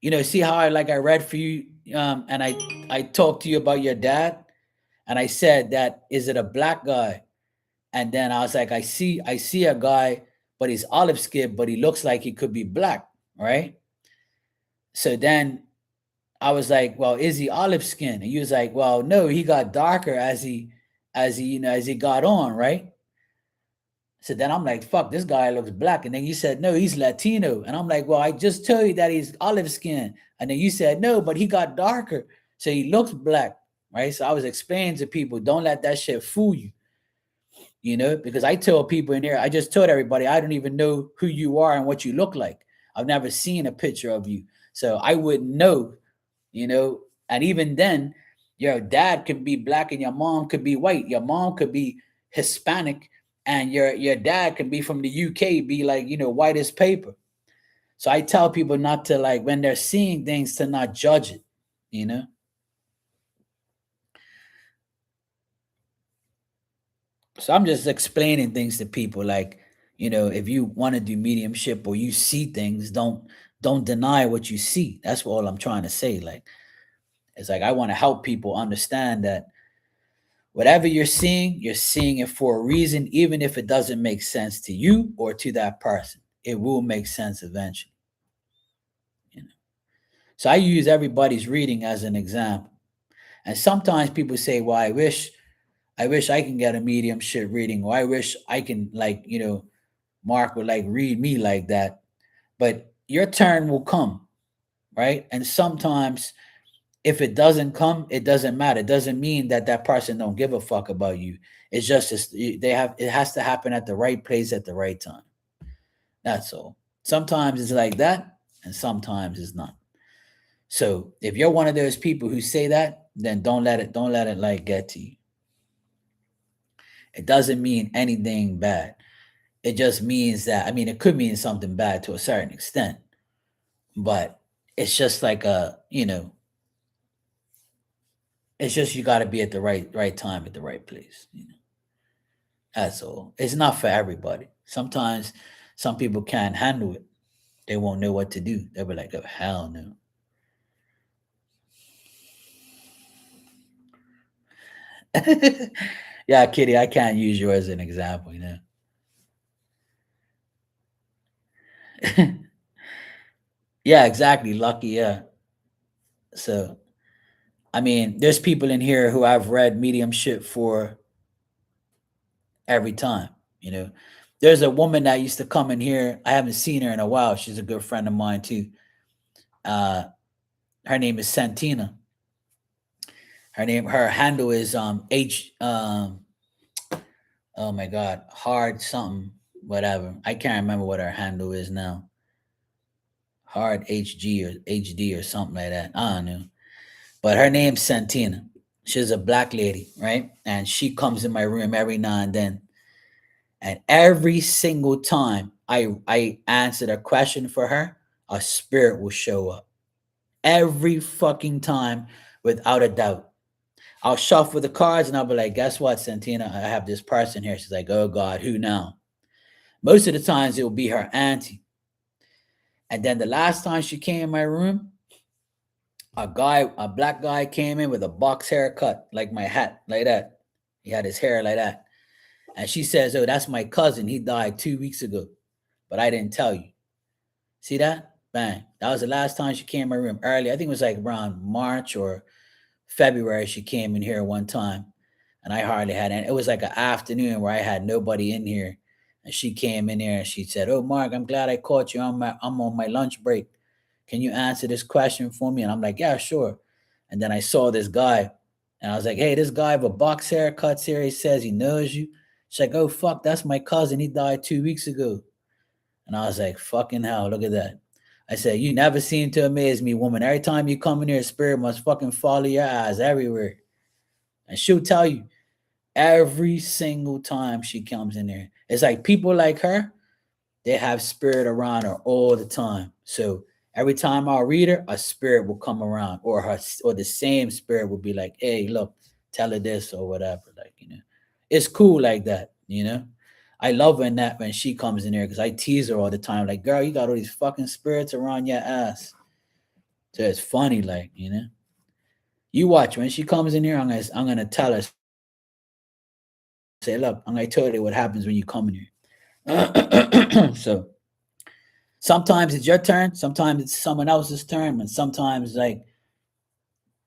see how I read for you, and I talked to you about your dad, and I said that, is it a black guy? And then I was like, I see a guy, but he's olive skinned, but he looks like he could be black, right? So then I was like, well, is he olive skinned? And he was like, well, no, he got darker as he got on, right? So then I'm like, fuck, this guy looks black. And then you said, no, he's Latino. And I'm like, well, I just told you that he's olive skinned. And then you said, no, but he got darker. So he looks black, right? So I was explaining to people, don't let that shit fool you, because I tell people in there, I just told everybody, I don't even know who you are and what you look like. I've never seen a picture of you. So I wouldn't know, and even then, your dad could be black and your mom could be white. Your mom could be Hispanic and your dad could be from the UK, be like, white as paper. So I tell people not to, like, when they're seeing things, to not judge it, So I'm just explaining things to people, like, if you want to do mediumship or you see things, don't deny what you see. That's all I'm trying to say. Like, it's like, I want to help people understand that whatever you're seeing it for a reason, even if it doesn't make sense to you or to that person. It will make sense eventually. So I use everybody's reading as an example. And sometimes people say, well, I wish I can get a mediumship reading, or I wish I can, like, Mark would like read me like that. But your turn will come, right? And sometimes If it doesn't come, it doesn't matter. It doesn't mean that that person don't give a fuck about you. It's just it has to happen at the right place at the right time. That's all. Sometimes it's like that, and sometimes it's not. So if you're one of those people who say that, then don't let it like get to you. It doesn't mean anything bad. It just means that, I mean, it could mean something bad to a certain extent, but it's just like it's just you got to be at the right time at the right place. That's all. It's not for everybody. Sometimes some people can't handle it. They won't know what to do. They'll be like, "Oh hell no." Yeah, Kitty, I can't use you as an example. Yeah, exactly. Lucky, yeah. So, I mean, there's people in here who I've read medium shit for every time. You know, there's a woman that used to come in here. I haven't seen her in a while. She's a good friend of mine too. Uh, her name is Santina. Her handle is H oh my god, hard something, whatever. I can't remember what her handle is now. Hard HG or HD or something like that. I don't know. But her name's Santina. She's a black lady, right? And she comes in my room every now and then. And every single time I answered a question for her, a spirit will show up. Every fucking time, without a doubt. I'll shuffle the cards and I'll be like, guess what, Santina? I have this person here. She's like, oh God, who now? Most of the times it will be her auntie. And then the last time she came in my room, a black guy came in with a box haircut, like my hat, like that. He had his hair like that. And she says, oh, that's my cousin. He died 2 weeks ago, but I didn't tell you. See that? Bang. That was the last time she came in my room early. I think it was like around March or February. She came in here one time and I hardly had any. It was like an afternoon where I had nobody in here. And she came in there and she said, oh, Mark, I'm glad I caught you. I'm on my lunch break. Can you answer this question for me? And I'm like, yeah, sure. And then I saw this guy and I was like, hey, this guy with a box haircuts here. He says he knows you. She's like, oh, fuck, that's my cousin. He died 2 weeks ago. And I was like, fucking hell, look at that. I said, you never seem to amaze me, woman. Every time you come in here, spirit must fucking follow your eyes everywhere. And she'll tell you every single time she comes in there. It's like people like her, they have spirit around her all the time. So every time I read her, a spirit will come around, or the same spirit will be like, hey, look, tell her this or whatever. It's cool like that. I love when she comes in there because I tease her all the time, like, girl, you got all these fucking spirits around your ass. So it's funny, like. You watch when she comes in here, I'm gonna tell her, say, look, I'm gonna tell you what happens when you come in here. So sometimes it's your turn, sometimes it's someone else's turn, and sometimes like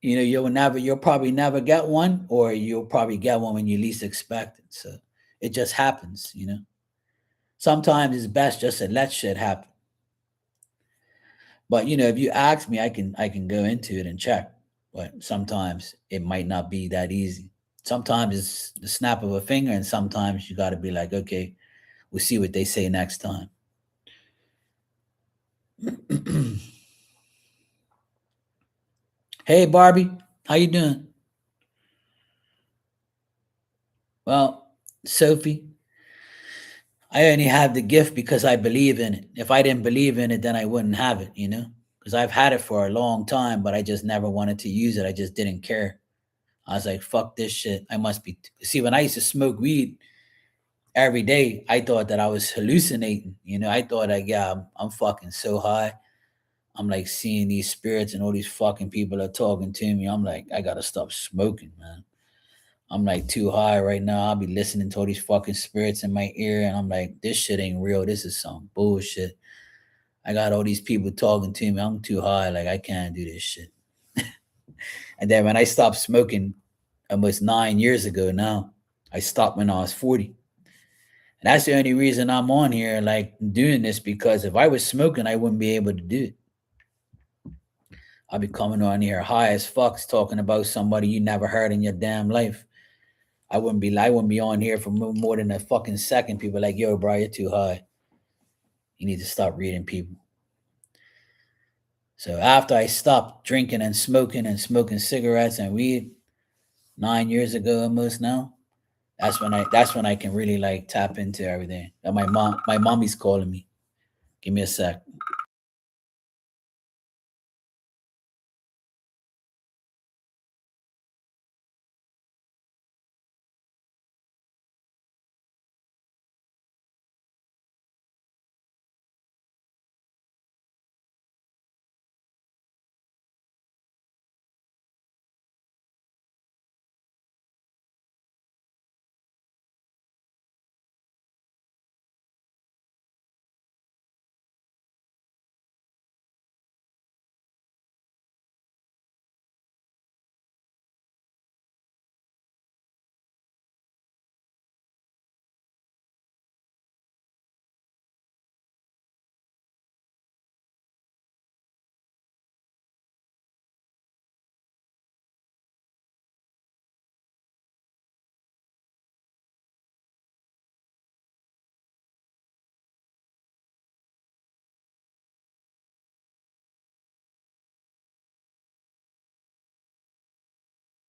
you'll probably never get one, or you'll probably get one when you least expect it. So it just happens. Sometimes it's best just to let shit happen. But if you ask me, I can go into it and check. But sometimes it might not be that easy. Sometimes it's the snap of a finger, and sometimes you got to be like, okay, we'll see what they say next time. Hey Barbie, how you doing? Well, Sophie, I only have the gift because I believe in it. If I didn't believe in it, then I wouldn't have it. Because I've had it for a long time, but I just never wanted to use it. I just didn't care. I was like, fuck this shit. I must be. See, when I used to smoke weed every day, I thought that I was hallucinating. I thought, like, yeah, I'm fucking so high. I'm like seeing these spirits and all these fucking people are talking to me. I'm like, I gotta stop smoking, man. I'm like too high right now. I'll be listening to all these fucking spirits in my ear, and I'm like, this shit ain't real. This is some bullshit. I got all these people talking to me. I'm too high. Like, I can't do this shit. And then when I stopped smoking almost 9 years ago now, I stopped when I was 40. And that's the only reason I'm on here, like doing this, because if I was smoking, I wouldn't be able to do it. I'll be coming on here high as fucks talking about somebody you never heard in your damn life. I wouldn't be on here for more than a fucking second. People like, yo, bro, you're too high. You need to stop reading people. So after I stopped drinking and smoking cigarettes and weed 9 years ago almost now, that's when I can really like tap into everything. And my mommy's calling me. Give me a sec.